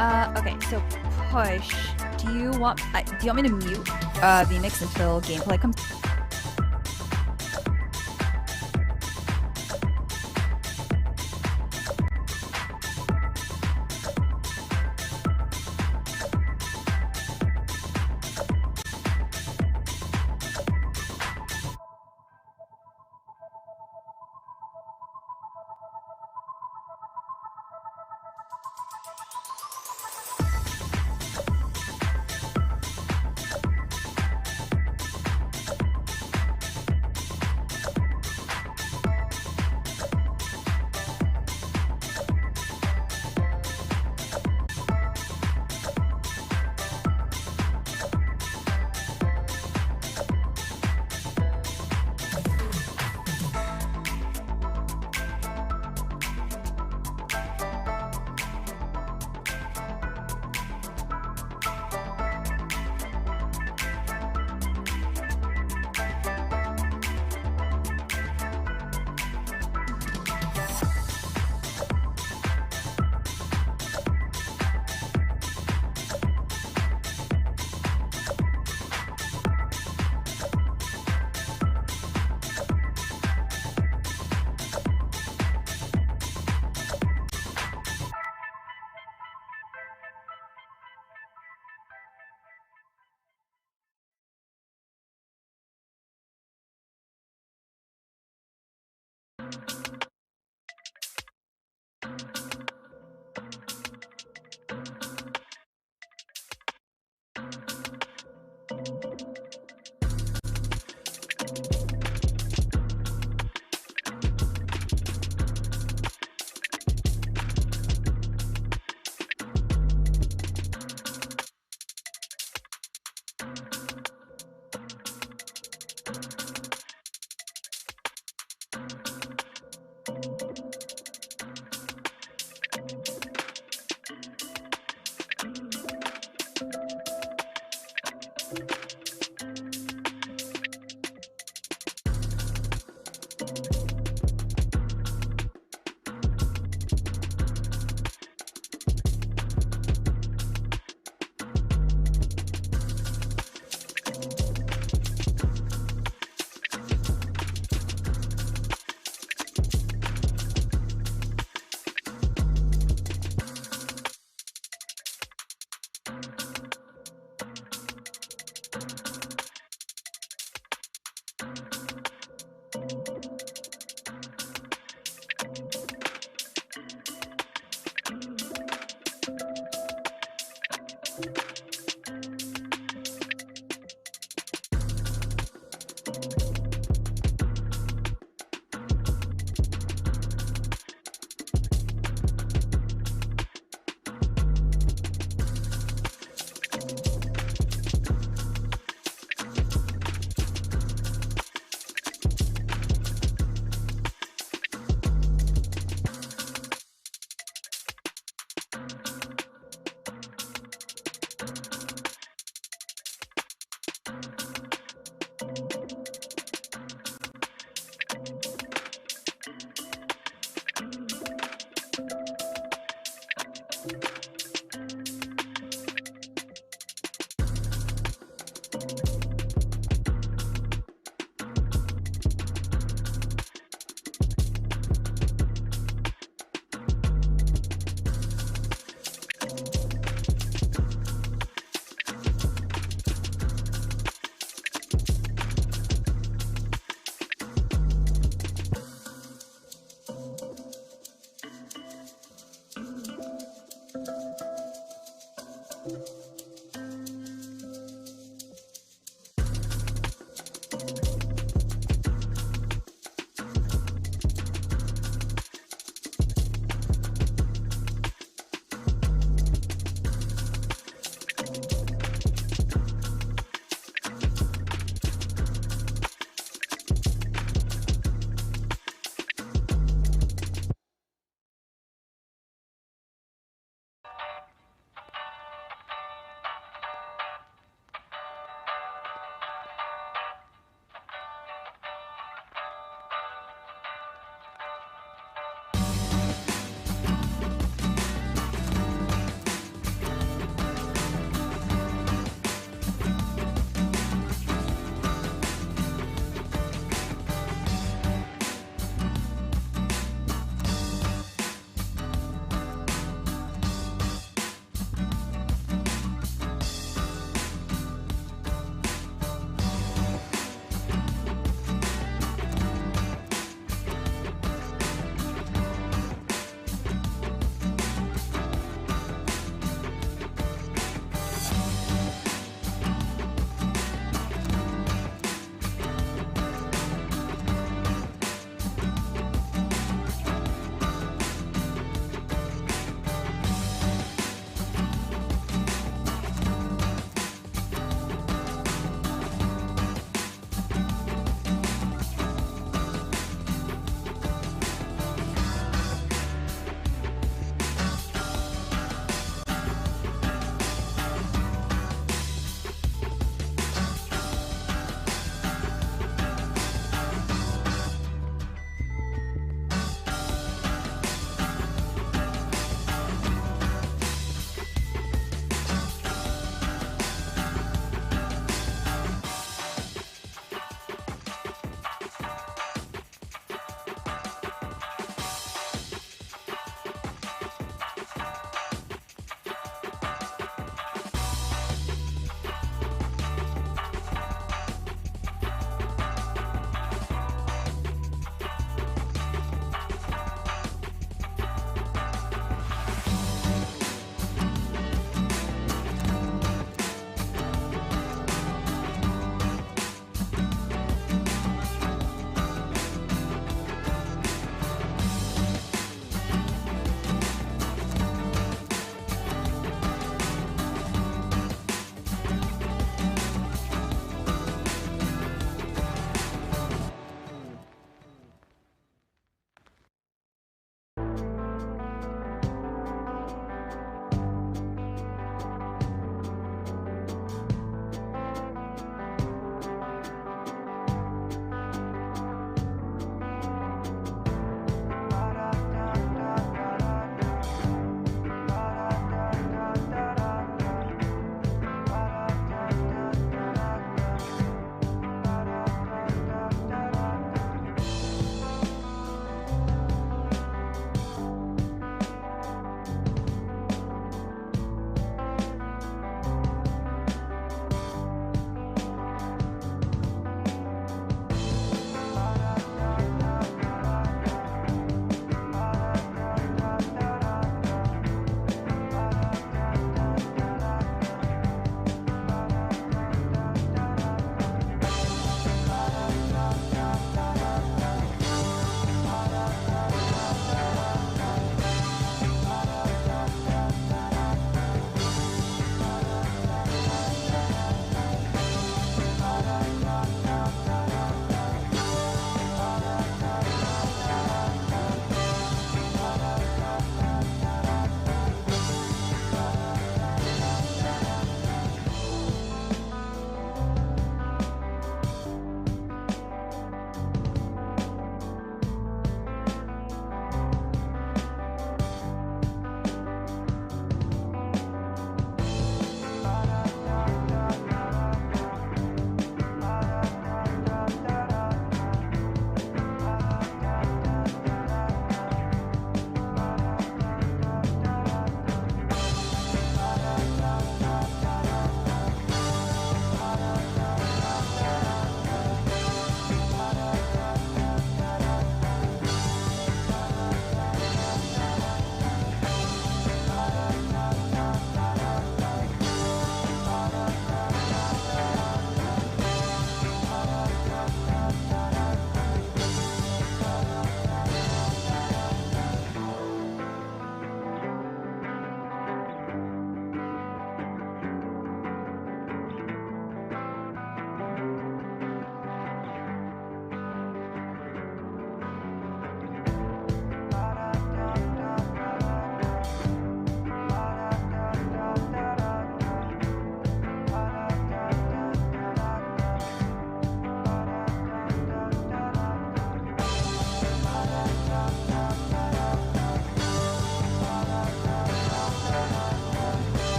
Okay, so push. Do you want me to mute vMix until gameplay comes?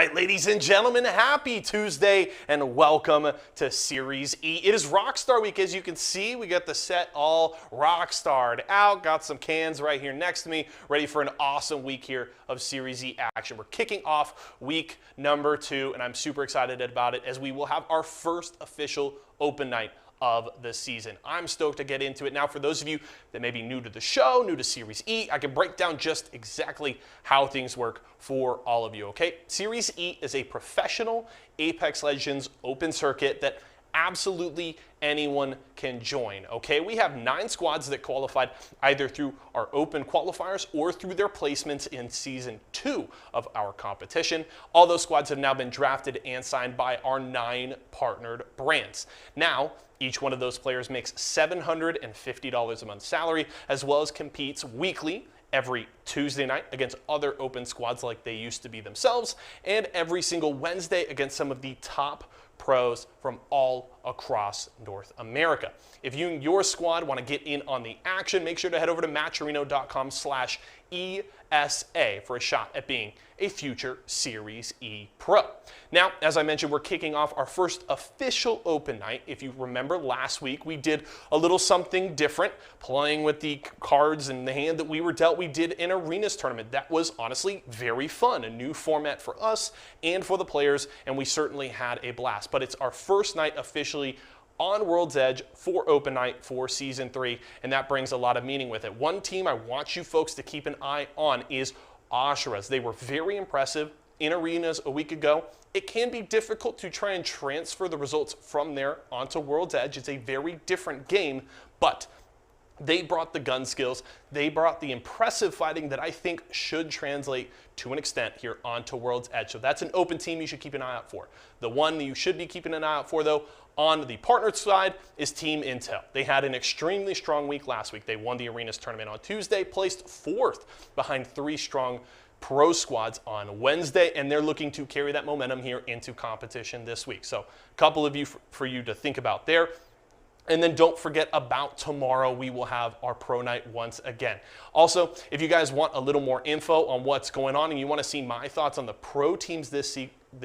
right, ladies and gentlemen, happy Tuesday and welcome to Series E. It is Rockstar Week. As you can see, we got the set all rockstarred out. Got some cans right here next to me, ready for an awesome week here of Series E action. We're kicking off week number 2, and I'm super excited about it as we will have our first official open night of the season. I'm stoked to get into it. Now, for those of you that may be new to the show, new to Series E, I can break down just exactly how things work for all of you, okay? Series E is a professional Apex Legends open circuit that absolutely anyone can join, okay? We have 9 squads that qualified either through our open qualifiers or through their placements in Season 2 of our competition. All those squads have now been drafted and signed by our 9 partnered brands. Now, each one of those players makes $750 a month salary, as well as competes weekly every Tuesday night against other open squads like they used to be themselves, and every single Wednesday against some of the top pros from all across North America. If you and your squad want to get in on the action, make sure to head over to matcherino.com/ESA for a shot at being a future Series E Pro. Now, as I mentioned, we're kicking off our first official open night. If you remember last week, we did a little something different, playing with the cards in the hand that we were dealt. We did an arenas tournament. That was honestly very fun, a new format for us and for the players, and we certainly had a blast. But it's our first night officially on World's Edge for Open Night for Season 3, and that brings a lot of meaning with it. One team I want you folks to keep an eye on is Asheras. They were very impressive in arenas a week ago. It can be difficult to try and transfer the results from there onto World's Edge. It's a very different game, but they brought the gun skills. They brought the impressive fighting that I think should translate to an extent here onto World's Edge. So that's an open team you should keep an eye out for. The one that you should be keeping an eye out for, though, on the partnered side is Team Intel. They had an extremely strong week last week. They won the arenas tournament on Tuesday, placed 4th behind 3 strong pro squads on Wednesday, and they're looking to carry that momentum here into competition this week. So a couple of you for you to think about there. And then don't forget about tomorrow. We will have our pro night once again. Also, if you guys want a little more info on what's going on and you want to see my thoughts on the pro teams this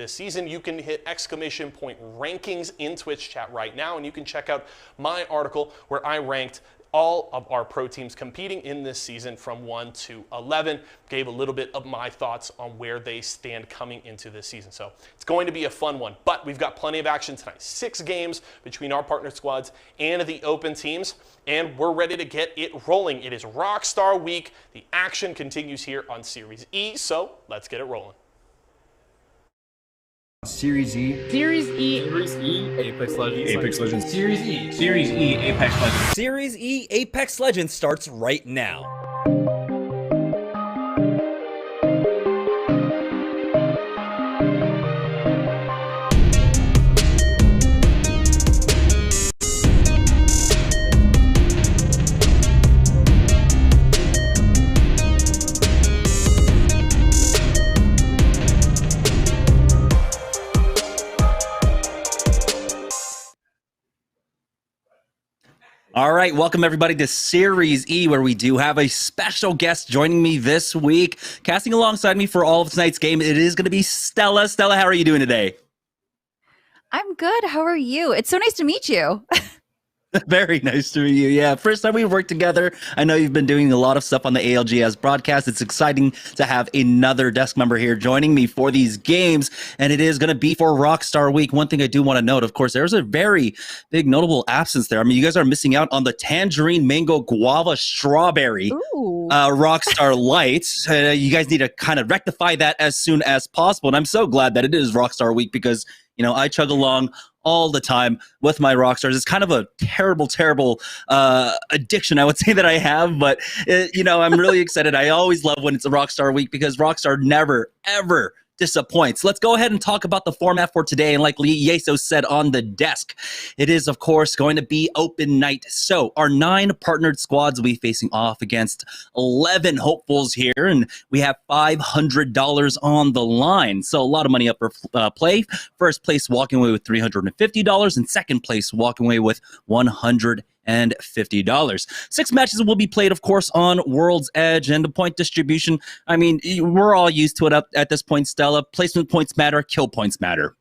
season, you can hit !rankings in Twitch chat right now, and you can check out my article where I ranked all of our pro teams competing in this season from 1 to 11. Gave a little bit of my thoughts on where they stand coming into this season. So it's going to be a fun one, but we've got plenty of action tonight. 6 games between our partner squads and the open teams, and we're ready to get it rolling. It is Rockstar Week. The action continues here on Series E, so let's get it rolling. Series E. Series E. Series E. Apex Legends. Apex Legends. Series E. Series E. Apex Legends. Series E Apex Legends starts right now. All right, welcome everybody to Series E, where we do have a special guest joining me this week. Casting alongside me for all of tonight's game, it is going to be Stella. Stella, how are you doing today? I'm good. How are you? It's so nice to meet you. Very nice to meet you. Yeah, first time we worked together. I know you've been doing a lot of stuff on the ALGS broadcast. It's exciting to have another desk member here joining me for these games, and it is going to be for Rockstar Week. One thing I do want to note, of course, there's a very big notable absence there. I mean, you guys are missing out on the tangerine, mango, guava, strawberry Rockstar Lights. You guys need to kind of rectify that as soon as possible, and I'm so glad that it is Rockstar Week because, you know, I chug along all the time with my Rockstars. It's kind of a terrible addiction, I would say, that I have, but you know, I'm really excited. I always love when it's a Rockstar Week because Rockstar never, ever disappoints. Let's go ahead and talk about the format for today. And like Lee Yeso said on the desk, it is, of course, going to be open night. So our 9 partnered squads will be facing off against 11 hopefuls here, and we have $500 on the line. So a lot of money up for play. First place walking away with $350, and second place walking away with $150. $50. 6 matches will be played, of course, on World's Edge, and the point distribution, I mean, we're all used to it at this point, Stella. Placement points matter, kill points matter.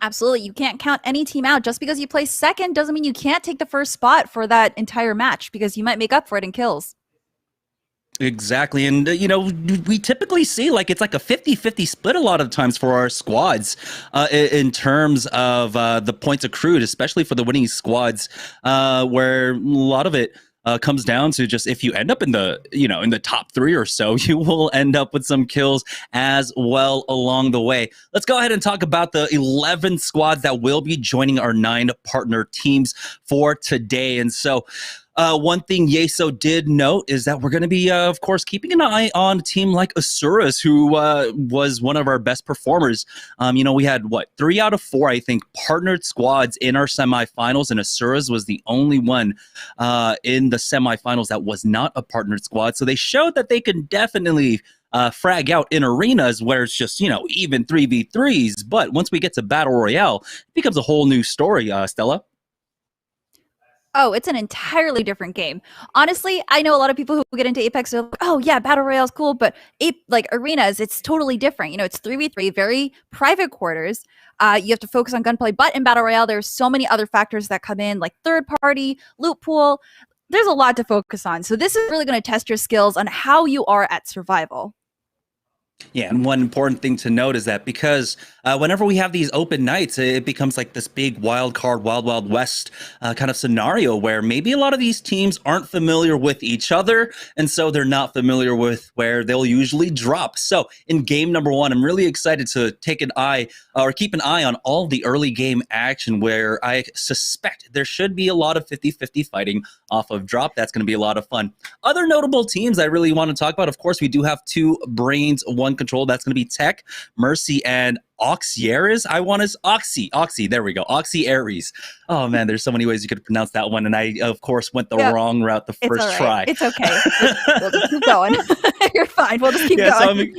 Absolutely. You can't count any team out. Just because you place second doesn't mean you can't take the first spot for that entire match, because you might make up for it in kills. Exactly. And, we typically see it's like a 50-50 split a lot of times for our squads in terms of the points accrued, especially for the winning squads, where a lot of it comes down to just if you end up in the top 3 or so, you will end up with some kills as well along the way. Let's go ahead and talk about the 11 squads that will be joining our 9 partner teams for today. And so one thing Yeso did note is that we're going to be, of course, keeping an eye on a team like SeriesE, who was one of our best performers. We had, 3 out of 4, I think, partnered squads in our semifinals, and SeriesE was the only one in the semifinals that was not a partnered squad. So they showed that they can definitely frag out in arenas where it's just, even 3v3s. But once we get to Battle Royale, it becomes a whole new story, Stella. Oh, it's an entirely different game. Honestly, I know a lot of people who get into Apex are like, oh yeah, Battle Royale is cool, but arenas, it's totally different. It's 3v3, very private quarters. You have to focus on gunplay, but in Battle Royale, there's so many other factors that come in, like third party, loot pool. There's a lot to focus on. So this is really going to test your skills on how you are at survival. Yeah, and one important thing to note is that because whenever we have these open nights, it becomes like this big wild card, wild, wild west kind of scenario where maybe a lot of these teams aren't familiar with each other, and so they're not familiar with where they'll usually drop. So in game number 1, I'm really excited to keep an eye on all the early game action where I suspect there should be a lot of 50-50 fighting off of drop. That's going to be a lot of fun. Other notable teams I really want to talk about, of course, we do have 2 brains, 1 control. That's going to be Tech, Mercy, and Oxieres. Oxy. There we go. Oxieres. Oh man, there's so many ways you could pronounce that one, and I of course went the wrong route the first try. It's okay. We'll just keep going. You're fine. We'll just keep going.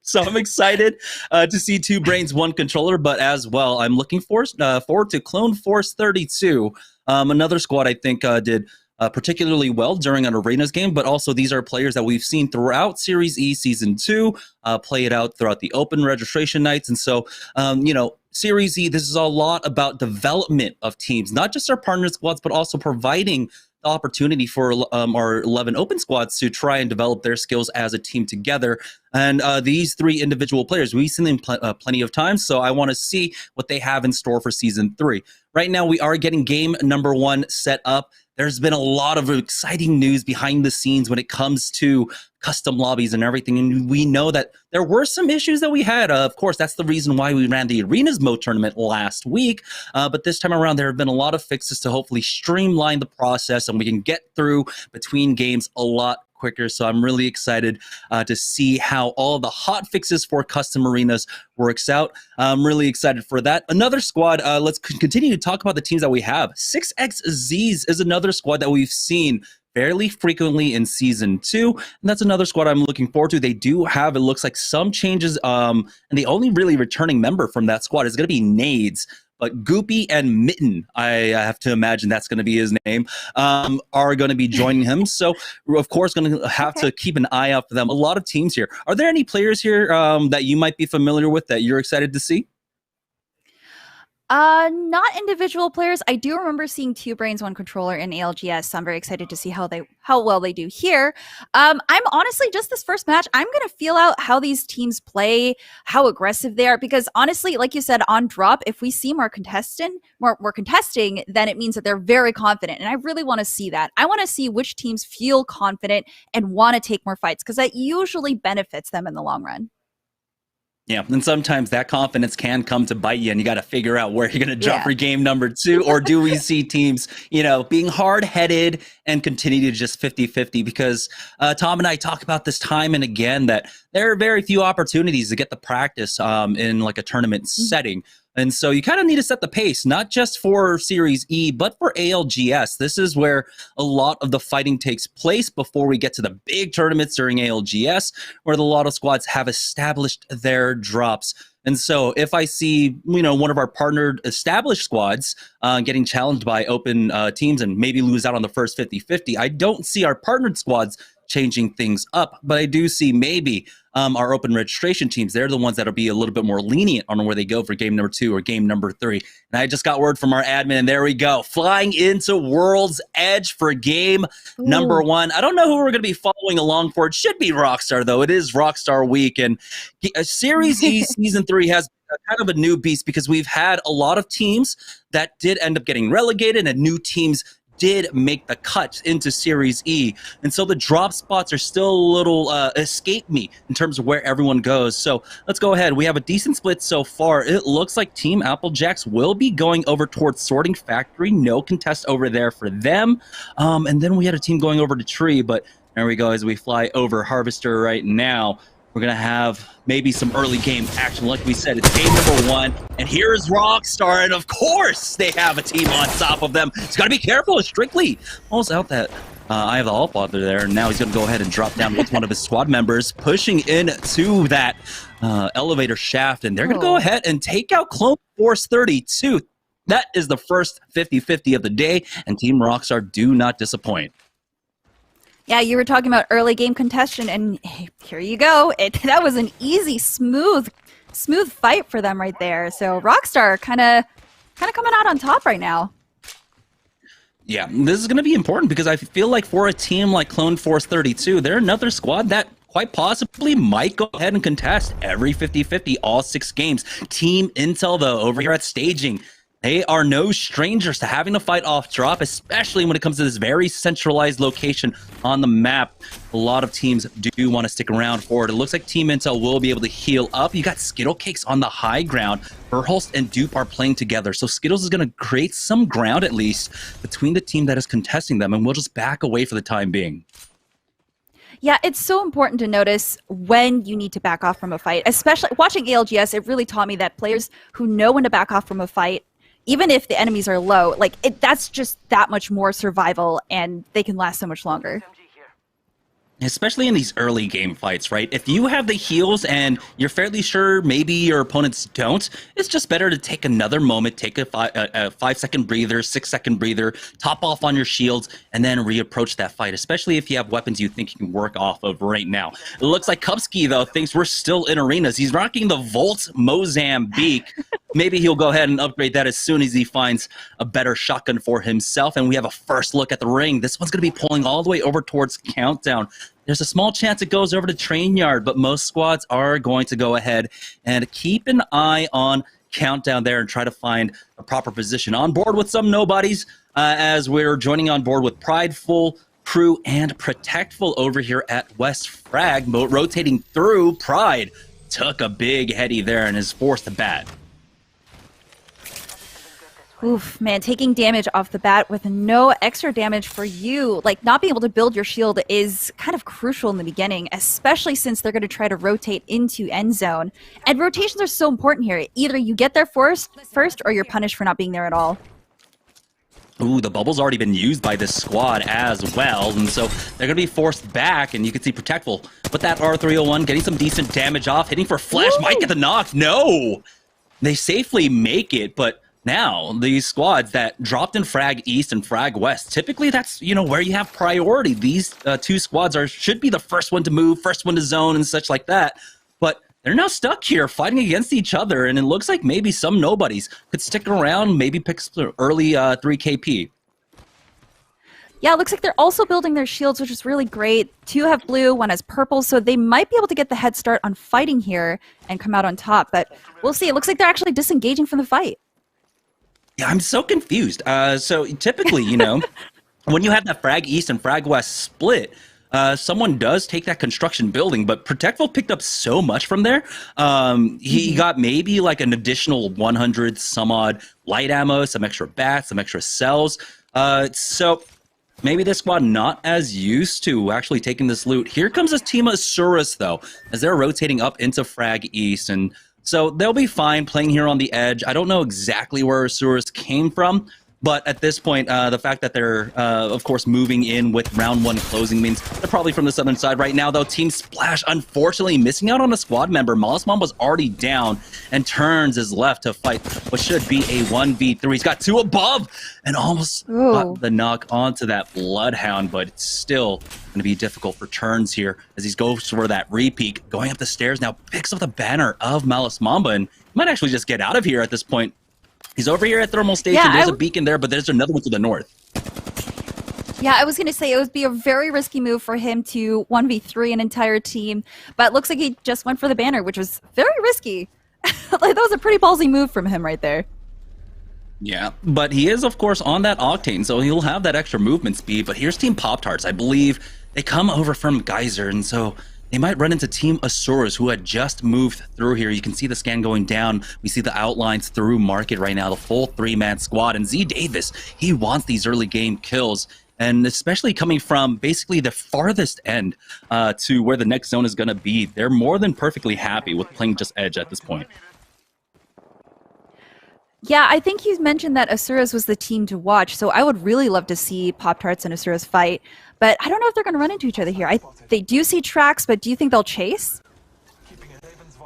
So I'm excited to see 2 brains, 1 controller, but as well, I'm looking forward to Clone Force 32. Another squad I think did particularly well during an arenas game, but also these are players that we've seen throughout SeriesE Season 2, play it out throughout the open registration nights. And so, SeriesE, this is a lot about development of teams, not just our partner squads, but also providing the opportunity for our 11 open squads to try and develop their skills as a team together. And these 3 individual players, we've seen them plenty of times, so I want to see what they have in store for Season 3. Right now, we are getting game number 1 set up. There's been a lot of exciting news behind the scenes when it comes to custom lobbies and everything. And we know that there were some issues that we had. Of course, that's the reason why we ran the Arenas Mode tournament last week. But this time around, there have been a lot of fixes to hopefully streamline the process, and we can get through between games a lot quicker. So I'm really excited to see how all the hot fixes for custom arenas works out. I'm really excited for that. Another squad, let's continue to talk about the teams that we have. 6xZs is another squad that we've seen fairly frequently in Season 2, and that's another squad I'm looking forward to. They do have, it looks like, some changes, and the only really returning member from that squad is going to be Nades. But Goopy and Mitten, I have to imagine that's going to be his name, are going to be joining him. So we're, of course, going to have to keep an eye out for them. A lot of teams here. Are there any players here that you might be familiar with that you're excited to see? Not individual players. I do remember seeing 2 brains, 1 controller in ALGS, so I'm very excited to see how well they do here. I'm honestly, just this first match, I'm gonna feel out how these teams play, how aggressive they are, because honestly, like you said, on drop, if we see more contesting, then it means that they're very confident, and I really want to see that. I want to see which teams feel confident and want to take more fights, because that usually benefits them in the long run. Yeah, and sometimes that confidence can come to bite you, and you got to figure out where you're going to jump for game number 2, or do we see teams, being hard-headed and continue to just 50-50? Because Tom and I talk about this time and again that there are very few opportunities to get the practice in like a tournament setting. And so you kind of need to set the pace, not just for SeriesE, but for ALGS. This is where a lot of the fighting takes place before we get to the big tournaments during ALGS, where a lot of squads have established their drops. And so if I see, one of our partnered established squads getting challenged by open teams and maybe lose out on the first 50-50, I don't see our partnered squads changing things up, but I do see maybe our open registration teams. They're the ones that'll be a little bit more lenient on where they go for game number 2 or game number 3. And I just got word from our admin, and there we go, flying into World's Edge for game number 1. I don't know who we're going to be following along for. It should be Rockstar, though. It is Rockstar Week, and SeriesE Season 3 has kind of a new beast because we've had a lot of teams that did end up getting relegated, and new teams did make the cut into SeriesE. And so the drop spots are still a little escape me in terms of where everyone goes. So let's go ahead. We have a decent split so far. It looks like Team Applejacks will be going over towards Sorting Factory. No contest over there for them. And then we had a team going over to Tree, but there we go as we fly over Harvester right now. We're going to have maybe some early game action. Like we said, it's game number 1. And here's Rockstar. And of course, they have a team on top of them. He's got to be careful. Strictly almost out that I have the All Father there. And now he's going to go ahead and drop down with one of his squad members, pushing into that elevator shaft. And they're going to go ahead and take out Clone Force 32. That is the first 50-50 of the day. And Team Rockstar do not disappoint. Yeah, you were talking about early game contestation, and here you go. That was an easy, smooth fight for them right there. So Rockstar kind of coming out on top right now. Yeah, this is going to be important because I feel like for a team like Clone Force 32, they're another squad that quite possibly might go ahead and contest every 50-50, all 6 games. Team Intel, though, over here at Staging, they are no strangers to having to fight off drop, especially when it comes to this very centralized location on the map. A lot of teams do want to stick around for it. It looks like Team Intel will be able to heal up. You got Skittle Cakes on the high ground. Verhulst and Dupe are playing together, so Skittles is going to create some ground at least between the team that is contesting them, and we'll just back away for the time being. Yeah, it's so important to notice when you need to back off from a fight, especially watching ALGS. It really taught me that players who know when to back off from a fight, even if the enemies are low, that's just that much more survival, and they can last so much longer. Especially in these early game fights, right? If you have the heals and you're fairly sure maybe your opponents don't, it's just better to take another moment, take a 5-second breather, 6-second breather, top off on your shields, and then reapproach that fight, especially if you have weapons you think you can work off of right now. It looks like Kupski, though, thinks we're still in arenas. He's rocking the Volt Mozambique. Maybe he'll go ahead and upgrade that as soon as he finds a better shotgun for himself. And we have a first look at the ring. This one's going to be pulling all the way over towards Countdown. There's a small chance it goes over to Train Yard, but most squads are going to go ahead and keep an eye on Countdown there and try to find a proper position. On board with some nobodies as we're joining on board with Prideful, Crew, and Protectful over here at West Frag, rotating through. Pride took a big heady there and is forced to bat. Oof, man, taking damage off the bat with no extra damage for you. Not being able to build your shield is kind of crucial in the beginning, especially since they're going to try to rotate into end zone. And rotations are so important here. Either you get there first, or you're punished for not being there at all. Ooh, the bubble's already been used by this squad as well, and so they're going to be forced back, and you can see Protectful with that R301 getting some decent damage off, hitting for Flash, might get the knock. No! They safely make it, but now, these squads that dropped in Frag East and Frag West, typically that's, where you have priority. These 2 squads should be the first one to move, first one to zone and such like that. But they're now stuck here fighting against each other, and it looks like maybe some nobodies could stick around, maybe pick early 3KP. Yeah, it looks like they're also building their shields, which is really great. 2 have blue, 1 has purple, so they might be able to get the head start on fighting here and come out on top. But we'll see. It looks like they're actually disengaging from the fight. Yeah, I'm so confused. So typically, when you have that Frag East and Frag West split, someone does take that construction building, but Protectful picked up so much from there. He got maybe like an additional 100 some odd light ammo, some extra bats, some extra cells. So maybe this squad not as used to actually taking this loot. Here comes this team of Surus, though, as they're rotating up into Frag East, and so they'll be fine playing here on the edge. I don't know exactly where Surus came from, But at this point, the fact that they're, of course, moving in with round 1 closing means they're probably from the southern side right now, though. Team Splash, unfortunately, missing out on a squad member. Mollismom was already down, and Turns is left to fight what should be a 1v3. He's got 2 above, and almost got the knock onto that Bloodhound, but it's still going to be difficult for Turns here as he goes for that repeat. Going up the stairs now, picks up the banner of Malice Mamba, and might actually just get out of here at this point. He's over here at Thermal Station. Yeah, there's a beacon there, but there's another one to the north. Yeah, I was going to say it would be a very risky move for him to 1v3 an entire team, but it looks like he just went for the banner, which was very risky. Like, that was a pretty ballsy move from him right there. Yeah, but he is, of course, on that Octane, so he'll have that extra movement speed. But here's Team Pop-Tarts. I believe they come over from Geyser, and so they might run into Team Asuras, who had just moved through here. You can see the scan going down. We see the outlines through Market right now, the full 3-man squad. And Z Davis, he wants these early game kills, and especially coming from basically the farthest end to where the next zone is going to be. They're more than perfectly happy with playing just Edge at this point. Yeah, I think you mentioned that Asuras was the team to watch, so I would really love to see Pop-Tarts and Asuras fight. But I don't know if they're going to run into each other here. They do see tracks, but do you think they'll chase?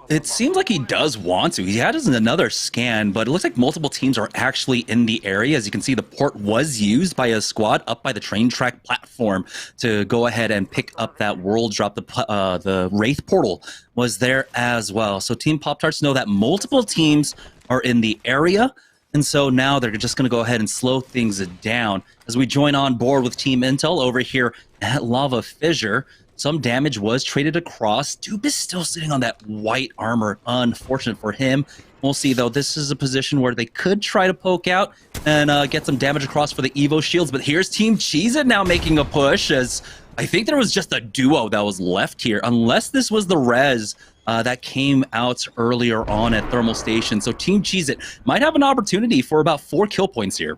It seems like he does want to. He has another scan, but it looks like multiple teams are actually in the area. As you can see, the port was used by a squad up by the train track platform to go ahead and pick up that world drop. The Wraith portal was there as well. So Team Pop-Tarts know that multiple teams are in the area, and so now they're just going to go ahead and slow things down as we join on board with Team Intel over here at Lava Fissure. Some damage was traded across. Dupe is still sitting on that white armor. Unfortunate for him. We'll see, though. This is a position where they could try to poke out and get some damage across for the Evo shields. But here's Team Cheez-It now making a push, as I think there was just a duo that was left here, unless this was the res that came out earlier on at Thermal Station. So Team Cheez-It might have an opportunity for about 4 kill points here.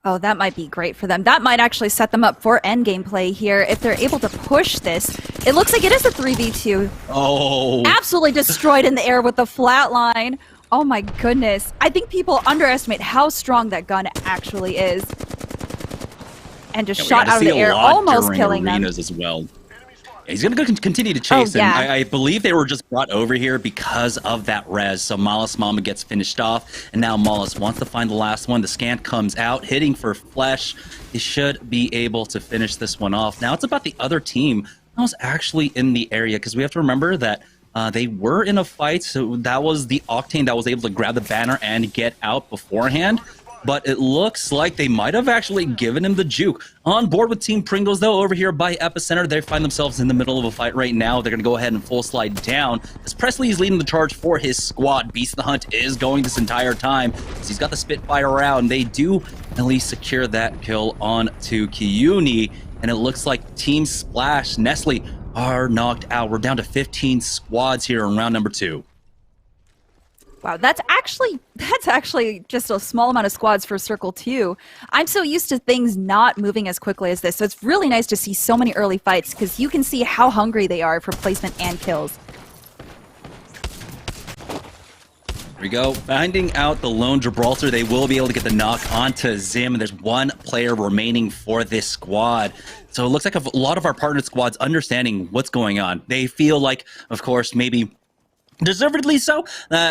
Oh, that might be great for them. That might actually set them up for endgame play here if they're able to push this. It looks like it is a 3v2. Oh. Absolutely destroyed in the air with the flatline. Oh my goodness. I think people underestimate how strong that gun actually is. And just shot out of the air, almost killing them. As well. He's going to continue to chase him. I believe they were just brought over here because of that res. So Malice Mama gets finished off, and now Malice wants to find the last one. The scan comes out, hitting for Flesh. He should be able to finish this one off. Now it's about the other team that was actually in the area, because we have to remember that they were in a fight. So that was the Octane that was able to grab the banner and get out beforehand. But it looks like they might have actually given him the juke. On board with Team Pringles, though, over here by Epicenter, they find themselves in the middle of a fight right now. They're going to go ahead and full slide down, as Presley is leading the charge for his squad. Beast of the Hunt is going this entire time, as he's got the Spitfire around. They do at least secure that kill on to Kiyuni, and it looks like Team Splash, Nestle, are knocked out. We're down to 15 squads here in round number 2. Wow, that's actually just a small amount of squads for Circle 2. I'm so used to things not moving as quickly as this, so it's really nice to see so many early fights, because you can see how hungry they are for placement and kills. Here we go. Finding out the lone Gibraltar, they will be able to get the knock onto Zim, and there's one player remaining for this squad. So it looks like a lot of our partner squads understanding what's going on. They feel like, of course, maybe deservedly so,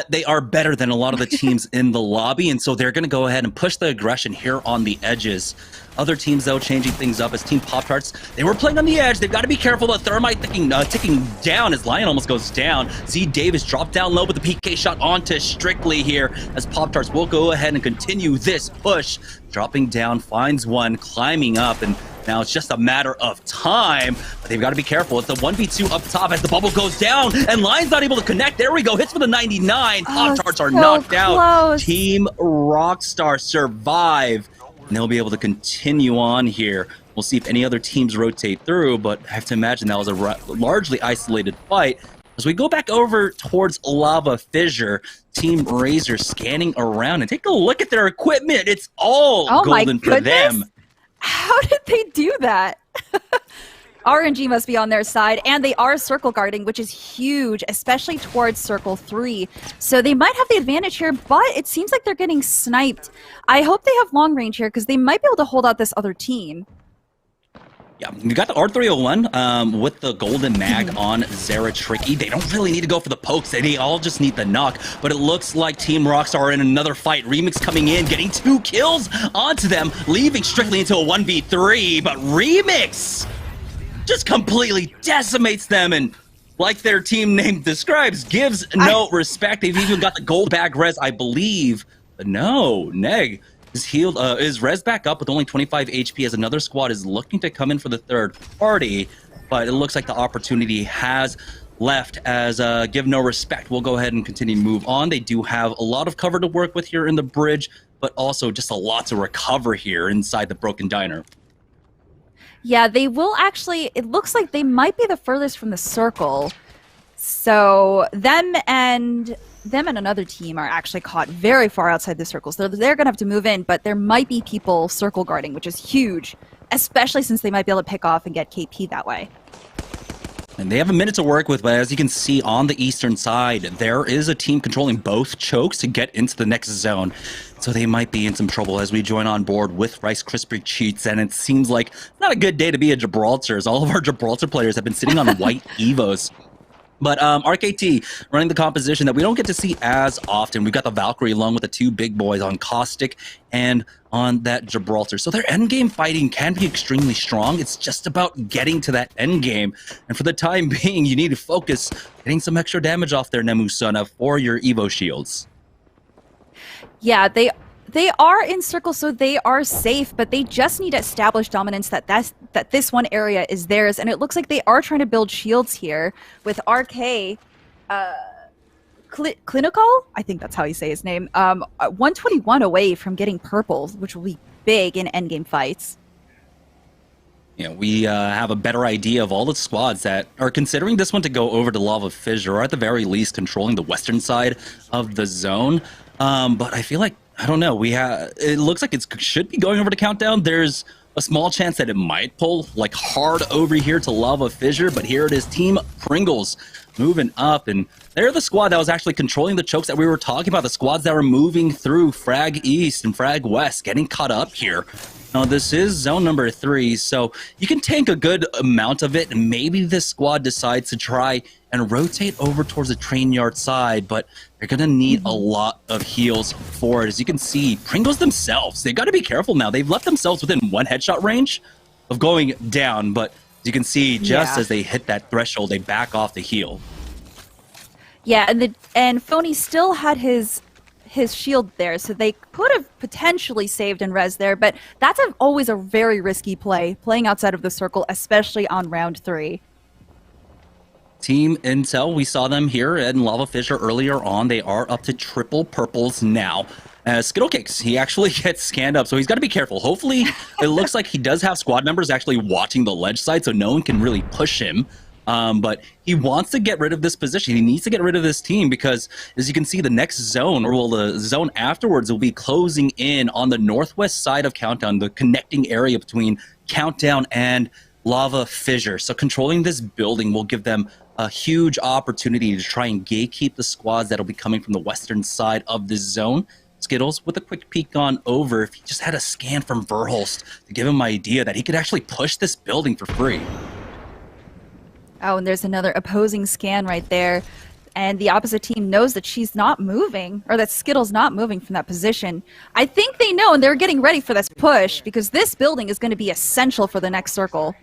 they are better than a lot of the teams in the lobby, and so they're going to go ahead and push the aggression here on the edges. Other teams, though, changing things up as Team Pop-Tarts. They were playing on the edge. They've got to be careful. The Thermite ticking down as Lion almost goes down. Z Davis dropped down low with the PK shot onto Strictly here, as Pop-Tarts will go ahead and continue this push. Dropping down, finds one, climbing up, and now it's just a matter of time, but they've got to be careful. It's the 1v2 up top as the bubble goes down, and Lion's not able to connect. There we go. Hits for the 99. Pop-Tarts are knocked out. Team Rockstar survive, and they'll be able to continue on here. We'll see if any other teams rotate through, but I have to imagine that was a largely isolated fight. As we go back over towards Lava Fissure, Team Razor scanning around, and take a look at their equipment. It's all golden for them. How did they do that? RNG must be on their side, and they are circle guarding, which is huge, especially towards circle 3. So they might have the advantage here, but it seems like they're getting sniped. I hope they have long range here, because they might be able to hold out this other team. Yeah, we got the R301 with the golden mag on Zera Tricky. They don't really need to go for the pokes. They all just need the knock. But it looks like Team Rockstar are in another fight. Remix coming in, getting 2 kills onto them, leaving strictly into a 1v3. But Remix just completely decimates them, and like their team name describes, gives no respect. They've even got the gold bag res, I believe. But no, Neg is healed, is res back up with only 25 HP as another squad is looking to come in for the third party, but it looks like the opportunity has left as give no respect. We'll go ahead and continue to move on. They do have a lot of cover to work with here in the bridge, but also just a lot to recover here inside the Broken Diner. Yeah, they will actually, it looks like they might be the furthest from the circle. So them and another team are actually caught very far outside the circles. They're going to have to move in, but there might be people circle guarding, which is huge, especially since they might be able to pick off and get KP that way. And they have a minute to work with, but as you can see on the eastern side, there is a team controlling both chokes to get into the next zone. So they might be in some trouble as we join on board with Rice Krispie Cheats, and it seems like not a good day to be a Gibraltar, as all of our Gibraltar players have been sitting on white Evos. But RKT running the composition that we don't get to see as often. We've got the Valkyrie along with the 2 big boys on Caustic and on that Gibraltar. So their endgame fighting can be extremely strong. It's just about getting to that endgame. And for the time being, you need to focus getting some extra damage off their Nemusana for your Evo shields. Yeah, they are in circle, so they are safe, but they just need to establish dominance that this one area is theirs, and it looks like they are trying to build shields here with RK Clinical, I think that's how you say his name, 121 away from getting purple, which will be big in endgame fights. You know, we have a better idea of all the squads that are considering this one to go over to Lava Fissure, or at the very least controlling the western side of the zone. But I feel like, I don't know, it looks like it should be going over to Countdown. There's a small chance that it might pull like hard over here to Lava Fissure, but here it is, Team Pringles moving up, and they're the squad that was actually controlling the chokes that we were talking about, the squads that were moving through Frag East and Frag West, getting caught up here. Now, this is zone number 3, so you can tank a good amount of it, and maybe this squad decides to try and rotate over towards the train yard side, but they're going to need a lot of heals for it. As you can see, Pringles themselves, they got to be careful now. They've left themselves within 1 headshot range of going down, but as you can see, just as they hit that threshold, they back off the heal. Yeah, and Phony still had his shield there, so they could have potentially saved and res there, but that's always a very risky play, playing outside of the circle, especially on round 3. Team Intel, we saw them here in Lava Fissure earlier on. They are up to triple purples now. Skittlecakes, he actually gets scanned up, so he's got to be careful. Hopefully, it looks like he does have squad members actually watching the ledge side, so no one can really push him. But he wants to get rid of this position. He needs to get rid of this team because, as you can see, the next zone, or well, the zone afterwards will be closing in on the northwest side of Countdown, the connecting area between Countdown and Lava Fissure. So controlling this building will give them a huge opportunity to try and gatekeep the squads that'll be coming from the western side of the zone. Skittles, with a quick peek on over, if he just had a scan from Verhulst to give him an idea that he could actually push this building for free. Oh, and there's another opposing scan right there. And the opposite team knows that she's not moving, or that Skittle's not moving from that position. I think they know, and they're getting ready for this push, because this building is going to be essential for the next circle.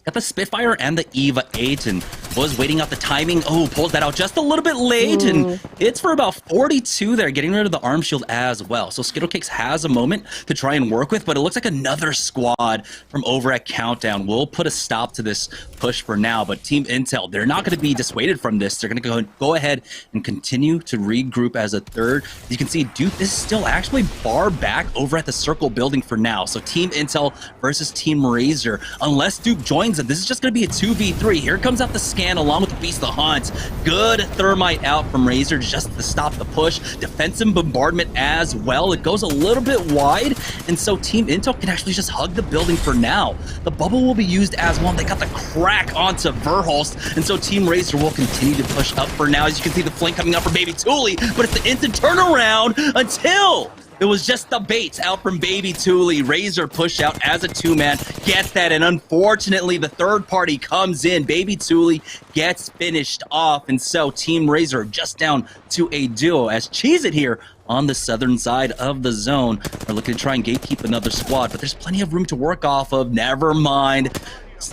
Got the Spitfire and the Eva 8 and was waiting out the timing. Oh, pulls that out just a little bit late, and it's for about 42 there, getting rid of the arm shield as well. So Skittlecakes has a moment to try and work with, but it looks like another squad from over at Countdown will put a stop to this push for now. But Team Intel, they're not going to be dissuaded from this. They're going to go ahead and continue to regroup as a third. You can see Duke is still actually far back over at the circle building for now. So Team Intel versus Team Razor. Unless Duke joins them, this is just going to be a 2v3. Here comes out the scan. scan along with the Beast of the Hunt. Good thermite out from Razor just to stop the push. Defensive bombardment as well. It goes a little bit wide, and so Team Intel can actually just hug the building for now. The bubble will be used as well. They got the crack onto Verhulst, and so Team Razor will continue to push up for now. As you can see, the flank coming up for Baby Thule, but it's the instant turnaround until it was just the bait out from Baby Thule. Razor push out as a two-man, gets that, and unfortunately the third party comes in. Baby Thule gets finished off, and so Team Razor just down to a duo as SeriesE here on the southern side of the zone are looking to try and gatekeep another squad, but there's plenty of room to work off of. Never mind.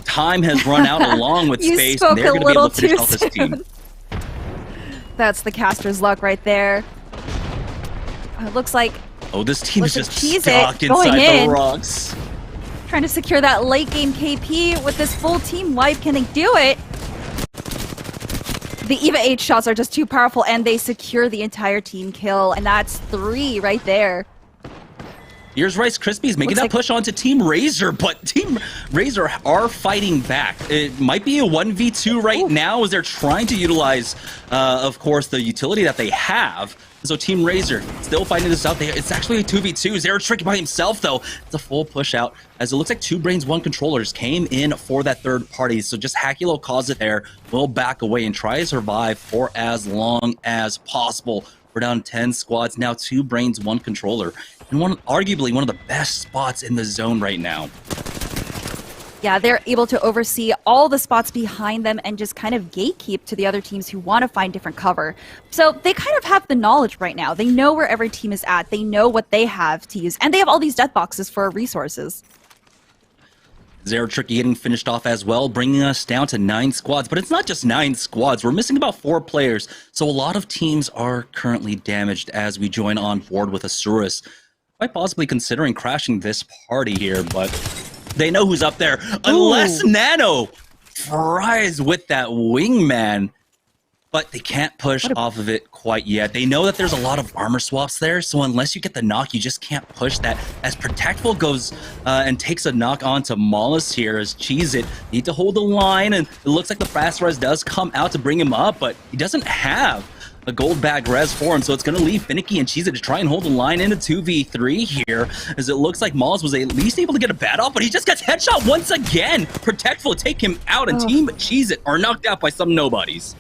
Time has run out along with space, and they're going to be able to finish off this team. That's the caster's luck right there. It looks like... Oh, this team is just SeriesE stuck inside the rocks. Trying to secure that late game KP with this full team wipe. Can they do it? The EVA 8 shots are just too powerful, and they secure the entire team kill, and that's 3 right there. Here's Rice Krispies making that push onto Team Razor, but Team Razor are fighting back. It might be a 1v2 right now as they're trying to utilize, of course, the utility that they have. So Team Razor still fighting this out there. It's actually a 2v2. Zero Tricky by himself, though. It's a full push out, as it looks like 2 Brains, 1 Controllers came in for that third party. So just Hakulo calls it there. Will back away and try to survive for as long as possible. We're down 10 squads, now 2 Brains, 1 Controller. And arguably one of the best spots in the zone right now. Yeah, they're able to oversee all the spots behind them and just kind of gatekeep to the other teams who want to find different cover. So they kind of have the knowledge right now. They know where every team is at. They know what they have to use. And they have all these death boxes for resources. Zero Tricky getting finished off as well, bringing us down to 9 squads. But it's not just 9 squads. We're missing about 4 players. So a lot of teams are currently damaged as we join on board with SeriesE. Quite possibly considering crashing this party here, but they know who's up there. Unless Nano fries with that wingman. But they can't push off of it quite yet. They know that there's a lot of armor swaps there, so unless you get the knock, you just can't push that. As Protectful goes and takes a knock onto Mollis here as SeriesE need to hold the line, and it looks like the fast res does come out to bring him up, but he doesn't have a gold bag res for him, so it's going to leave Finicky and SeriesE to try and hold the line into 2v3 here, as it looks like Mollis was at least able to get a bat off, but he just gets headshot once again. Protectful take him out, and Team SeriesE are knocked out by some nobodies.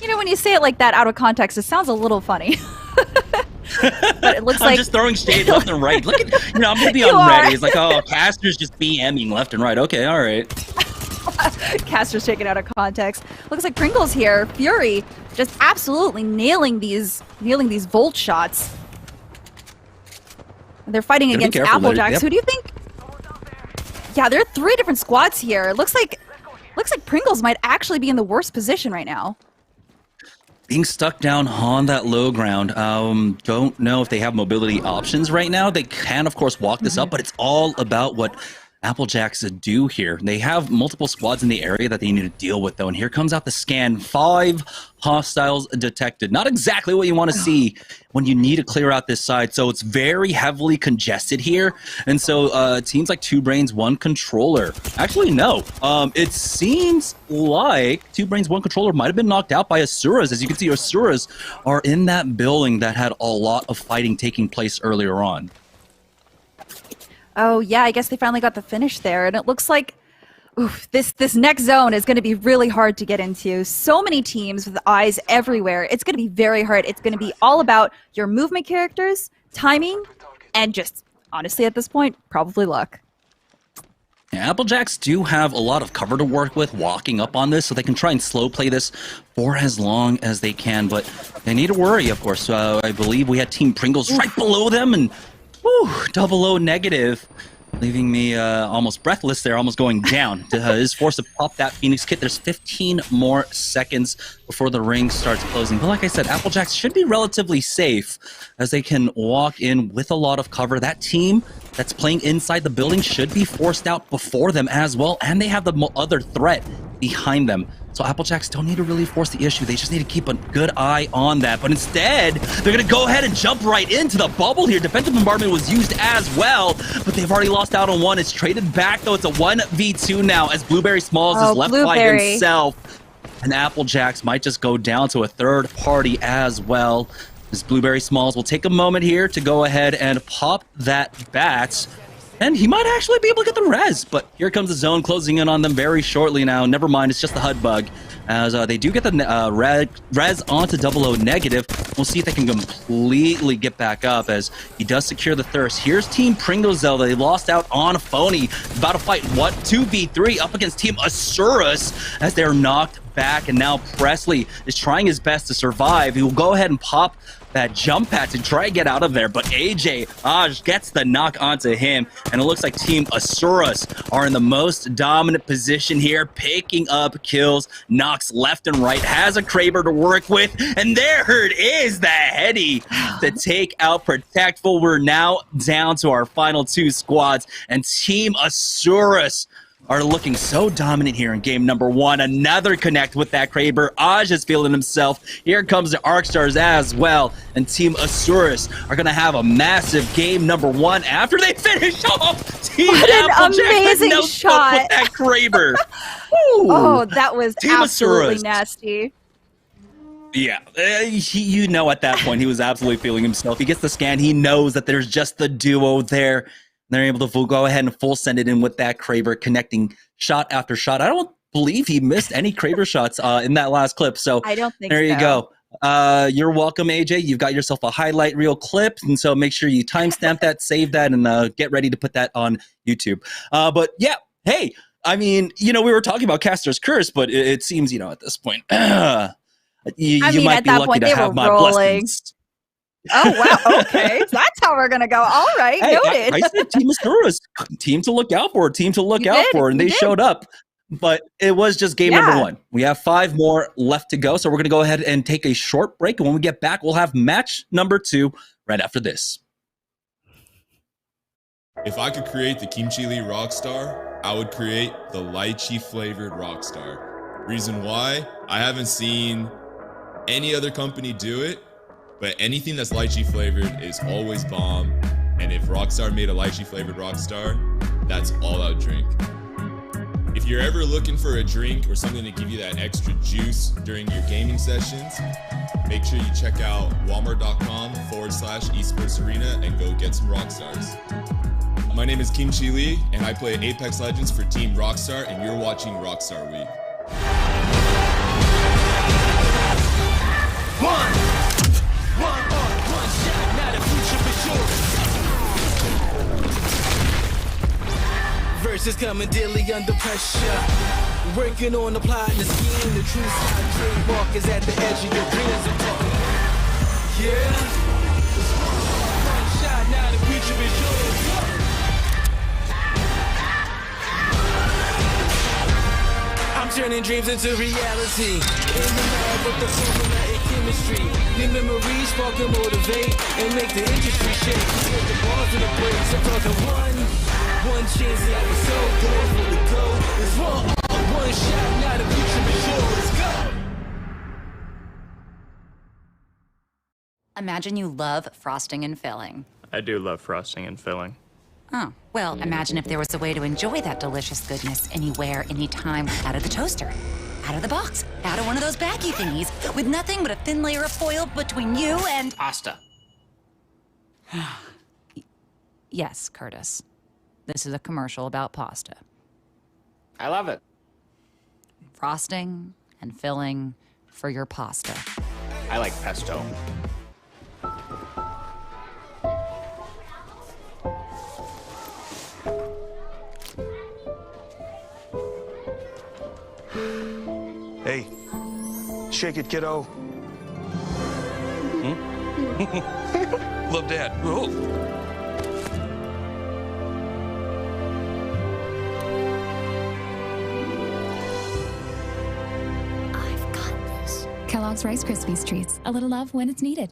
You know, when you say it like that out of context, it sounds a little funny. But it looks like... I'm just throwing shade left and right. Look at, I'm going to be on Reddit. It's like, oh, Caster's just BMing left and right. Okay, all right. Caster's taken out of context. Looks like Pringle's here. Fury just absolutely nailing these Volt shots. They're fighting against Applejacks. Yep. Who do you think? Yeah, there are 3 different squads here. Looks like Pringles might actually be in the worst position right now. Being stuck down on that low ground. Don't know if they have mobility options right now. They can, of course, walk this up, but it's all about what Applejacks do here. They have multiple squads in the area that they need to deal with, though. And here comes out the scan. 5 hostiles detected. Not exactly what you want to see when you need to clear out this side. So it's very heavily congested here. And so teams like 2 Brains, 1 Controller. Actually, no. It seems like 2 Brains, 1 Controller might have been knocked out by SeriesE. As you can see, SeriesE are in that building that had a lot of fighting taking place earlier on. Oh, yeah, I guess they finally got the finish there. And it looks like this next zone is going to be really hard to get into. So many teams with eyes everywhere. It's going to be very hard. It's going to be all about your movement characters, timing, and just, honestly, at this point, probably luck. Yeah, Applejacks do have a lot of cover to work with walking up on this, so they can try and slow play this for as long as they can. But they need to worry, of course. I believe we had Team Pringles right below them, and double O negative, leaving me almost breathless there, almost going down. Is forced to pop that Phoenix kit. There's 15 more seconds before the ring starts closing. But like I said, Applejacks should be relatively safe as they can walk in with a lot of cover. That team that's playing inside the building should be forced out before them as well, and they have the other threat behind them. So Applejacks don't need to really force the issue. They just need to keep a good eye on that. But instead, they're going to go ahead and jump right into the bubble here. Defensive bombardment was used as well, but they've already lost out on one. It's traded back, though. It's a 1v2 now as Blueberry Smalls is left by himself. And Applejacks might just go down to a third party as well. As Blueberry Smalls will take a moment here to go ahead and pop that bat. And he might actually be able to get the res, but here comes the zone closing in on them very shortly now. Never mind, it's just the HUD bug. As they do get the res onto 00 negative. We'll see if they can completely get back up as he does secure the thirst. Here's Team Pringlezel. They lost out on Phony. About to fight, what, 2v3 up against Team Asurus as they're knocked back. And now Presley is trying his best to survive. He will go ahead and pop that jump pad to try and get out of there, but AJ gets the knock onto him, and it looks like Team Asurus are in the most dominant position here, picking up kills, knocks left and right, has a Kraber to work with, and there it is, the heady to take out Protectful. We're now down to our final two squads, and Team Asurus are looking so dominant here in game number one. Another connect with that Kraber. Is feeling himself. Here comes the Arcstars as well. And Team Asurus are going to have a massive game number one after they finish off Team What an amazing shot with that Kraber. Oh, that was Team absolutely Asurus. Nasty. Yeah, you know at that point he was absolutely feeling himself. He gets the scan. He knows that there's just the duo there. They're able to go ahead and full send it in with that Kraber, connecting shot after shot. I don't believe he missed any Kraber shots in that last clip. So I don't think there you go. You're welcome, AJ. You've got yourself a highlight reel clip. And so make sure you timestamp that, save that, and get ready to put that on YouTube. But yeah, hey, I mean, we were talking about Caster's Curse, but it seems, at this point, you might be lucky to have my blessings. Oh, wow. Okay. So that's how we're going to go. All right. Hey, noted. I said Team Asurus, team to look out for, and they showed up. But it was just game number one. We have 5 more left to go, so we're going to go ahead and take a short break. And when we get back, we'll have match number 2 right after this. If I could create the Kimchi Lee Rockstar, I would create the lychee flavored Rockstar. Reason why? I haven't seen any other company do it. But anything that's lychee flavored is always bomb. And if Rockstar made a lychee flavored Rockstar, that's all I'll drink. If you're ever looking for a drink or something to give you that extra juice during your gaming sessions, make sure you check out walmart.com/esports arena and go get some Rockstars. My name is Kimchi Lee and I play Apex Legends for Team Rockstar, and you're watching Rockstar Week. Verses coming daily under pressure. Working on the plot and the scheme. The true side trademark is at the edge of your dreams. Yeah. One shot, now the future is yours. I'm turning dreams into reality. In the lab with the formula and chemistry. New memories spark and motivate and make the industry shake. With the bars and the breaks, I'm talking one chance, I was so good for the goal. It's one shot, now the future is yours. Let's go. Imagine you love frosting and filling. I do love frosting and filling. Oh, well, imagine if there was a way to enjoy that delicious goodness anywhere, anytime, out of the toaster, out of the box, out of one of those baggy thingies, with nothing but a thin layer of foil between you and... Pasta. Yes, Curtis. This is a commercial about pasta. I love it. Frosting and filling for your pasta. I like pesto. Hey, shake it, kiddo. Love Dad. Oh. Kellogg's Rice Krispies Treats. A little love when it's needed.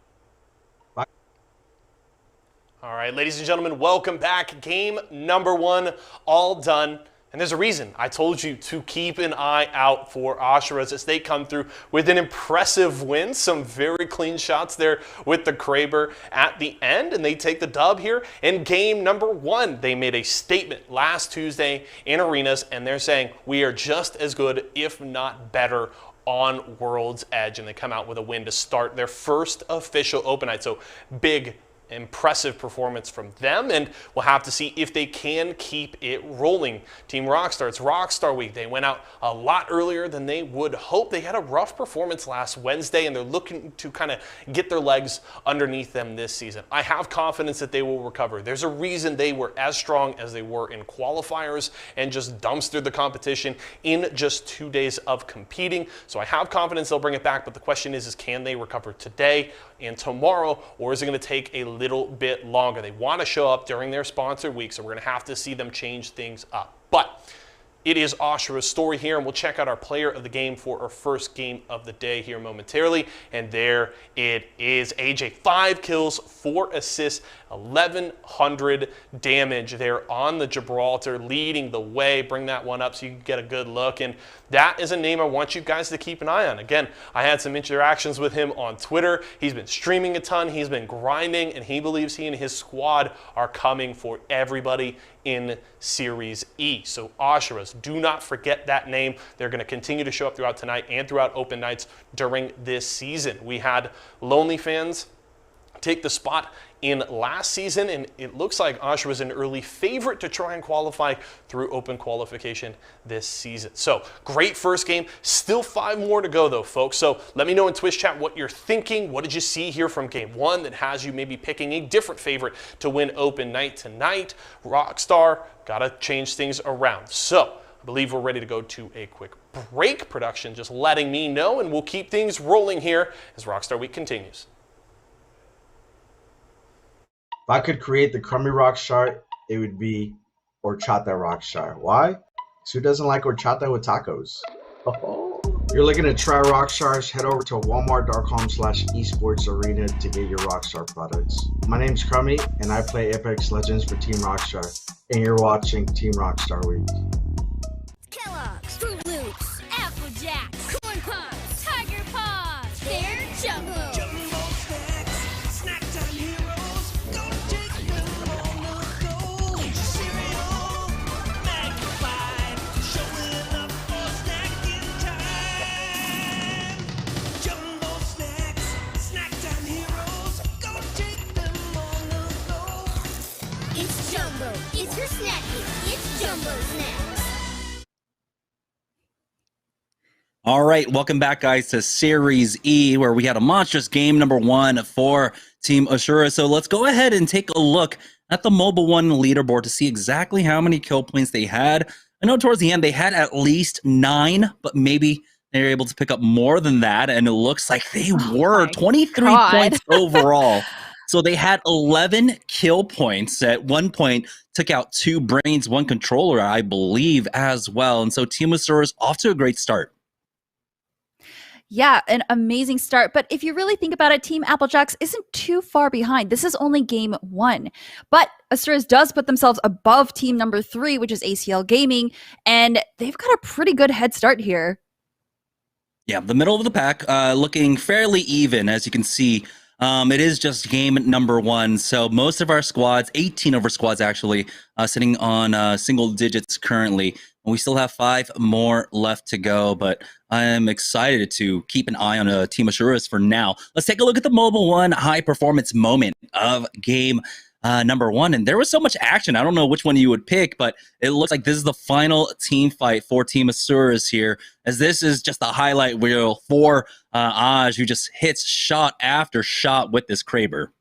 All right, ladies and gentlemen, welcome back. Game number 1, all done. And there's a reason I told you to keep an eye out for Asheras as they come through with an impressive win. Some very clean shots there with the Kraber at the end, and they take the dub here in game number 1. They made a statement last Tuesday in arenas, and they're saying we are just as good, if not better, on World's Edge, and they come out with a win to start their first official open night. So big, impressive performance from them, and we'll have to see if they can keep it rolling. Team Rockstar, it's Rockstar Week. They went out a lot earlier than they would hope. They had a rough performance last Wednesday, and they're looking to kind of get their legs underneath them this season. I have confidence that they will recover. There's a reason they were as strong as they were in qualifiers and just dumpstered the competition in just 2 days of competing. So I have confidence they'll bring it back, but the question is can they recover today and tomorrow, or is it going to take a little bit longer? They want to show up during their sponsor week, so we're going to have to see them change things up. But it is Ashura's story here, and we'll check out our player of the game for our first game of the day here momentarily. And there it is. AJ, 5 kills, 4 assists, 1,100 damage there on the Gibraltar, leading the way. Bring that one up so you can get a good look. And that is a name I want you guys to keep an eye on. Again, I had some interactions with him on Twitter. He's been streaming a ton. He's been grinding, and he believes he and his squad are coming for everybody in Series E. So Asheras, do not forget that name. They're going to continue to show up throughout tonight and throughout open nights during this season. We had Lonely Fans take the spot in last season, and it looks like Asher was an early favorite to try and qualify through open qualification this season. So great first game, still 5 more to go though, folks. So let me know in Twitch chat what you're thinking. What did you see here from game 1 that has you maybe picking a different favorite to win open night tonight? Rockstar gotta change things around. So I believe we're ready to go to a quick break. Production just letting me know, and we'll keep things rolling here as Rockstar Week continues. If I could create the crummy rockstar, it would be horchata rockstar. Why? 'Cause who doesn't like horchata with tacos? Oh. You're looking to try rockstars? Head over to walmart.com/esportsarena to get your rockstar products. My name's Crummy, and I play Apex Legends for Team Rockstar, and you're watching Team Rockstar Week. Kellogg's, Fruit Loops, Apple Jacks, Corn Pops, Tiger Paws, they're Jumbo. It's Jumbo. It's for snacking. It's Jumbo Snacks. All right, welcome back, guys, to Series E, where we had a monstrous game number 1 for Team Ashura. So let's go ahead and take a look at the Mobile One leaderboard to see exactly how many kill points they had. I know towards the end they had at least 9, but maybe they were able to pick up more than that, and it looks like they were 23 points overall. So they had 11 kill points. At one point, took out 2 brains, 1 controller, I believe, as well. And so Team Ashura is off to a great start. Yeah, an amazing start. But if you really think about it, Team Applejacks isn't too far behind. This is only game 1. But Asturas does put themselves above team number 3, which is ACL Gaming, and they've got a pretty good head start here. Yeah, the middle of the pack, looking fairly even, as you can see. It is just game number 1, so most of our squads, 18 of our squads actually, sitting on single digits currently. We still have 5 more left to go, but I am excited to keep an eye on Team Assuras for now. Let's take a look at the Mobile One high performance moment of game number 1. And there was so much action. I don't know which one you would pick, but it looks like this is the final team fight for Team Assuras here, as this is just the highlight reel for Aj, who just hits shot after shot with this Kraber.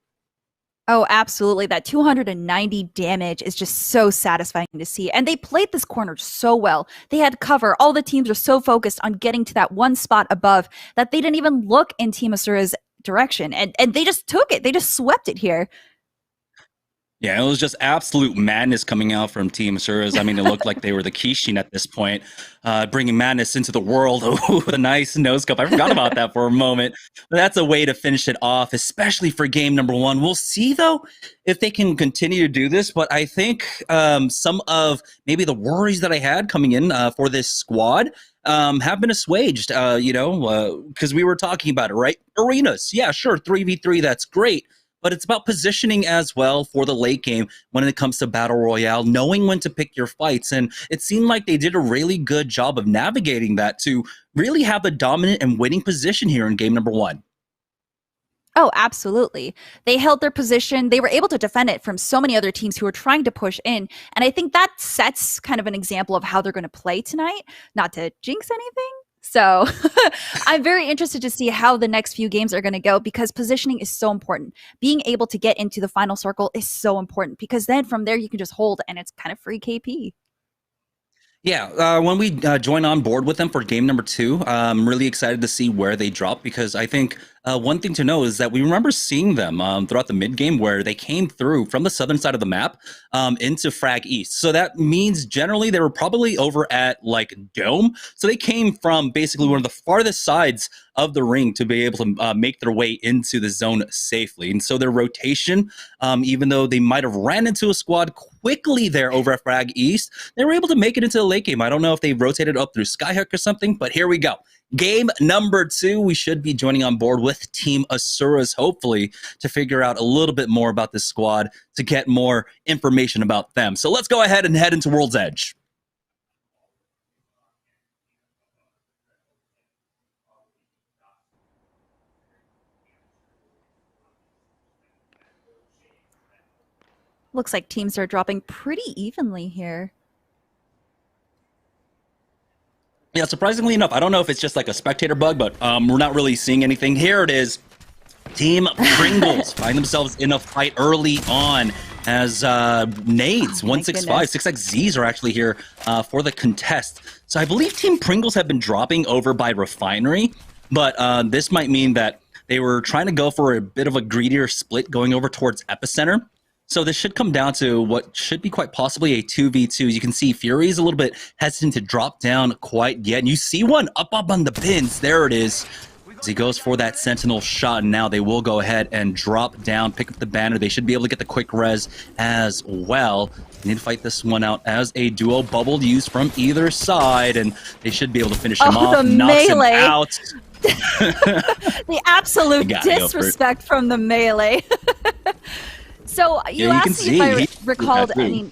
Oh, absolutely. That 290 damage is just so satisfying to see. And they played this corner so well. They had cover. All the teams were so focused on getting to that one spot above that they didn't even look in Team Asura's direction. And they just took it. They just swept it here. Yeah, it was just absolute madness coming out from Team SeriesE. I mean, it looked like they were the Kishin at this point, bringing madness into the world. Oh, a nice nose scope. I forgot about that for a moment. But that's a way to finish it off, especially for game number one. We'll see, though, if they can continue to do this. But I think some of maybe the worries that I had coming in for this squad have been assuaged, because we were talking about it, right? Arenas, yeah, sure, 3v3, that's great. But it's about positioning as well for the late game when it comes to Battle Royale, knowing when to pick your fights. And it seemed like they did a really good job of navigating that to really have the dominant and winning position here in game number one. Oh, absolutely. They held their position. They were able to defend it from so many other teams who were trying to push in. And I think that sets kind of an example of how they're going to play tonight. Not to jinx anything. So I'm very interested to see how the next few games are going to go, because positioning is so important. Being able to get into the final circle is so important, because then from there you can just hold and it's kind of free KP. Yeah, when we join on board with them for game number two, I'm really excited to see where they drop, because I think one thing to know is that we remember seeing them throughout the mid game where they came through from the southern side of the map into Frag East. So that means generally they were probably over at like Dome. So they came from basically one of the farthest sides of the ring to be able to make their way into the zone safely. And so their rotation, even though they might have ran into a squad quickly there over at Frag East, they were able to make it into the late game. I don't know if they rotated up through Skyhook or something, but here we go. Game number two, we should be joining on board with Team SeriesE, hopefully, to figure out a little bit more about this squad, to get more information about them. So let's go ahead and head into World's Edge. Looks like teams are dropping pretty evenly here. Yeah, surprisingly enough, I don't know if it's just like a spectator bug, but we're not really seeing anything. Here it is. Team Pringles find themselves in a fight early on as nades, 165, 6XZs are actually here for the contest. So I believe Team Pringles have been dropping over by Refinery, but this might mean that they were trying to go for a bit of a greedier split going over towards Epicenter. So this should come down to what should be quite possibly a 2v2. As you can see, Fury is a little bit hesitant to drop down quite yet. And you see one up on the pins. There it is. As he goes for that Sentinel shot. And now they will go ahead and drop down, pick up the banner. They should be able to get the quick res as well. They need to fight this one out as a duo bubble used from either side. And they should be able to finish him off, knocks him out. The absolute disrespect from the melee. So you asked me if I recalled any.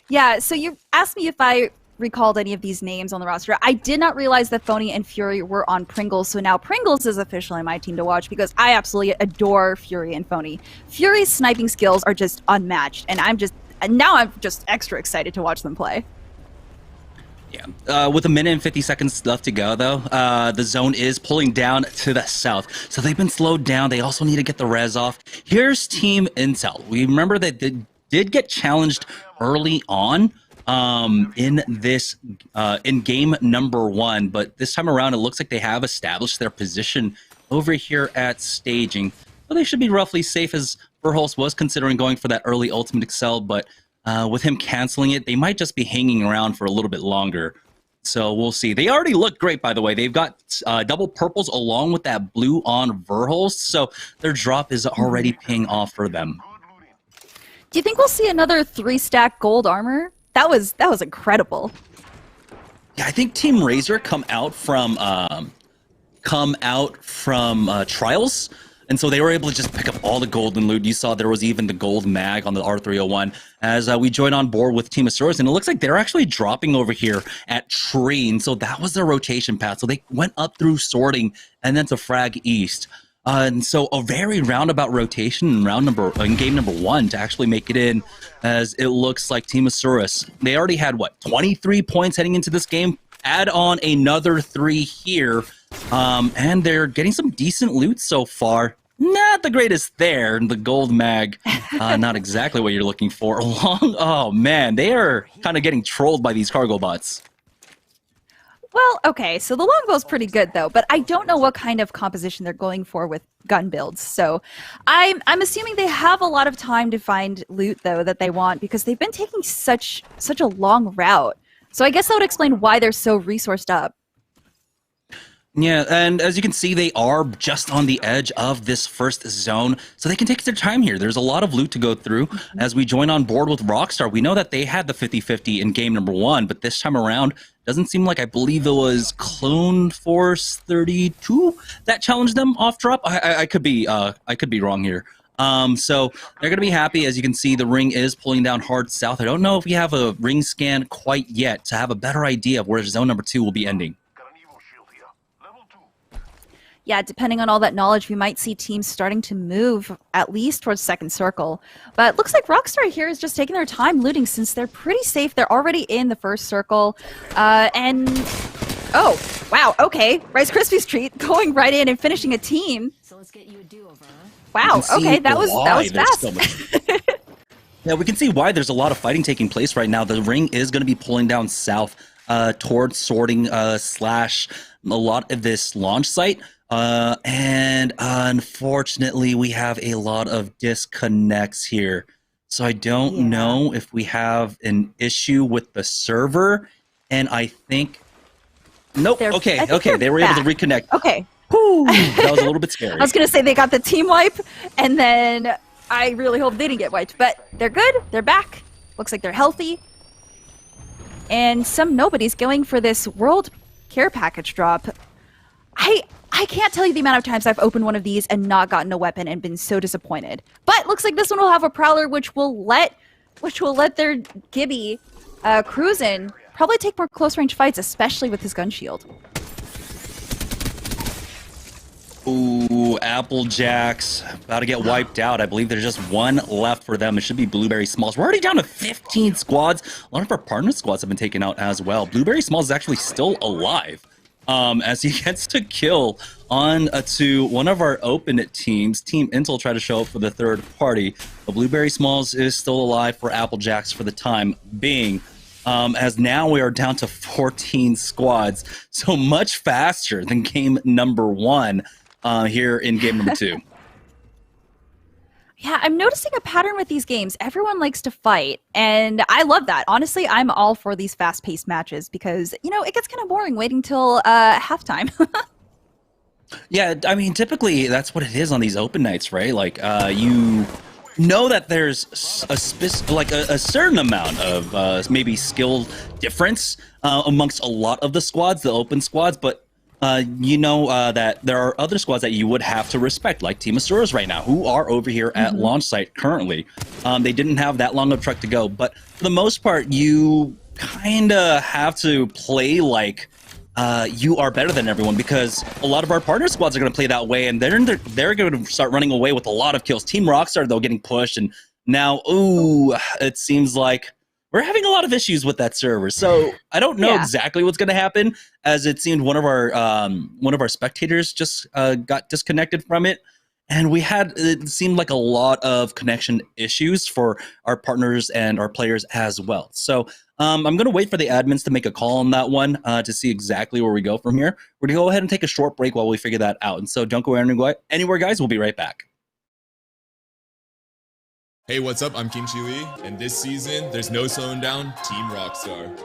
Yeah, so you asked me if I recalled any of these names on the roster. I did not realize that Phony and Fury were on Pringles, so now Pringles is officially my team to watch, because I absolutely adore Fury and Phony. Fury's sniping skills are just unmatched, and I'm just extra excited to watch them play. Yeah, with a minute and 50 seconds left to go, though, the zone is pulling down to the south. So they've been slowed down. They also need to get the res off. Here's Team Intel. We remember that they did get challenged early on in this in game number one, but this time around it looks like they have established their position over here at staging. Well, they should be roughly safe, as Verholst was considering going for that early ultimate excel, but with him canceling it, they might just be hanging around for a little bit longer. So we'll see. They already look great, by the way. They've got double purples along with that blue on Verholst, so their drop is already paying off for them. Do you think we'll see another 3-stack gold armor? That was incredible. Yeah, I think Team Razor come out from Trials. And so they were able to just pick up all the golden loot. You saw there was even the gold mag on the R301 as we joined on board with Team SeriesE. And it looks like they're actually dropping over here at Tree. And so that was their rotation path. So they went up through sorting and then to Frag East. And so a very roundabout rotation in game number one to actually make it in, as it looks like Team SeriesE, they already had, 23 points heading into this game. Add on another 3 here. And they're getting some decent loot so far. Not the greatest there. The gold mag, not exactly what you're looking for. Oh man, they are kind of getting trolled by these cargo bots. Well, okay, so the longbow's pretty good though, but I don't know what kind of composition they're going for with gun builds. So I'm assuming they have a lot of time to find loot though that they want because they've been taking such a long route. So I guess that would explain why they're so resourced up. Yeah, and as you can see, they are just on the edge of this first zone, so they can take their time here. There's a lot of loot to go through. As we join on board with Rockstar, we know that they had the 50-50 in game number 1, but this time around, doesn't seem like, I believe it was Clone Force 32 that challenged them off drop. I could be wrong here. So they're going to be happy. As you can see, the ring is pulling down hard south. I don't know if we have a ring scan quite yet to have a better idea of where zone number 2 will be ending. Yeah, depending on all that knowledge, we might see teams starting to move at least towards second circle. But it looks like Rockstar here is just taking their time looting since they're pretty safe. They're already in the first circle. Oh, wow, okay. Rice Krispies treat going right in and finishing a team. So let's get you a do-over. Wow, okay, that was fast. So yeah, we can see why there's a lot of fighting taking place right now. The ring is going to be pulling down south towards sorting slash a lot of this launch site. And unfortunately, we have a lot of disconnects here. So I don't know if we have an issue with the server. And I think... Nope. Okay. They were able to reconnect. Okay. Whew, that was a little bit scary. I was going to say they got the team wipe, and then I really hope they didn't get wiped. But they're good. They're back. Looks like they're healthy. And some nobody's going for this World Care Package drop. I can't tell you the amount of times I've opened one of these and not gotten a weapon and been so disappointed. But looks like this one will have a Prowler, which will let their Gibby cruise in. Probably take more close range fights, especially with his gun shield. Ooh, Applejacks about to get wiped out. I believe there's just one left for them. It should be Blueberry Smalls. We're already down to 15 squads. A lot of our partner squads have been taken out as well. Blueberry Smalls is actually still alive. As he gets to kill on to one of our open teams. Team Intel tried to show up for the third party. But Blueberry Smalls is still alive for Applejacks for the time being. As now we are down to 14 squads. So much faster than game number 1 here in game number 2. Yeah, I'm noticing a pattern with these games. Everyone likes to fight, and I love that. Honestly, I'm all for these fast-paced matches because, you know, it gets kind of boring waiting till halftime. Yeah, I mean, typically that's what it is on these open nights, right? Like, you know that there's a certain amount of maybe skill difference amongst a lot of the squads, the open squads, but you know that there are other squads that you would have to respect, like Team Asuras right now, who are over here at launch site currently. They didn't have that long of a trek to go, but for the most part, you kind of have to play like you are better than everyone, because a lot of our partner squads are going to play that way, and they're going to start running away with a lot of kills. Team Rockstar, though, getting pushed, and now, ooh, it seems like we're having a lot of issues with that server. So I don't know exactly what's going to happen, as it seemed one of our spectators just got disconnected from it. And it seemed like a lot of connection issues for our partners and our players as well. So I'm going to wait for the admins to make a call on that one to see exactly where we go from here. We're going to go ahead and take a short break while we figure that out. And so don't go anywhere, guys. We'll be right back. Hey, what's up? I'm Kimchi Lee, and this season, there's no slowing down Team Rockstar.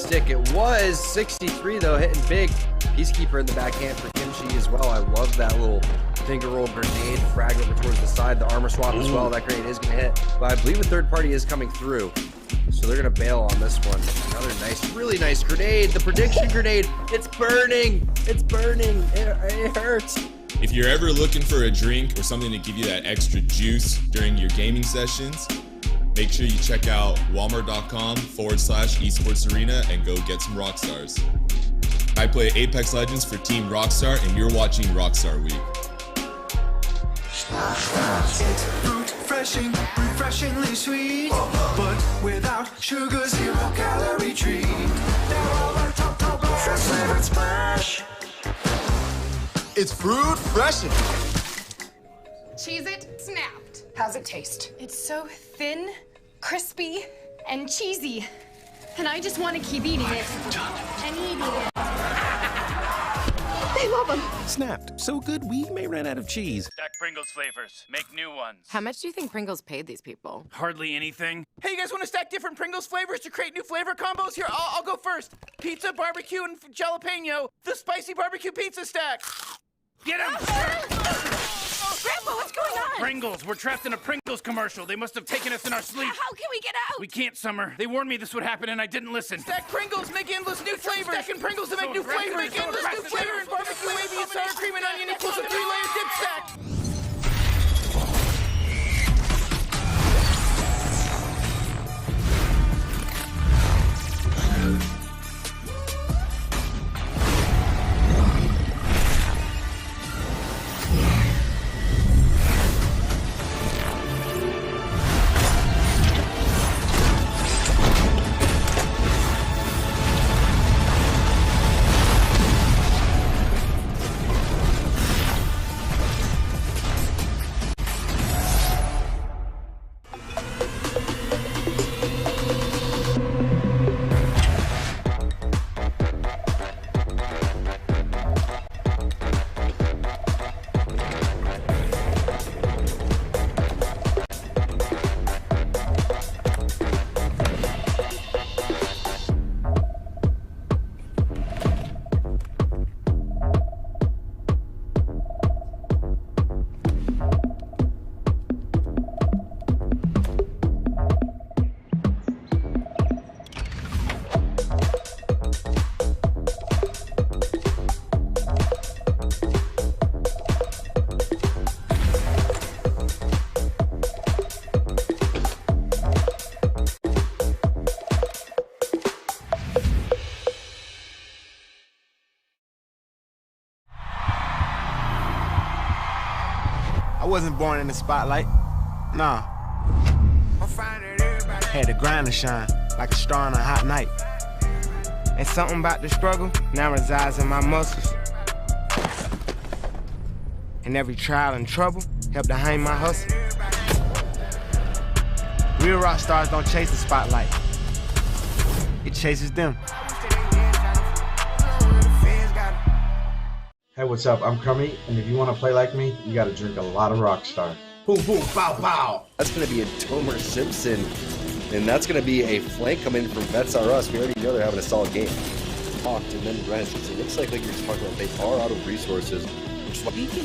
Stick. It was 63 though, hitting big. Peacekeeper in the backhand for Kimchi as well. I love that little finger roll grenade frag over towards the side. The armor swap as well. That grenade is going to hit, but I believe a third party is coming through, so they're going to bail on this one. Another nice, really nice grenade. The prediction grenade. It's burning. It's burning. It hurts. If you're ever looking for a drink or something to give you that extra juice during your gaming sessions, make sure you check out walmart.com/esports arena and go get some Rockstars. I play Apex Legends for Team Rockstar, and you're watching Rockstar Week. It's refreshingly sweet, but without sugar, 0 calorie treat. They're all our top fresh flavored smash. It's fruit freshin'. Cheese it snapped. How's it taste? It's so thin, crispy, and cheesy. And I just want to keep eating it. And eating it. of them. Snapped. So good we may run out of cheese. Stack Pringles flavors. Make new ones. How much do you think Pringles paid these people? Hardly anything. Hey, you guys want to stack different Pringles flavors to create new flavor combos? Here, I'll go first. Pizza, barbecue, and jalapeno. The spicy barbecue pizza stack. Get him! Grandpa, what's going on? Pringles. We're trapped in a Pringles commercial. They must have taken us in our sleep. How can we get out? We can't, Summer. They warned me this would happen and I didn't listen. Stack Pringles, make endless new flavors. Stacking Pringles to make new flavors. Make endless new flavors. Barbecue, wavy, and sour cream and onion equals a 3-layer dip stack. I wasn't born in the spotlight. Nah. Had to grind and shine like a star on a hot night. And something about the struggle now resides in my muscles. And every trial and trouble helped to hang my hustle. Real rock stars don't chase the spotlight. It chases them. Hey, what's up? I'm Crummy, and if you want to play like me, you gotta drink a lot of Rockstar. Boom, boom, bow, bow! That's gonna be a Tomer Simpson, and that's gonna be a flank coming from Vets R Us. We already know they're having a solid game. Talked and then Rens, because it looks like you're just talking about they are out of resources. He can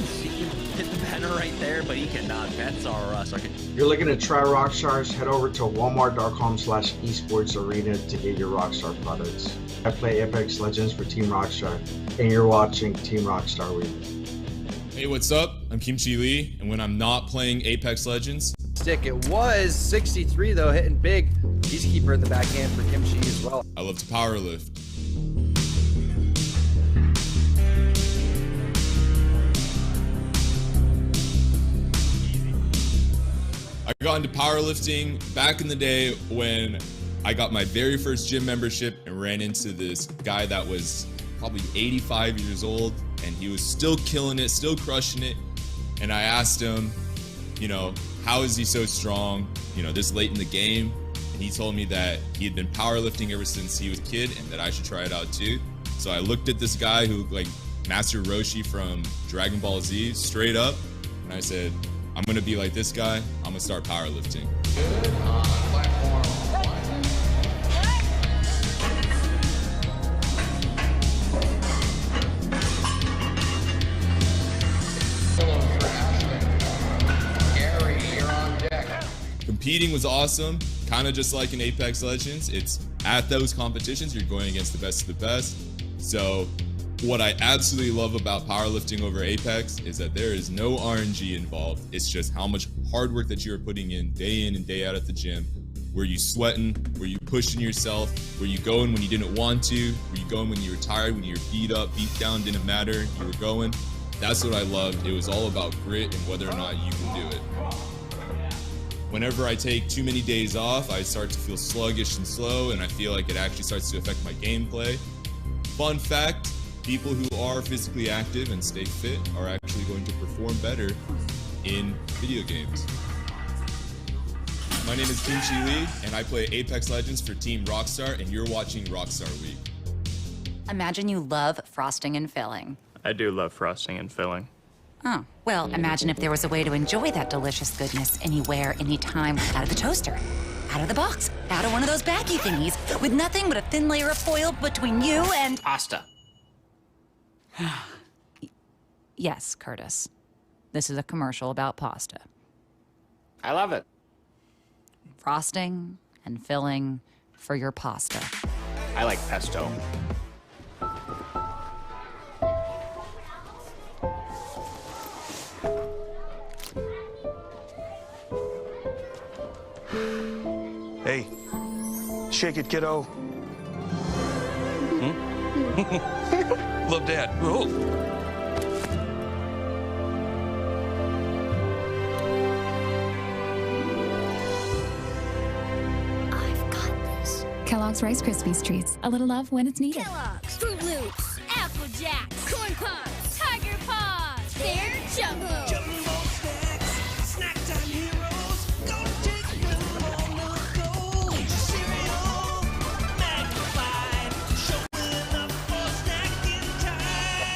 hit the banner right there, but he cannot. Vets R Us. You're looking to try Rockstars? Head over to walmart.com/esportsarena to get your Rockstar products. I play Apex Legends for Team Rockstar, and you're watching Team Rockstar Week. Hey, what's up? I'm Kimchi Lee, and when I'm not playing Apex Legends, Stick, it was 63 though, hitting big. Peacekeeper in the backhand for Kimchi as well. I love to power lift. I got into powerlifting back in the day when I got my very first gym membership and ran into this guy that was probably 85 years old, and he was still killing it, still crushing it. And I asked him, you know, how is he so strong, you know, this late in the game? And he told me that he had been powerlifting ever since he was a kid and that I should try it out too. So I looked at this guy who like Master Roshi from Dragon Ball Z straight up, and I said, I'm gonna be like this guy, I'm gonna start powerlifting. Good on platform 1. Gary, you're on deck. Competing was awesome, kind of just like in Apex Legends. It's at those competitions, you're going against the best of the best. So what I absolutely love about powerlifting over Apex is that there is no RNG involved. It's just how much hard work that you're putting in and day out at the gym. Were you sweating? Were you pushing yourself? Were you going when you didn't want to? Were you going when you were tired, when you were beat up, beat down, didn't matter, you were going? That's what I loved. It was all about grit and whether or not you can do it. Whenever I take too many days off, I start to feel sluggish and slow, and I feel like it actually starts to affect my gameplay. Fun fact, people who are physically active and stay fit are actually going to perform better in video games. My name is Kimchi Lee, and I play Apex Legends for Team Rockstar, and you're watching Rockstar Week. Imagine you love frosting and filling. I do love frosting and filling. Oh, well, imagine if there was a way to enjoy that delicious goodness anywhere, anytime, out of the toaster, out of the box, out of one of those baggy thingies, with nothing but a thin layer of foil between you and... Pasta. Yes, Curtis. This is a commercial about pasta. I love it. Frosting and filling for your pasta. I like pesto. Hey, shake it, kiddo. Love Dad. Oh. I've got this. Kellogg's Rice Krispies Treats. A little love when it's needed. Kellogg's, Fruit Loops, Apple Jacks, Corn Pops, Tiger Paws. They're Jumbo. Jumbo snacks, snack time heroes. Go take them on the go. Cereal, magnified, showing up for snacking time.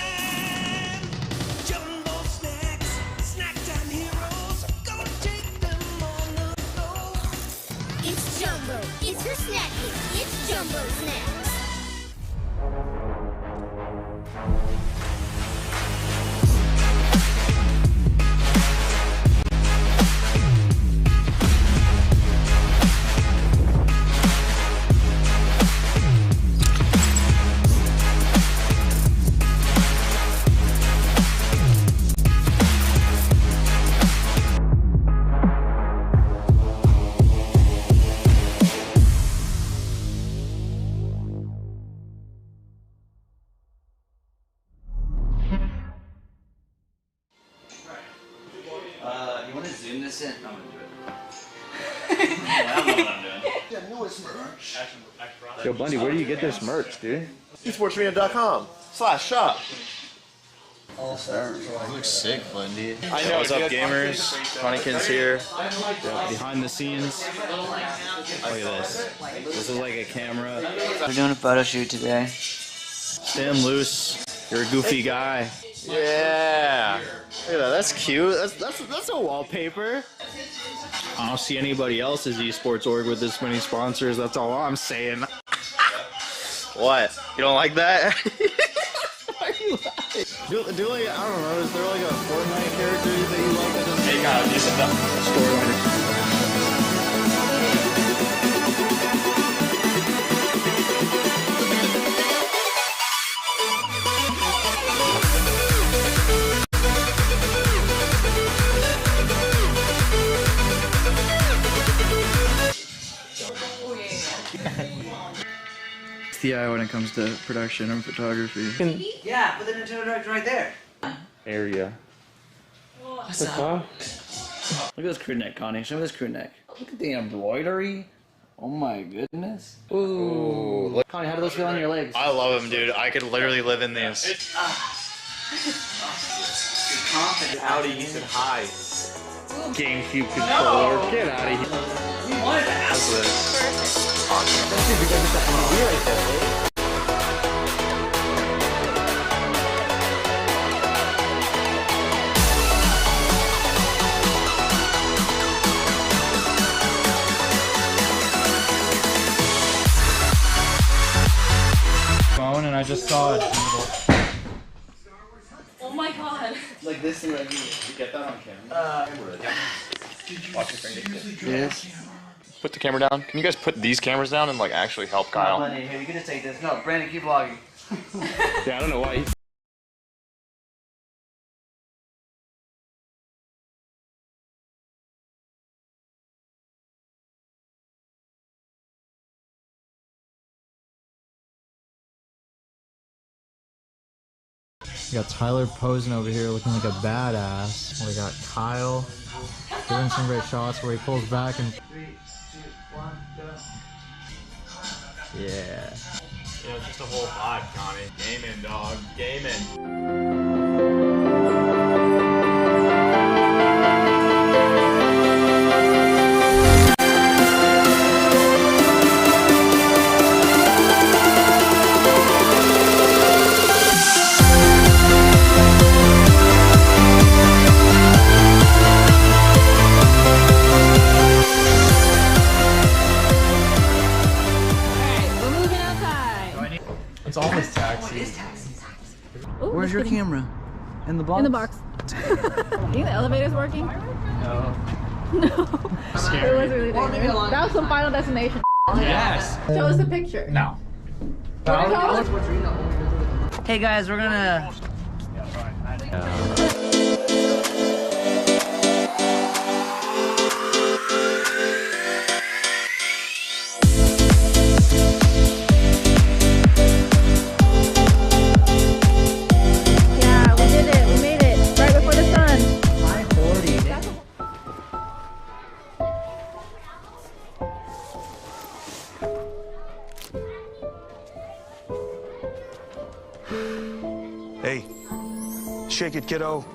Jumbo snacks, snack time heroes. Go take them on the go. It's Jumbo. It's for snacking. It's Jumbo Snacks. You want to zoom this in? I'm gonna do it. I don't know what I'm doing. The newest merch. Yo, Bundy, where do you get this merch, dude? esportsarena.com/shop. Looks sick, Bundy. I know. What's up, gamers? Honeykin's here. Behind the scenes. Look at this. This is like a camera. We're doing a photo shoot today. Stand loose. You're a goofy guy. Yeah. Look at that. That's cute. That's a wallpaper. I don't see anybody else's esports org with this many sponsors. That's all I'm saying. What? You don't like that? Do like, I don't know, is there like a Fortnite character that you like that doesn't take out just enough storyline? TI when it comes to production and photography. Yeah, put the Nintendo Direct right there. Area. What's up? Look at this crew neck, Connie. Show me this crew neck. Look at the embroidery. Oh my goodness. Ooh. Connie, how do those feel on your legs? I love them, dude. I could literally live in these. Confident. Howdy, you said hi. GameCube controller. Get out of here. We wanted to ask this. Phone and I just saw it. Oh my god. Like this and right here. You get that on camera? Watch your fingers. Yes. Put the camera down. Can you guys put these cameras down and like actually help Kyle? Come on, Bunny, here, you're gonna take this. No, Brandon, keep vlogging. Yeah, I don't know why. We got Tyler posing over here looking like a badass. We got Kyle doing some great shots where he pulls back and... 3, 2, 1, go. Yeah. Yeah, just a whole vibe, Connie. Gaming, dog. Gaming. your kidding. camera? In the box? In the box. You think the elevator's working? No. No. It was really dangerous. That was some Final Destination. Yes. Show us the picture. No. Hey guys, we're gonna. Yeah, we did it. We made it right before the sun. 5:40. Hey, shake it, kiddo.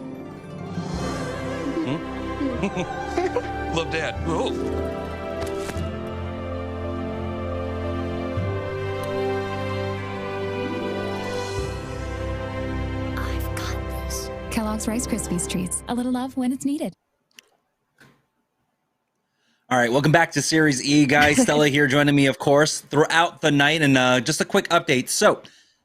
Love Dad. Oh. Kellogg's Rice Krispies Treats. A little love when it's needed. All right, welcome back to Series E, guys. Stella here joining me, of course, throughout the night. And just a quick update. So,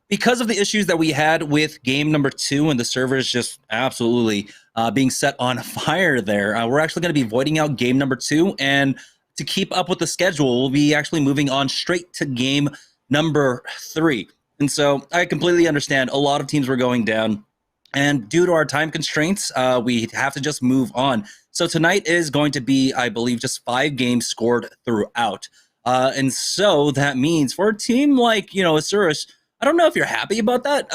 because of the issues that we had with game number 2 and the servers just absolutely being set on fire there, we're actually going to be voiding out game number 2. And to keep up with the schedule, we'll be actually moving on straight to game number 3. And so I completely understand a lot of teams were going down. And due to our time constraints, we have to just move on. So tonight is going to be, I believe, just 5 games scored throughout. And so that means for a team like, SeriesE, I don't know if you're happy about that,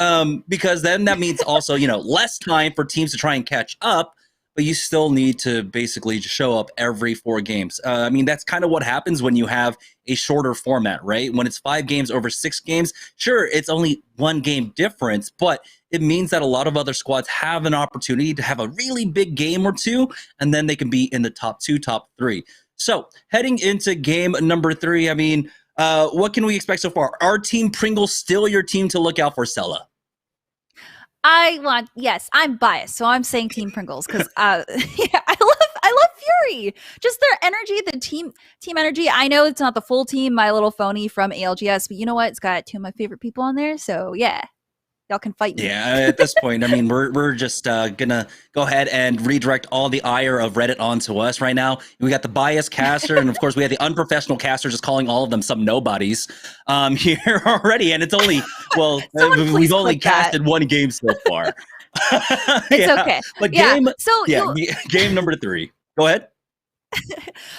because then that means also, less time for teams to try and catch up, but you still need to basically show up every 4 games. I mean, that's kind of what happens when you have a shorter format, right? When it's 5 games over 6 games, sure, it's only 1 game difference, but it means that a lot of other squads have an opportunity to have a really big game or 2, and then they can be in the top 2, top 3. So heading into game number 3, I mean, what can we expect so far? Are Team Pringles still your team to look out for, Stella? Yes, I'm biased, so I'm saying Team Pringles because I love Fury. Just their energy, the team energy. I know it's not the full team, My Little Phony from ALGS, but you know what? It's got 2 of my favorite people on there, so yeah. Y'all can fight me. Yeah, at this point, I mean, we're just gonna go ahead and redirect all the ire of Reddit onto us right now. We got the biased caster, and of course, we had the unprofessional caster just calling all of them some nobodies here already. And it's only we've only casted 1 game so far. It's okay. But yeah. Game number 3. Go ahead.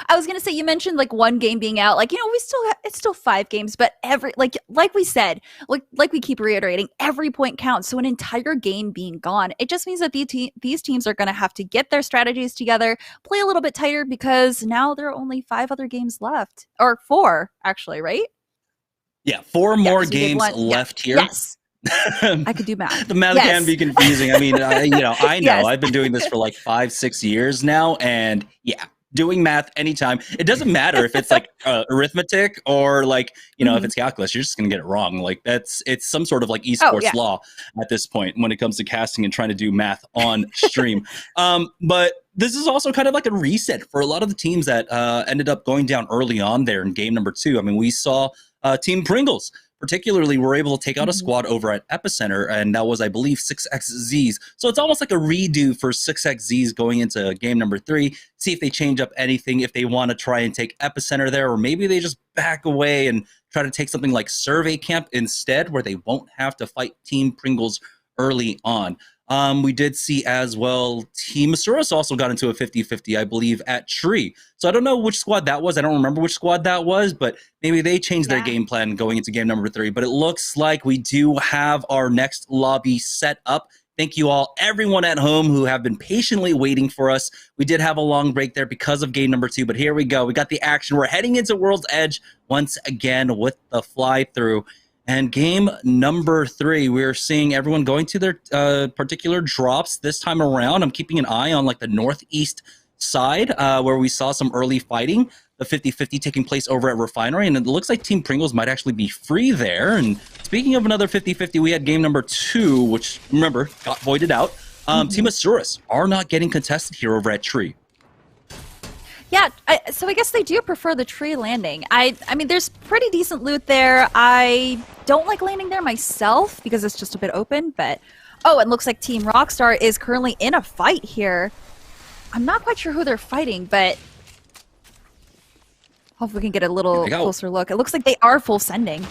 I was gonna say, you mentioned like 1 game being out, like, it's still 5 games, but every like we said, like we keep reiterating, every point counts. So an entire game being gone, it just means that these teams are gonna have to get their strategies together, play a little bit tighter, because now there are only 5 other games left, or 4 actually, right? Yeah, 4 more games left here. Yes. I could do math. The math can be confusing. I mean, I know. Yes. I've been doing this for like 5-6 years now, and yeah. Doing math anytime. It doesn't matter if it's like arithmetic or like, if it's calculus, you're just going to get it wrong. Like it's some sort of like esports law at this point when it comes to casting and trying to do math on stream. But this is also kind of like a reset for a lot of the teams that ended up going down early on there in game number 2. I mean, we saw Team Pringles particularly were able to take out a squad over at Epicenter, and that was, I believe, 6xZs. So it's almost like a redo for 6xZs going into game number 3. See if they change up anything, if they want to try and take Epicenter there, or maybe they just back away and try to take something like Survey Camp instead, where they won't have to fight Team Pringles early on. We did see as well, Team SeriesE also got into a 50-50, I believe, at Tree. So I don't know which squad that was. I don't remember which squad that was, but maybe they changed their game plan going into game number 3. But it looks like we do have our next lobby set up. Thank you all, everyone at home who have been patiently waiting for us. We did have a long break there because of game number 2, but here we go. We got the action. We're heading into World's Edge once again with the fly-through. And game number 3, we're seeing everyone going to their particular drops this time around. I'm keeping an eye on like the northeast side where we saw some early fighting. The 50-50 taking place over at Refinery, and it looks like Team Pringles might actually be free there. And speaking of another 50-50, we had game number 2, which, remember, got voided out. Team of SeriesE are not getting contested here over at Tree. Yeah, so I guess they do prefer the tree landing. I mean, there's pretty decent loot there. I don't like landing there myself because it's just a bit open, but Oh, and looks like Team Rockstar is currently in a fight here. I'm not quite sure who they're fighting, but hopefully we can get a little closer look. It looks like they are full sending.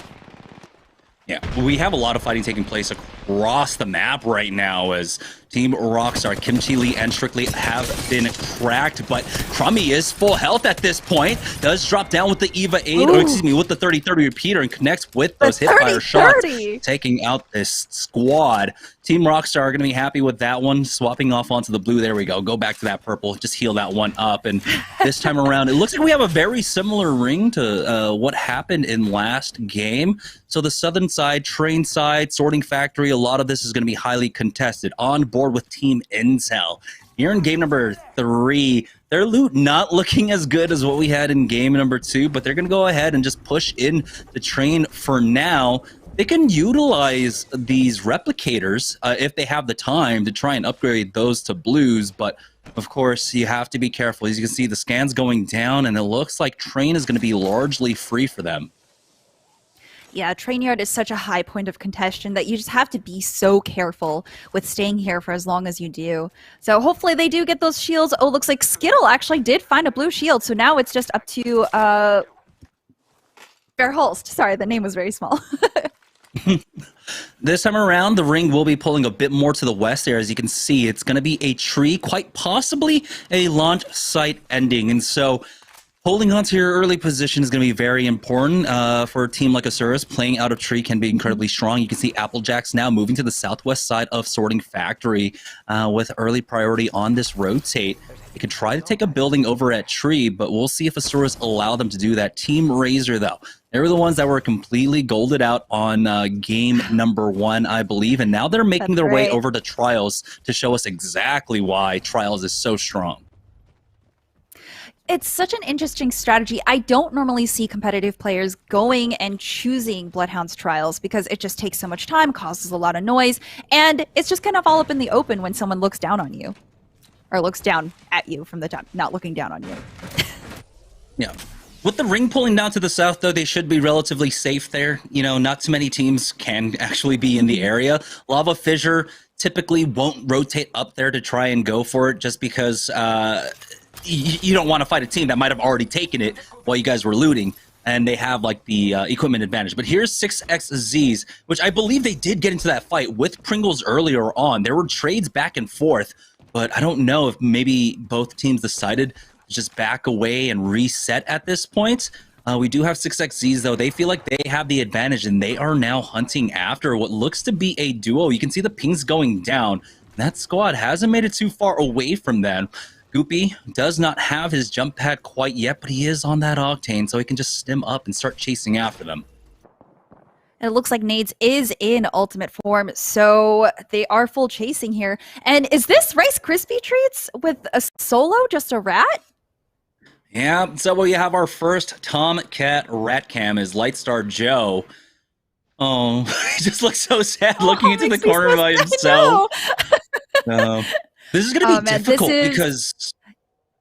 Yeah, we have a lot of fighting taking place across the map right now as Team Rockstar, Kimchi Lee and Strictly have been cracked, but Crummy is full health at this point. Does drop down with the Eva 8, or excuse me, with the 30-30 repeater and connects with those hipfire shots, taking out this squad. Team Rockstar are going to be happy with that one, swapping off onto the blue. There we go. Go back to that purple. Just heal that one up. And this time around, it looks like we have a very similar ring to what happened in last game. So the southern side, train side, sorting factory, a lot of this is going to be highly contested. On board with Team Intel. Here in game number 3, their loot not looking as good as what we had in game number 2, but they're going to go ahead and just push in the train for now. They can utilize these replicators if they have the time to try and upgrade those to blues, but of course you have to be careful. As you can see, the scan's going down, and it looks like train is going to be largely free for them. Yeah, train yard is such a high point of contention that you just have to be so careful with staying here for as long as you do. So hopefully they do get those shields. Oh, looks like Skittle actually did find a blue shield, so now it's just up to Verhulst. Sorry, the name was very small. This time around, the ring will be pulling a bit more to the west there. As you can see, it's going to be a tree, quite possibly a launch site ending. And so holding on to your early position is going to be very important for a team like SeriesE. Playing out of tree can be incredibly strong. You can see Applejacks now moving to the southwest side of Sorting Factory with early priority on this rotate. They could try to take a building over at tree, but we'll see if SeriesE allow them to do that. Team Razor, though, they were the ones that were completely golded out on game number 1, I believe, and now they're making their way over to Trials to show us exactly why Trials is so strong. It's such an interesting strategy. I don't normally see competitive players going and choosing Bloodhound's Trials because it just takes so much time, causes a lot of noise, and it's just kind of all up in the open when someone looks down on you. Or looks down at you from the top, not looking down on you. Yeah. With the ring pulling down to the south, though, they should be relatively safe there. You know, not too many teams can actually be in the area. Lava Fissure typically won't rotate up there to try and go for it just because you don't want to fight a team that might have already taken it while you guys were looting, and they have like the equipment advantage. But here's 6XZs, which I believe they did get into that fight with Pringles earlier on. There were trades back and forth, but I don't know if maybe both teams decided to just back away and reset at this point. We do have 6XZs, though. They feel like they have the advantage, and they are now hunting after what looks to be a duo. You can see the pings going down. That squad hasn't made it too far away from them. Goopy does not have his jump pad quite yet, but he is on that Octane, so he can just stim up and start chasing after them. And it looks like Nades is in ultimate form, so they are full chasing here. And is this Rice Krispie Treats with a solo, just a rat? Yeah, so we have our first Tomcat rat cam is Lightstar Joe. Oh, he just looks so sad looking into the corner by himself. This is going to be difficult because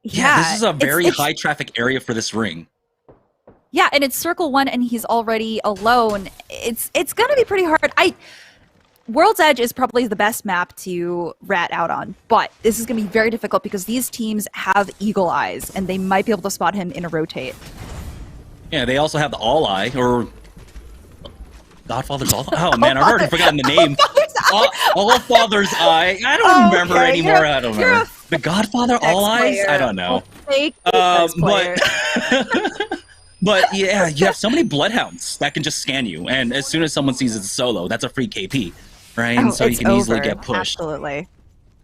this is a very high traffic area for this ring. Yeah, and it's Circle 1 and he's already alone. It's going to be pretty hard. World's Edge is probably the best map to rat out on, but this is going to be very difficult because these teams have eagle eyes and they might be able to spot him in a rotate. Yeah, they also have the All Eye, or Godfather's All Eye. Oh man, I've already forgotten the name. All Father's Eye. I don't remember anymore. I don't remember. The Godfather All Eyes? I don't know. But yeah, you have so many Bloodhounds that can just scan you, and as soon as someone sees it's a solo, that's a free KP, right? And so you can easily get pushed. Absolutely.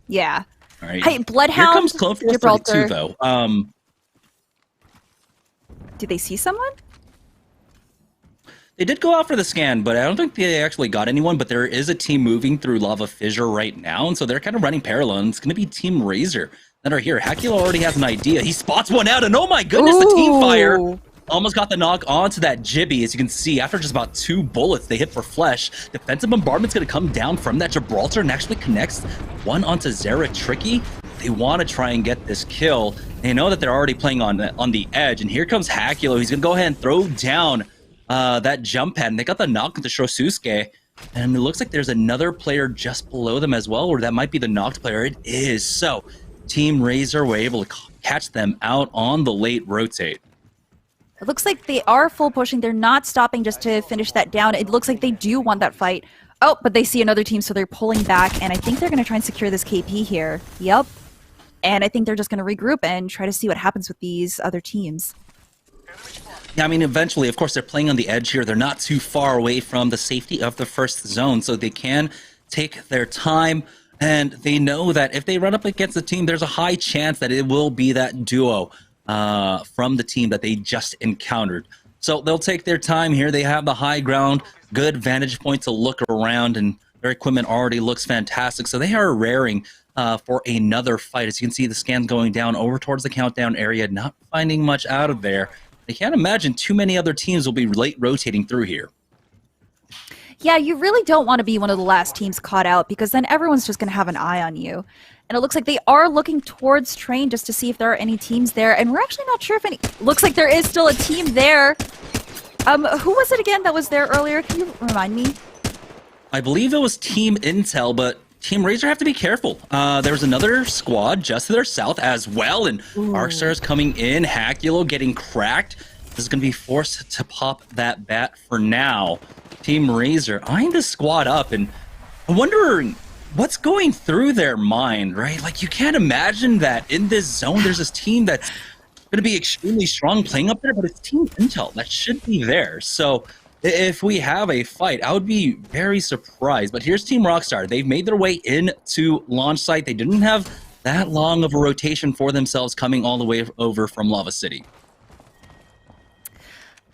Yeah. All right. Hey, Bloodhound. Here comes Clone Force 32, though. Did they see someone? They did go out for the scan, but I don't think they actually got anyone. But there is a team moving through Lava Fissure right now, and so they're kind of running parallel. And it's going to be Team Razor that are here. Hakula already has an idea. He spots one out, and oh my goodness, the team fire almost got the knock onto that Jibby. As you can see, after just about 2 bullets, they hit for flesh. Defensive bombardment's going to come down from that Gibraltar and actually connects one onto Zera Tricky. They want to try and get this kill. They know that they're already playing on the edge, and here comes Hakulo. He's going to go ahead and throw down that jump pad, and they got the knock into Shosuke. And it looks like there's another player just below them as well, or that might be the knocked player. It is. So Team Razor were able to catch them out on the late rotate. It looks like they are full pushing. They're not stopping just to finish that down. It looks like they do want that fight. Oh, but they see another team, so they're pulling back, and I think they're going to try and secure this KP here. Yep. And I think they're just going to regroup and try to see what happens with these other teams. Yeah, I mean, eventually, of course, they're playing on the edge here. They're not too far away from the safety of the first zone, so they can take their time. And they know that if they run up against the team, there's a high chance that it will be that duo from the team that they just encountered. So they'll take their time here. They have the high ground, good vantage point to look around, and their equipment already looks fantastic. So they are raring for another fight. As you can see, the scans going down over towards the countdown area, not finding much out of there. I can't imagine too many other teams will be late rotating through here. Yeah, you really don't want to be one of the last teams caught out, because then everyone's just going to have an eye on you. And it looks like they are looking towards train just to see if there are any teams there. And we're actually not sure if any... Looks like there is still a team there. Who was it again that was there earlier? Can you remind me? I believe it was Team Intel, but Team Razor have to be careful. There's another squad just to their south as well, and Arcstar is coming in. Hackulo getting cracked. This is going to be forced to pop that bat for now. Team Razor eyeing the squad up, and I'm wondering what's going through their mind, right? Like, you can't imagine that in this zone there's this team that's going to be extremely strong playing up there, but it's Team Intel that should be there. So if we have a fight, I would be very surprised. But here's Team Rockstar. They've made their way into launch site. They didn't have that long of a rotation for themselves coming all the way over from Lava City.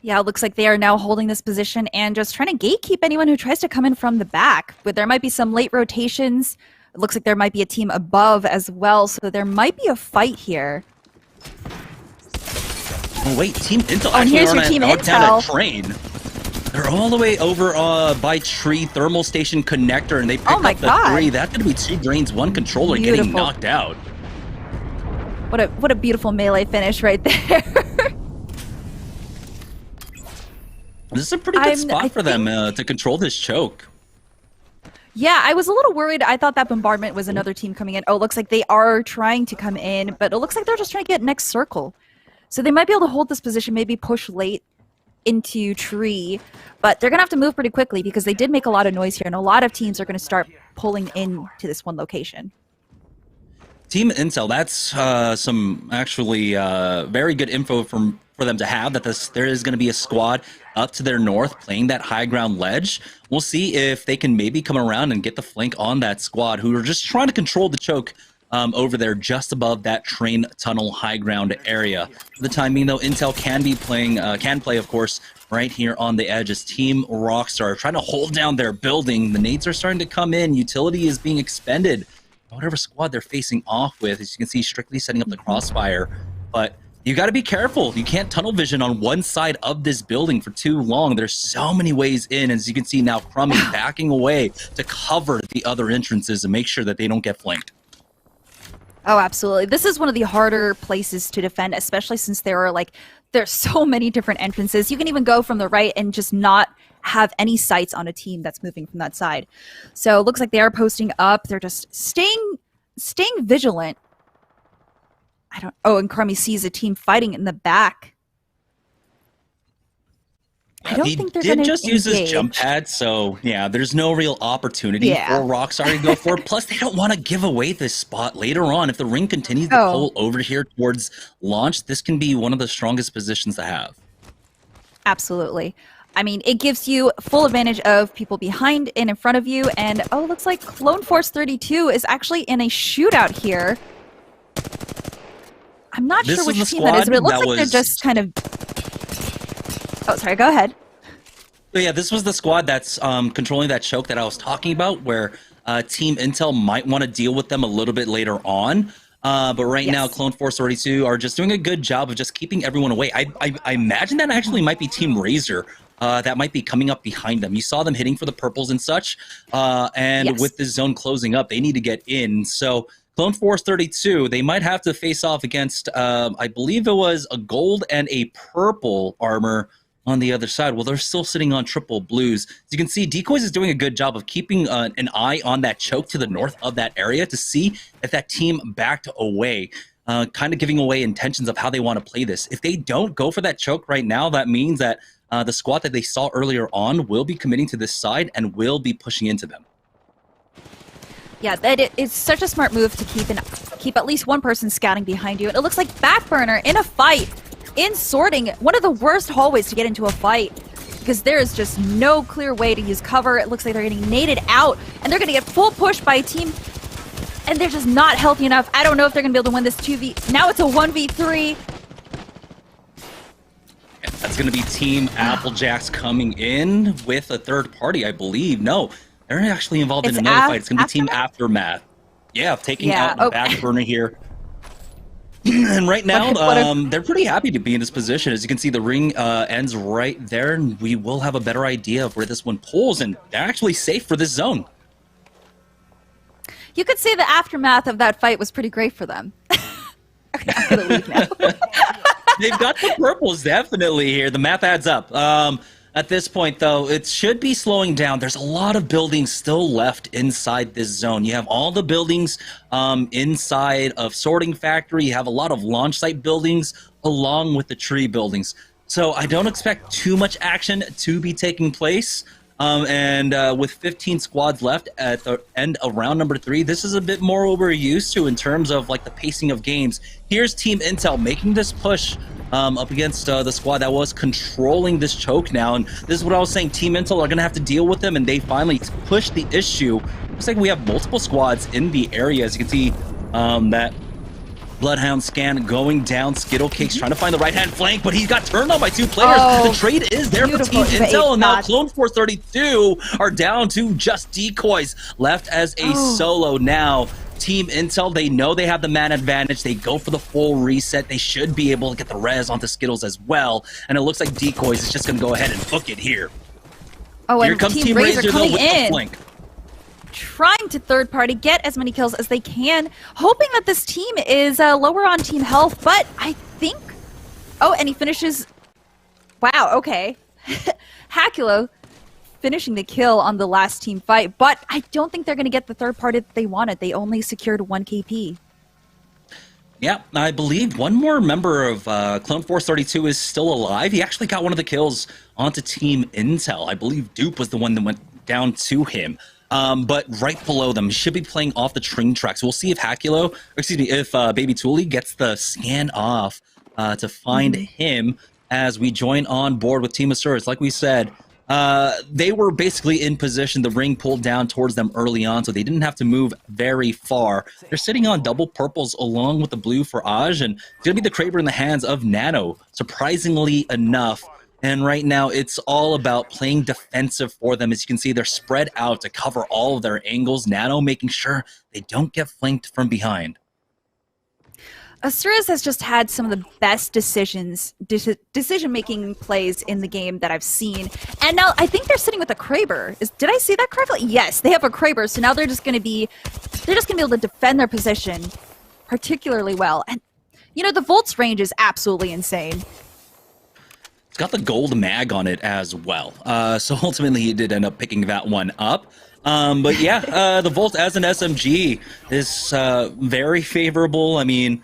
Yeah, it looks like they are now holding this position and just trying to gatekeep anyone who tries to come in from the back. But there might be some late rotations. It looks like there might be a team above as well, so there might be a fight here. Oh wait, Team Intel Oh, and actually here's your Team down Intel. a train. They're all the way over by Tree Thermal Station Connector, and they picked up the 3. That's going to be 2 drains, 1 controller getting knocked out. What a beautiful melee finish right there. This is a pretty good spot for them to control this choke. Yeah, I was a little worried. I thought that bombardment was another team coming in. Oh, it looks like they are trying to come in, but it looks like they're just trying to get next circle. So they might be able to hold this position, maybe push late into Tree, but they're going to have to move pretty quickly because they did make a lot of noise here, and a lot of teams are going to start pulling in to this one location. Team Intel, that's some actually very good info for them to have, that there is going to be a squad up to their north playing that high ground ledge. We'll see if they can maybe come around and get the flank on that squad who are just trying to control the choke over there just above that train tunnel high ground area. For the time being, though, Intel can play, of course, right here on the edge as Team Rockstar trying to hold down their building. The nades are starting to come in. Utility is being expended. Whatever squad they're facing off with, as you can see, strictly setting up the crossfire. But you got to be careful. You can't tunnel vision on one side of this building for too long. There's so many ways in. As you can see now, Crummy backing away to cover the other entrances and make sure that they don't get flanked. Oh, absolutely. This is one of the harder places to defend, especially since there's so many different entrances. You can even go from the right and just not have any sights on a team that's moving from that side. So it looks like they are posting up. They're just staying vigilant. And Crummy sees a team fighting in the back. I don't think they're going to just use his jump pad, so yeah, there's no real opportunity for Rockstar to go for it. Plus, they don't want to give away this spot later on. If the ring continues to pull over here towards launch, this can be one of the strongest positions to have. Absolutely. I mean, it gives you full advantage of people behind and in front of you. And it looks like Clone Force 32 is actually in a shootout here. I'm not sure which team that is, but it looks like they're just kind of... Oh, sorry, go ahead. But yeah, this was the squad that's controlling that choke that I was talking about, where Team Intel might want to deal with them a little bit later on. But right now, Clone Force 32 are just doing a good job of just keeping everyone away. I imagine that actually might be Team Razor that might be coming up behind them. You saw them hitting for the purples and such. With this zone closing up, they need to get in. So Clone Force 32, they might have to face off against, I believe it was a gold and a purple armor on the other side. Well, they're still sitting on triple blues. As you can see, Decoys is doing a good job of keeping an eye on that choke to the north of that area to see if that team backed away, kind of giving away intentions of how they want to play this. If they don't go for that choke right now, that means that the squad that they saw earlier on will be committing to this side and will be pushing into them. Yeah, it's such a smart move to keep at least one person scouting behind you. And it looks like Backburner in a fight, in sorting, one of the worst hallways to get into a fight, because there is just no clear way to use cover. It looks like they're getting naded out, and they're going to get full push by a team, and they're just not healthy enough. I don't know if they're going to be able to win this 2v. Now it's a 1v3. That's going to be Team Applejacks coming in with a third party, I believe. No, they're actually involved in another fight. It's going to be Team Aftermath. Yeah, taking out the Backburner here. And right now, they're pretty happy to be in this position. As you can see, the ring ends right there, and we will have a better idea of where this one pulls, and they're actually safe for this zone. You could say the aftermath of that fight was pretty great for them. Okay, I'm gonna leave now. They've got the purples, definitely, here. The math adds up. At this point, though, it should be slowing down. There's a lot of buildings still left inside this zone. You have all the buildings inside of Sorting Factory. You have a lot of launch site buildings along with the tree buildings. So I don't expect too much action to be taking place. With 15 squads left at the end of round number 3, this is a bit more what we're used to in terms of like the pacing of games. Here's Team Intel making this push up against the squad that was controlling this choke now. And this is what I was saying. Team Intel are going to have to deal with them, and they finally push the issue. Looks like we have multiple squads in the area. As you can see, that Bloodhound scan going down. Skittlecakes trying to find the right-hand flank, but he got turned on by 2 players. The trade is there for Team Intel, and now Clone Force 32 are down to just Decoys, left as a solo now. Team Intel, they know they have the man advantage. They go for the full reset. They should be able to get the res onto Skittles as well. And it looks like Decoys is just going to go ahead and book it here. Oh, here and comes Team Razor though, coming with in, the flank. trying to third party, get as many kills as they can, hoping that this team is lower on team health. But I think... Oh, and he finishes... Wow, okay. Hakulo finishing the kill on the last team fight, but I don't think they're going to get the third party that they wanted. They only secured 1 KP. Yeah, I believe one more member of Clone Force 32 is still alive. He actually got one of the kills onto Team Intel. I believe Dupe was the one that went down to him. But right below them, he should be playing off the train tracks. We'll see if if Baby Tuli gets the scan off to find him as we join on board with Team Asura. Like we said, they were basically in position. The ring pulled down towards them early on, so they didn't have to move very far. They're sitting on double purples along with the blue for Aj, and it's going to be the Kraber in the hands of Nano, surprisingly enough. And right now, it's all about playing defensive for them. As you can see, they're spread out to cover all of their angles. Nano making sure they don't get flanked from behind. SeriesE has just had some of the best decision-making plays in the game that I've seen. And now I think they're sitting with a Kraber. Did I see that correctly? Yes, they have a Kraber. So now they're just going to be able to defend their position particularly well. And, you know, the Volt's range is absolutely insane. It's got the gold mag on it as well. So ultimately, he did end up picking that one up. But yeah, the Volt as an SMG is very favorable. I mean,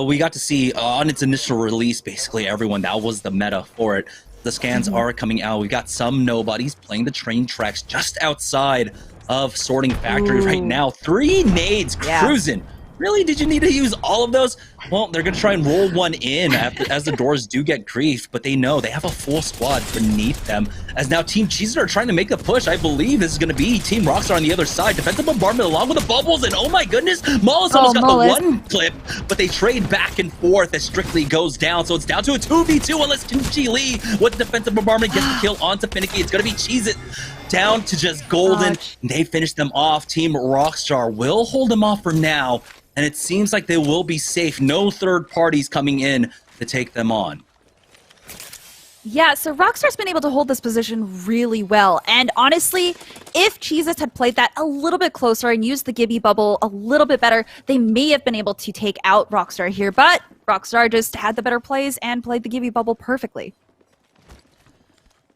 we got to see on its initial release, basically everyone, that was the meta for it. The scans are coming out. We've got some nobodies playing the train tracks just outside of Sorting Factory right now. 3 nades cruising. Really? Did you need to use all of those? Well, they're going to try and roll one in as the doors do get griefed, but they know they have a full squad beneath them. As now Team Cheezer are trying to make a push. I believe this is going to be Team Rockstar on the other side. Defensive bombardment along with the bubbles, and oh my goodness, Mullis almost got the 1 clip, but they trade back and forth as Strictly goes down. So it's down to a 2v2 unless Kimchi Lee with defensive bombardment gets the kill onto Finicky. It's going to be Cheez-It down to just Golden. They finish them off. Team Rockstar will hold them off for now. And it seems like they will be safe. No third parties coming in to take them on. Yeah, so Rockstar's been able to hold this position really well. And honestly, if Cheez-Its had played that a little bit closer and used the Gibby bubble a little bit better, they may have been able to take out Rockstar here. But Rockstar just had the better plays and played the Gibby bubble perfectly.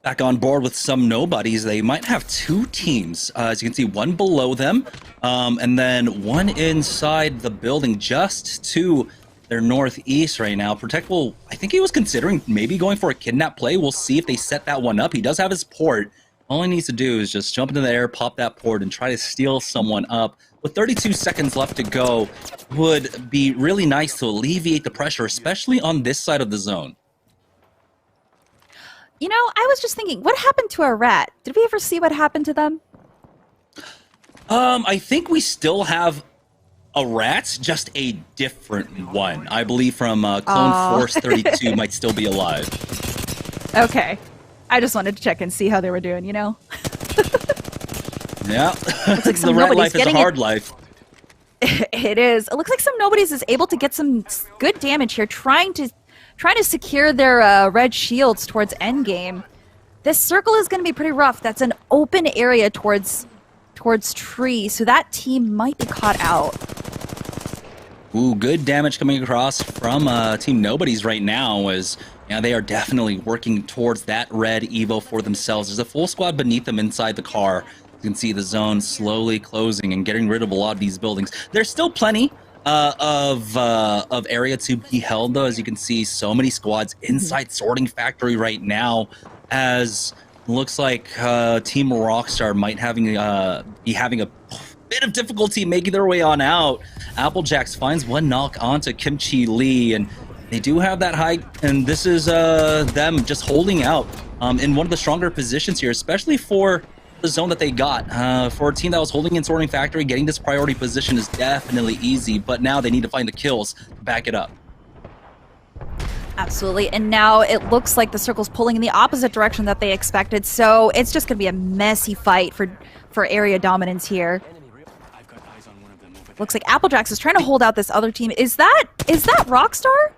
back on board with some nobodies. They might have two teams. As you can see, one below them, and then one inside the building just to their northeast right now. Protectable, I think he was considering maybe going for a kidnap play. We'll see if they set that one up. He does have his port. All he needs to do is just jump into the air, pop that port, and try to steal someone up. With 32 seconds left to go, would be really nice to alleviate the pressure, especially on this side of the zone. You know, I was just thinking, what happened to our rat? Did we ever see what happened to them? I think we still have a rat, just a different one. I believe from Clone Force 32 might still be alive. Okay. I just wanted to check and see how they were doing, you know? Yeah. Looks like the rat life is a hard life. It is. It looks like some nobodies is able to get some good damage here, trying to secure their red shields towards endgame. This circle is going to be pretty rough. That's an open area towards tree, so that team might be caught out. Ooh, good damage coming across from Team Nobodies right now as they are definitely working towards that red Evo for themselves. There's a full squad beneath them inside the car. You can see the zone slowly closing and getting rid of a lot of these buildings. There's still plenty of area to be held, though. As you can see, so many squads inside Sorting Factory right now, as looks like Team Rockstar might be having a bit of difficulty making their way on out. Applejacks finds one knock onto Kimchi Lee, and they do have that high, and this is them just holding out in one of the stronger positions here, especially for the zone that they got. For a team that was holding in Sorting Factory, getting this priority position is definitely easy, but now they need to find the kills to back it up. Absolutely, and now it looks like the circle's pulling in the opposite direction that they expected, so it's just going to be a messy fight for area dominance here. Looks like Applejacks is trying to hold out this other team. Is that Rockstar?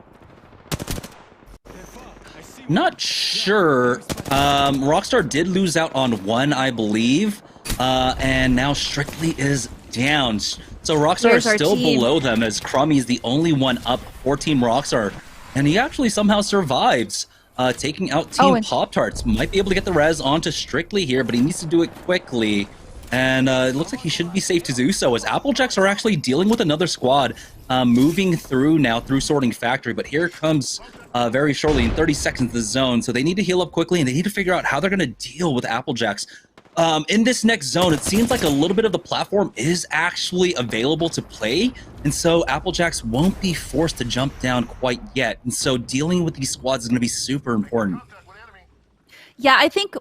Not sure. Rockstar did lose out on one, I believe, and now Strictly is down. So Rockstar is still below them, as Crummy is the only one up for Team Rockstar, and he actually somehow survives, taking out Team Pop-Tarts. Might be able to get the res onto Strictly here, but he needs to do it quickly. And it looks like he should be safe to do so, as Applejacks are actually dealing with another squad moving through now through Sorting Factory. But here comes very shortly in 30 seconds the zone, so they need to heal up quickly, and they need to figure out how they're going to deal with Applejacks. In this next zone, it seems like a little bit of the platform is actually available to play, and so Applejacks won't be forced to jump down quite yet. And so dealing with these squads is going to be super important. Yeah, I think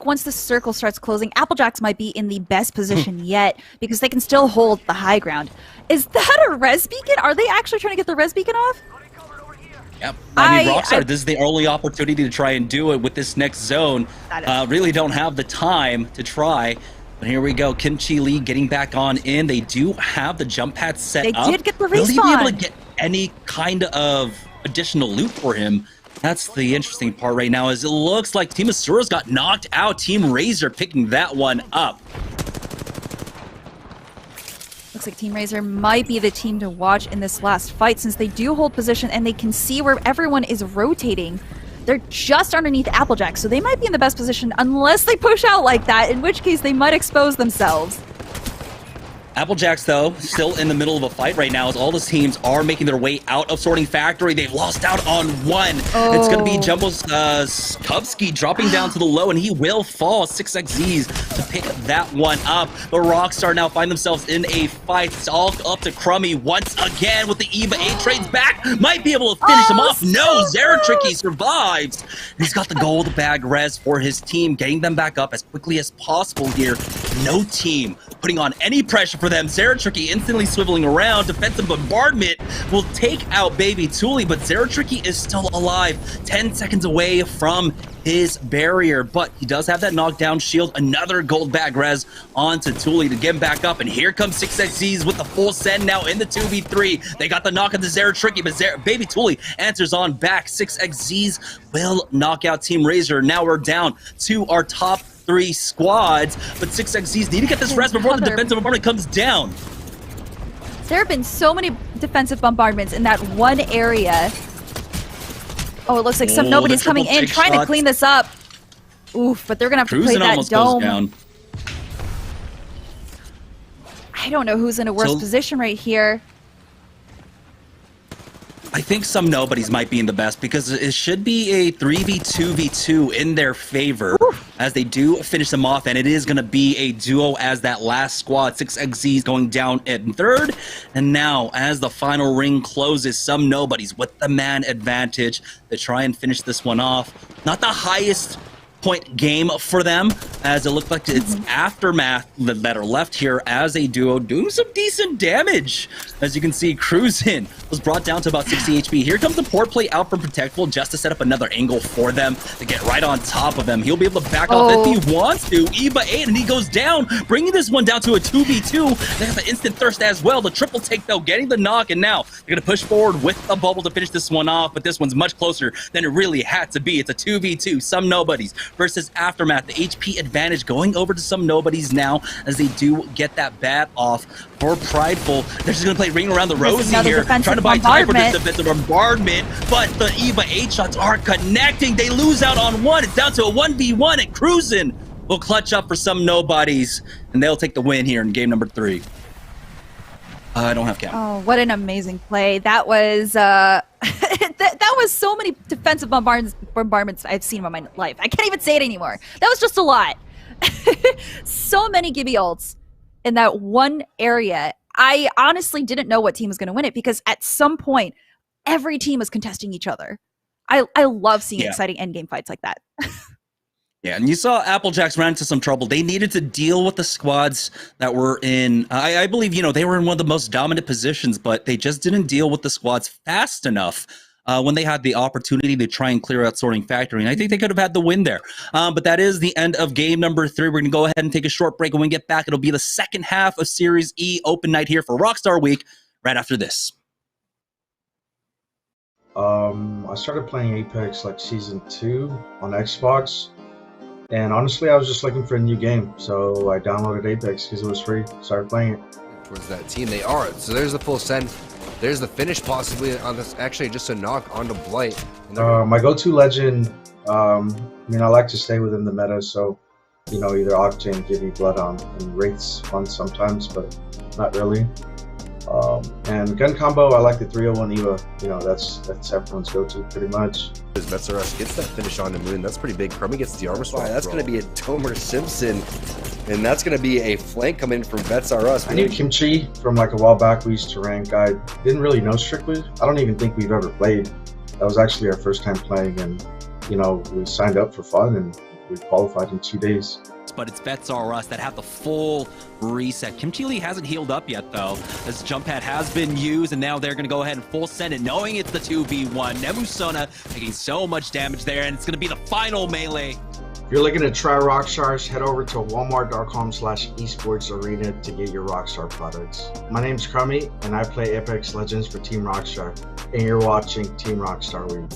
once the circle starts closing, Applejacks might be in the best position yet, because they can still hold the high ground. Is that a res beacon? Are they actually trying to get the res beacon off? Yep. I mean, Rockstar, this is the only opportunity to try and do it with this next zone. Really don't have the time to try. But here we go. Kimchi Lee getting back on in. They do have the jump pad set up. They did get the respawn. Will he be able to get any kind of additional loot for him? That's the interesting part right now, as it looks like Team Asura's got knocked out. Team Razor picking that one up. Looks like Team Razor might be the team to watch in this last fight, since they do hold position and they can see where everyone is rotating. They're just underneath Applejack, so they might be in the best position unless they push out like that, in which case they might expose themselves. Applejacks, though, still in the middle of a fight right now, as all the teams are making their way out of Sorting Factory. They've lost out on one. It's going to be Jumbo Skubsky dropping down to the low, and he will fall. 6xZs to pick that one up. But Rockstar now find themselves in a fight. It's all up to Crummy once again with the Eva. A trades back. Might be able to finish him off. No, Zeratricky survives. He's got the gold bag res for his team, getting them back up as quickly as possible here. No team putting on any pressure for them. Zeratricky instantly swiveling around. Defensive bombardment will take out Baby Tuli, but Zeratricky is still alive. 10 seconds away from his barrier, but he does have that knockdown shield. Another gold bag res onto Tuli to get him back up, and here comes 6xZs with the full send now in the 2v3. They got the knock on the Zeratricky, but Baby Tuli answers on back. 6xZs will knock out Team Razor. Now we're down to our top 3 squads, but 6xZs need to get this res before the defensive bombardment comes down. There have been so many defensive bombardments in that one area. Oh, it looks like nobody's coming in trying to clean this up. Oof, but they're gonna have to play Cruzen that almost goes dome. down. I don't know who's in a worse position right here. I think some nobodies might be in the best because it should be a 3v2v2 in their favor as they do finish them off, and it is going to be a duo as that last squad. 6xZs going down in third, and now as the final ring closes, some nobodies with the man advantage to try and finish this one off. Not the highest point game for them, as it looked like it's Aftermath that are left here as a duo doing some decent damage. As you can see, Cruzen was brought down to about 60 HP. Here comes the port play out from Protectful just to set up another angle for them to get right on top of him. He'll be able to back off if he wants to. Eva 8, and he goes down, bringing this one down to a 2v2. They have an instant thirst as well. The triple take, though, getting the knock, and now they're going to push forward with the bubble to finish this one off, but this one's much closer than it really had to be. It's a 2v2, some nobodies versus Aftermath. The HP advantage going over to some nobodies now as they do get that bat off for Prideful. They're just going to play Ring Around the Rosie here, trying to buy time for this defensive bombardment, but the Eva 8 shots are connecting. They lose out on one. It's down to a 1v1, and Cruzen will clutch up for some nobodies, and they'll take the win here in game number 3. I don't have count. Oh, what an amazing play. That was that was so many defensive bombardments I've seen in my life. I can't even say it anymore. That was just a lot. So many Gibby ults in that one area. I honestly didn't know what team was going to win it because at some point, every team was contesting each other. I love seeing exciting endgame fights like that. Yeah, and you saw Applejacks ran into some trouble. They needed to deal with the squads that were in, I believe, they were in one of the most dominant positions, but they just didn't deal with the squads fast enough when they had the opportunity to try and clear out Sorting Factory. And I think they could have had the win there. But that is the end of game number 3. We're going to go ahead and take a short break. And when we get back, it'll be the second half of Series E Open Night here for Rockstar Week right after this. I started playing Apex like Season 2 on Xbox. And honestly, I was just looking for a new game, so I downloaded Apex because it was free. Started playing it. Towards that team, they are. So there's the full send. There's the finish possibly on this. Actually, just a knock onto Blight. My go-to legend. I like to stay within the meta, so either Octane, Gibby, Bloodhound, and Wraith's fun sometimes, but not really. And gun combo, I like the 301 Eva. That's everyone's go-to pretty much. SeriesE gets that finish on the Moon. That's pretty big. Crummy gets the armor swap. That's going to be a Tomer Simpson, and that's going to be a flank coming from SeriesE. I knew Kimchi from like a while back. We used to rank. I didn't really know Strictly. I don't even think we've ever played. That was actually our first time playing, and we signed up for fun and we qualified in 2 days. But it's SeriesE that have the full reset. Kimchi Lee hasn't healed up yet, though. This jump pad has been used, and now they're going to go ahead and full send it, knowing it's the 2v1. Nebusona taking so much damage there, and it's going to be the final melee. If you're looking to try Rockstars, head over to walmart.com/esportsarena to get your Rockstar products. My name's Crummy, and I play Apex Legends for Team Rockstar, and you're watching Team Rockstar Week.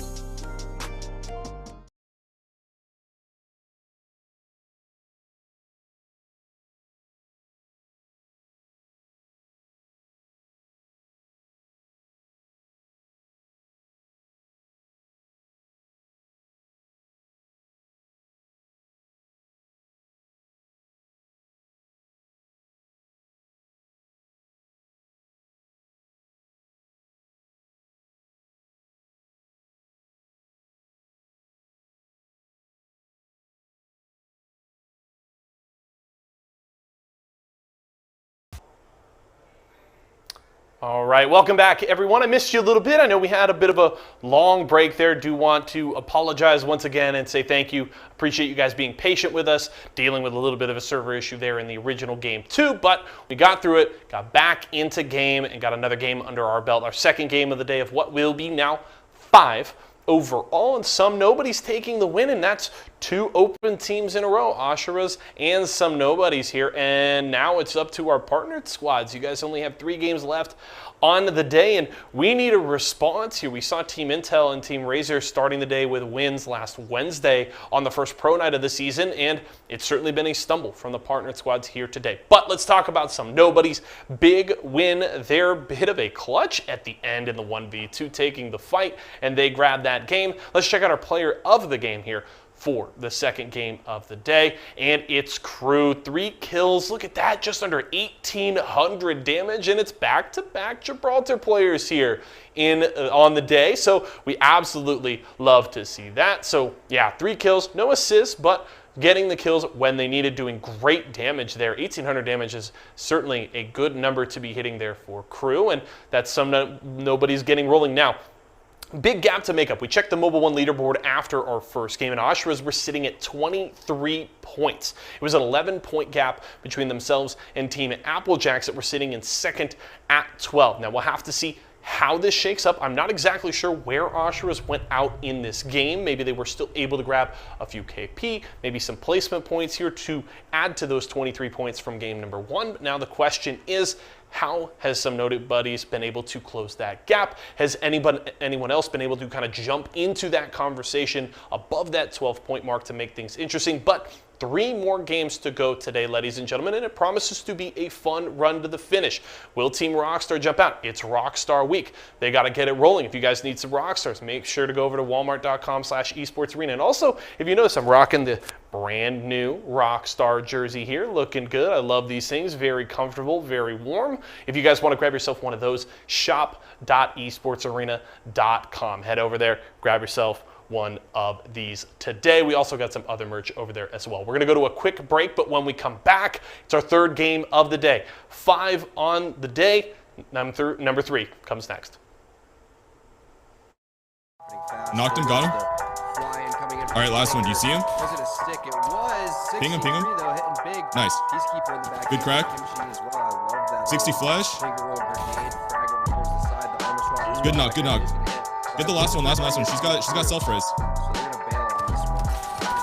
All right, welcome back, everyone. I missed you a little bit. I know we had a bit of a long break there. Do want to apologize once again and say thank you. Appreciate you guys being patient with us, dealing with a little bit of a server issue there in the original game too, but we got through it, got back into game, and got another game under our belt, our second game of the day of what will be now 5 overall, and some nobodies taking the win, and that's 2 open teams in a row, Ashura's and some nobodies here. And now it's up to our partnered squads. You guys only have 3 games left on the day, and we need a response here. We saw Team Intel and Team Razor starting the day with wins last Wednesday on the first pro night of the season, and it's certainly been a stumble from the partnered squads here today. But let's talk about some nobodies. Big win there, bit of a clutch at the end in the 1v2, taking the fight, and they grabbed that game. Let's check out our player of the game here for the second game of the day, and it's Crew. 3 kills, look at that, just under 1,800 damage, and it's back-to-back Gibraltar players here on the day, so we absolutely love to see that. So yeah, 3 kills, no assists, but getting the kills when they needed, doing great damage there. 1,800 damage is certainly a good number to be hitting there for Crew, and that's nobody's getting rolling now. Big gap to make up. We checked the Mobile One leaderboard after our first game, and Ashura's were sitting at 23 points. It was an 11-point gap between themselves and Team Applejacks that were sitting in second at 12. Now, we'll have to see how this shakes up. I'm not exactly sure where Ashura's went out in this game. Maybe they were still able to grab a few KP, maybe some placement points here to add to those 23 points from game number 1. But now the question is, how has Some Nobody's been able to close that gap? Has anyone else been able to kind of jump into that conversation above that 12-point mark to make things interesting? But 3 more games to go today, ladies and gentlemen, and it promises to be a fun run to the finish. Will Team Rockstar jump out? It's Rockstar Week. They got to get it rolling. If you guys need some Rockstars, make sure to go over to walmart.com/esportsarena. And also, if you notice, I'm rocking the brand new Rockstar jersey here, looking good. I love these things, very comfortable, very warm. If you guys want to grab yourself one of those, shop.esportsarena.com. Head over there, grab yourself one of these today. We also got some other merch over there as well. We're going to go to a quick break, but when we come back, it's our third game of the day. 5 on the day. Number 3 comes next. Knocked him, got him. All right, last one. Do you see him? Was it a stick? It was. Ping him, ping him. Though, hitting big. Nice. Peacekeeper in the back. Good crack. As well. I love that. 60 flash. Finger roll grenade. Frag over towards the side. The armor swap. Good knock, good knock. Get the last one. She's got self-res. So they're gonna bail on this one.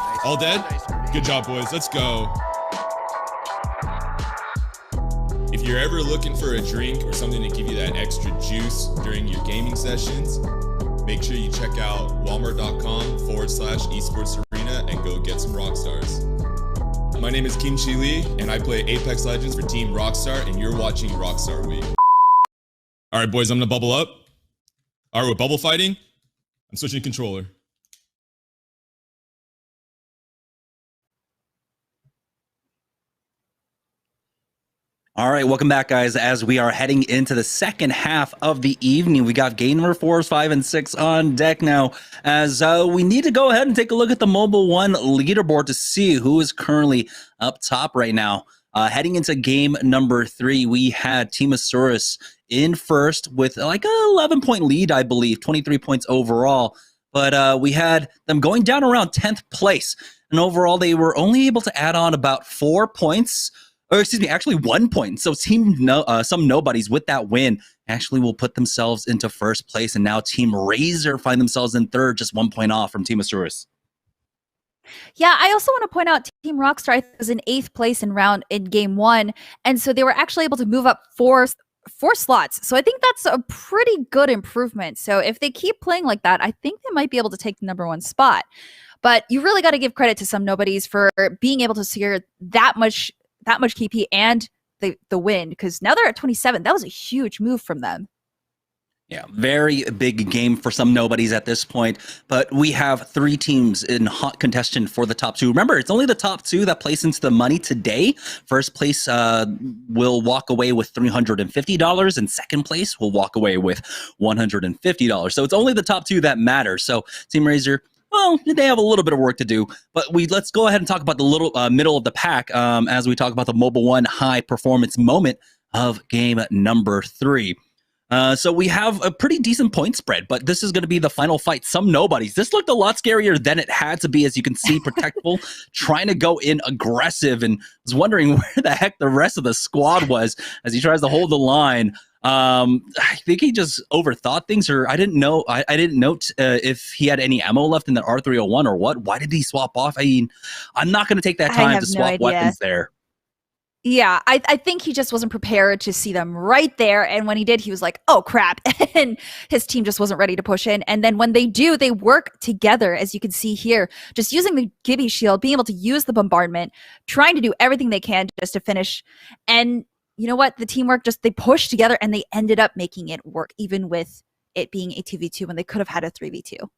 Nice. All dead? Good job, boys. Let's go. If you're ever looking for a drink or something to give you that extra juice during your gaming sessions, make sure you check out walmart.com/esportsarena and go get some Rockstars. My name is Kimchi Lee, and I play Apex Legends for Team Rockstar, and you're watching Rockstar Week. All right, boys, I'm gonna bubble up. All right, with bubble fighting, I'm switching controller. All right, welcome back, guys. As we are heading into the second half of the evening, we got game number 4, 5, and 6 on deck now. As we need to go ahead and take a look at the Mobile One leaderboard to see who is currently up top right now. Heading into game number 3, we had Team Asurus in first with like a 11-point lead, I believe, 23 points overall. But we had them going down around 10th place. And overall, they were only able to add on about 4 points. Or excuse me, actually 1 point. So Team Some Nobodies with that win actually will put themselves into first place. And now Team Razor find themselves in third, just 1 point off from Team Asurus. Yeah, I also want to point out Team Rockstar was in 8th place in game 1. And so they were actually able to move up four slots. So I think that's a pretty good improvement. So if they keep playing like that, I think they might be able to take the number 1 spot. But you really got to give credit to Some Nobodies for being able to secure that much KP and the win, because now they're at 27. That was a huge move from them. Yeah, very big game for Some Nobodies at this point, but we have 3 teams in hot contention for the top 2. Remember, it's only the top 2 that place into the money today. First place will walk away with $350, and second place will walk away with $150. So it's only the top 2 that matter. So Team Razor, well, they have a little bit of work to do, but let's go ahead and talk about the little middle of the pack as we talk about the Mobile One high performance moment of game number 3. So we have a pretty decent point spread, but this is going to be the final fight. Some Nobodies. This looked a lot scarier than it had to be, as you can see. Protectful trying to go in aggressive, and was wondering where the heck the rest of the squad was as he tries to hold the line. I think he just overthought things, or I didn't know. I didn't note if he had any ammo left in the R301 or what. Why did he swap off? I mean, I'm not going to take that time to swap weapons there. Yeah, I think he just wasn't prepared to see them right there. And when he did, he was like, oh, crap. And his team just wasn't ready to push in. And then when they do, they work together, as you can see here, just using the Gibby shield, being able to use the bombardment, trying to do everything they can just to finish. And you know what? The teamwork, they pushed together and they ended up making it work, even with it being a 2v2 when they could have had a 3v2.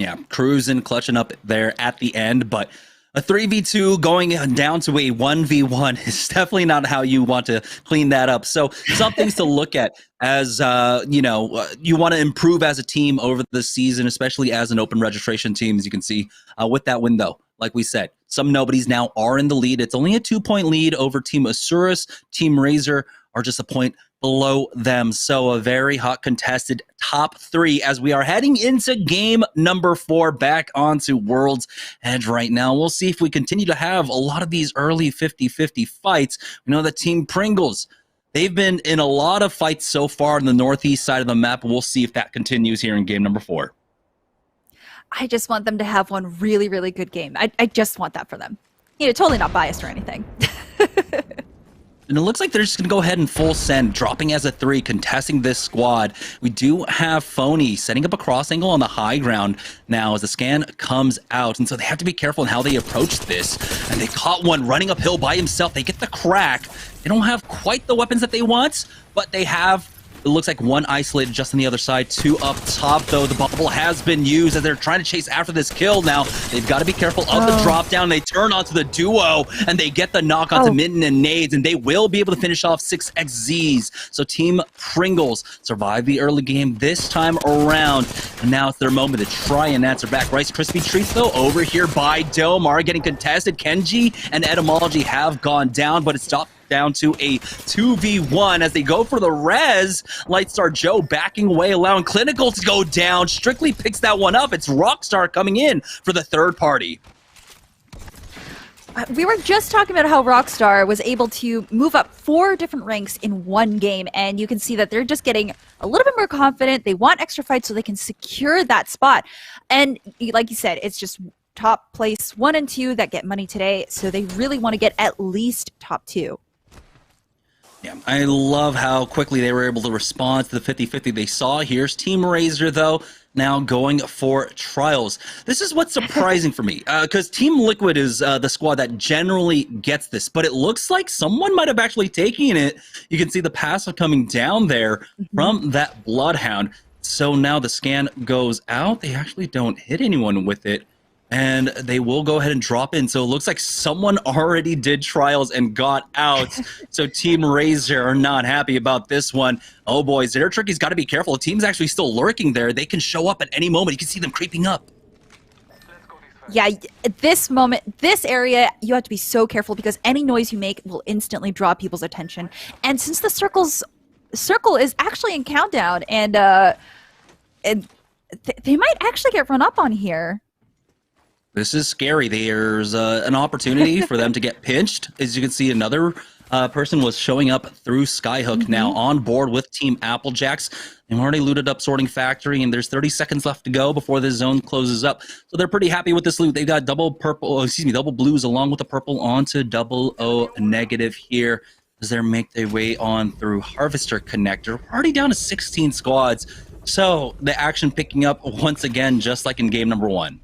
Yeah, cruising, clutching up there at the end, but a 3v2 going down to a 1v1 is definitely not how you want to clean that up. So some things to look at as, you want to improve as a team over the season, especially as an open registration team, as you can see with that window. Like we said, some nobodies now are in the lead. It's only a 2-point lead over Team Asuras. Team Razor are just a point below them. So a very hot contested top 3 as we are heading into game number 4 back onto World's Edge right now. We'll see if we continue to have a lot of these early 50-50 fights. We know that Team Pringles, they've been in a lot of fights so far on the northeast side of the map. We'll see if that continues here in game number 4. I just want them to have one really, really good game. I just want that for them. Totally not biased or anything. And it looks like they're just going to go ahead and full send, dropping as a 3, contesting this squad. We do have Phony setting up a cross angle on the high ground now as the scan comes out. And so they have to be careful in how they approach this. And they caught one running uphill by himself. They get the crack. They don't have quite the weapons that they want, but they have... It looks like one isolated just on the other side, 2 up top, though. The bubble has been used as they're trying to chase after this kill now. They've got to be careful of the drop down. They turn onto the duo, and they get the knock onto Mitten and Nades, and they will be able to finish off 6xZs. So Team Pringles survive the early game this time around. And now it's their moment to try and answer back. Rice Krispie Treats, though, over here by Dome are getting contested. Kenji and Etymology have gone down, but it's stopped down to a 2v1 as they go for the res. Lightstar Joe backing away, allowing Clinical to go down. Strictly picks that one up. It's Rockstar coming in for the third party. We were just talking about how Rockstar was able to move up 4 different ranks in one game, and you can see that they're just getting a little bit more confident. They want extra fights so they can secure that spot. And like you said, it's just top place 1 and 2 that get money today, so they really want to get at least top 2. Yeah, I love how quickly they were able to respond to the 50-50 they saw. Here's Team Razor, though, now going for trials. This is what's surprising for me, because Team Liquid is the squad that generally gets this, but it looks like someone might have actually taken it. You can see the passive coming down there from that Bloodhound. So now the scan goes out. They actually don't hit anyone with it. And they will go ahead and drop in. So it looks like someone already did trials and got out. So Team Razor are not happy about this one. Oh boy, Zeratricky's got to be careful. The team's actually still lurking there. They can show up at any moment. You can see them creeping up. Yeah, at this moment, this area, you have to be so careful because any noise you make will instantly draw people's attention. And since the circle is actually in countdown, and they might actually get run up on here. This is scary. There's an opportunity for them to get pinched. As you can see, another person was showing up through Skyhook now on board with Team Applejacks. They've already looted up Sorting Factory, and there's 30 seconds left to go before the zone closes up. So they're pretty happy with this loot. They've got double blues along with the purple onto double O negative here as they make their way on through Harvester Connector. We're already down to 16 squads. So the action picking up once again, just like in game number 1.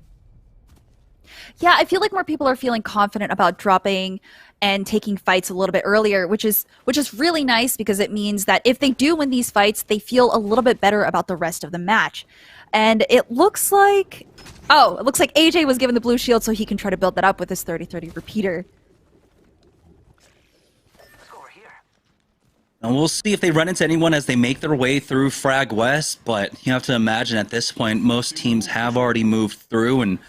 Yeah, I feel like more people are feeling confident about dropping and taking fights a little bit earlier, which is really nice because it means that if they do win these fights, they feel a little bit better about the rest of the match. And it looks like AJ was given the blue shield so he can try to build that up with his 30-30 repeater. And we'll see if they run into anyone as they make their way through Frag West, but you have to imagine at this point, most teams have already moved through, and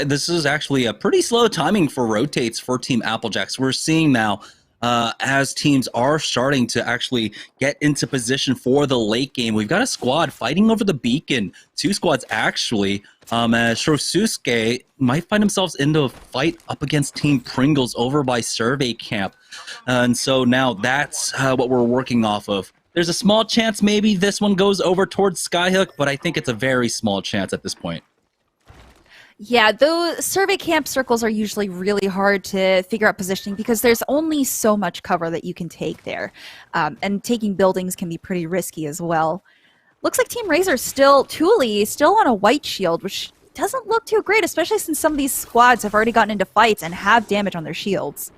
this is actually a pretty slow timing for rotates for Team Applejacks. We're seeing now as teams are starting to actually get into position for the late game. We've got a squad fighting over the beacon. 2 squads actually. As Shrosuke might find themselves into a fight up against Team Pringles over by Survey Camp. And so now that's what we're working off of. There's a small chance maybe this one goes over towards Skyhook, but I think it's a very small chance at this point. Yeah, those survey camp circles are usually really hard to figure out positioning because there's only so much cover that you can take there. And taking buildings can be pretty risky as well. Looks like Team Razor still on a white shield, which doesn't look too great, especially since some of these squads have already gotten into fights and have damage on their shields.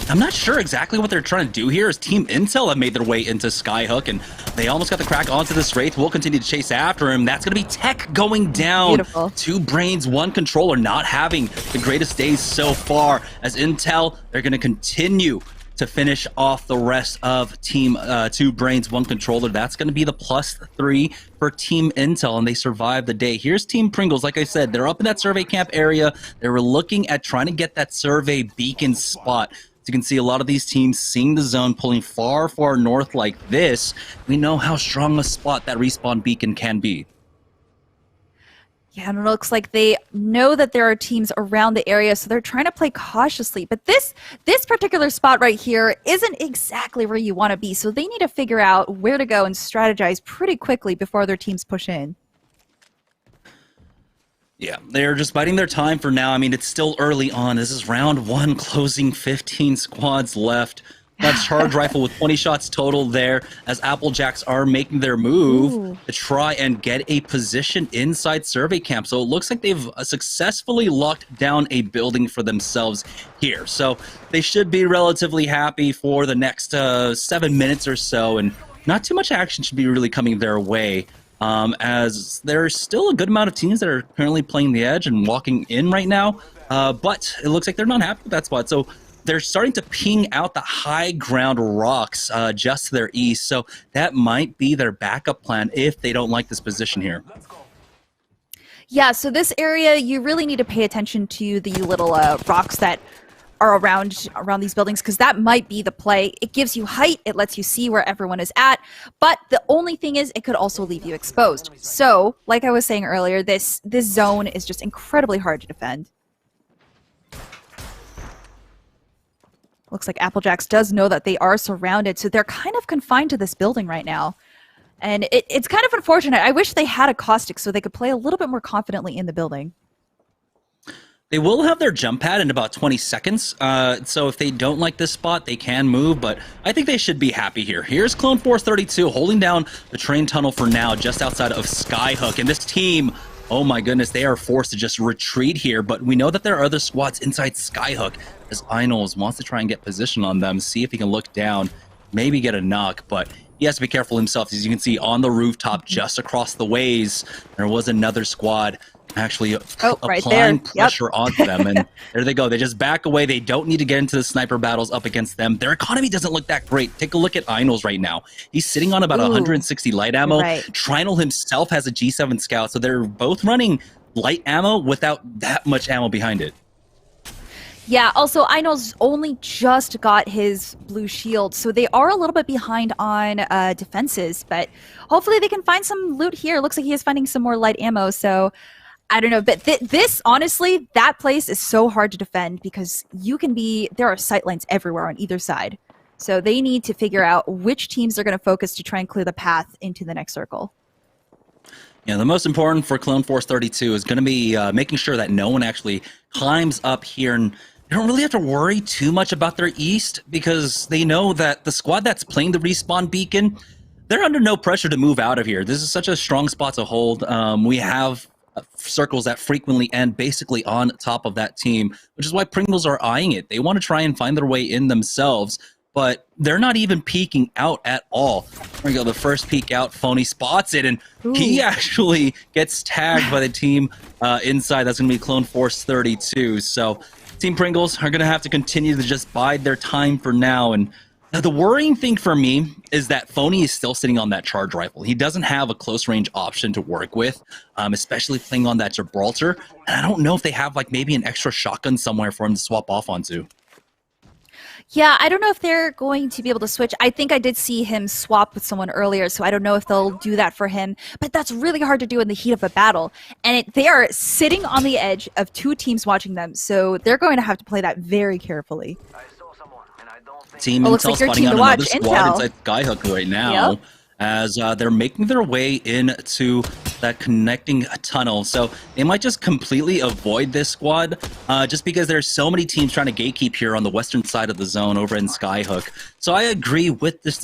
I'm not sure exactly what they're trying to do here, as Team Intel have made their way into Skyhook, and they almost got the crack onto this Wraith. We'll continue to chase after him. That's going to be Tech going down. Beautiful. 2 brains, 1 controller, not having the greatest days so far. As Intel, they're going to continue to finish off the rest of Team 2 brains, 1 controller. That's going to be the +3 for Team Intel, and they survived the day. Here's Team Pringles. Like I said, they're up in that survey camp area. They were looking at trying to get that survey beacon spot. As you can see, a lot of these teams seeing the zone pulling far, far north like this. We know how strong a spot that respawn beacon can be. Yeah, and it looks like they know that there are teams around the area, so they're trying to play cautiously. But this particular spot right here isn't exactly where you want to be, so they need to figure out where to go and strategize pretty quickly before other teams push in. Yeah, they're just biding their time for now. I mean, it's still early on. This is round 1, closing 15 squads left. That charge rifle with 20 shots total there, as Applejacks are making their move to try and get a position inside survey camp. So it looks like they've successfully locked down a building for themselves here. So they should be relatively happy for the next 7 minutes or so, and not too much action should be really coming their way. As there's still a good amount of teams that are currently playing the edge and walking in right now, but it looks like they're not happy with that spot. So they're starting to ping out the high ground rocks just to their east, so that might be their backup plan if they don't like this position here. Yeah, so this area, you really need to pay attention to the little rocks that are around these buildings, because that might be the play. It gives you height, it lets you see where everyone is at, but the only thing is it could also leave you exposed. So, like I was saying earlier, this zone is just incredibly hard to defend. Looks like Applejacks does know that they are surrounded, so they're kind of confined to this building right now. And it's kind of unfortunate. I wish they had a caustic so they could play a little bit more confidently in the building. They will have their jump pad in about 20 seconds, so if they don't like this spot, they can move, but I think they should be happy here. Here's Clone Force 32 holding down the train tunnel for now, just outside of Skyhook, and this team, oh my goodness, they are forced to just retreat here, but we know that there are other squads inside Skyhook, as Einos wants to try and get position on them, see if he can look down, maybe get a knock, but he has to be careful himself. As you can see on the rooftop just across the ways, there was another squad actually applying pressure onto them, and there they go. They just back away. They don't need to get into the sniper battles up against them. Their economy doesn't look that great. Take a look at Einos right now. He's sitting on about 160 light ammo. Trinal himself has a G7 Scout, so they're both running light ammo without that much ammo behind it. Yeah, also, Einos only just got his blue shield, so they are a little bit behind on defenses, but hopefully they can find some loot here. Looks like he is finding some more light ammo, so I don't know. But this, honestly, that place is so hard to defend because there are sightlines everywhere on either side. So they need to figure out which teams they're going to focus to try and clear the path into the next circle. Yeah, the most important for Clone Force 32 is going to be making sure that no one actually climbs up here, and they don't really have to worry too much about their east because they know that the squad that's playing the respawn beacon, they're under no pressure to move out of here. This is such a strong spot to hold. We have circles that frequently end basically on top of that team, which is why Pringles are eyeing it. They want to try and find their way in themselves, but they're not even peeking out at all. There we go, the first peek out, Phony spots it, and he actually gets tagged by the team inside. That's going to be Clone Force 32. So Team Pringles are going to have to continue to just bide their time for now. And the worrying thing for me is that Phony is still sitting on that charge rifle. He doesn't have a close range option to work with, especially playing on that Gibraltar. And I don't know if they have like maybe an extra shotgun somewhere for him to swap off onto. Yeah, I don't know if they're going to be able to switch. I think I did see him swap with someone earlier, so I don't know if they'll do that for him. But that's really hard to do in the heat of a battle. And they are sitting on the edge of 2 teams watching them, so they're going to have to play that very carefully. Team Intel spotting out another squad inside Skyhook right now, as they're making their way into that connecting tunnel. So they might just completely avoid this squad just because there's so many teams trying to gatekeep here on the western side of the zone over in Skyhook. So I agree with this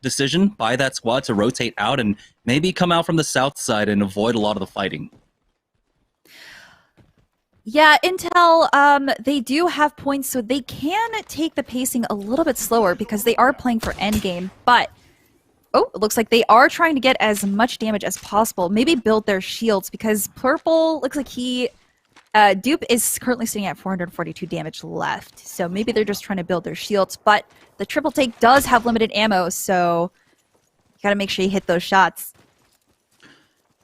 decision by that squad to rotate out and maybe come out from the south side and avoid a lot of the fighting. Yeah, Intel, they do have points, so they can take the pacing a little bit slower because they are playing for endgame, but oh, it looks like they are trying to get as much damage as possible. Maybe build their shields because Purple looks like Dupe is currently sitting at 442 damage left. So maybe they're just trying to build their shields, but the triple take does have limited ammo, so you gotta make sure you hit those shots.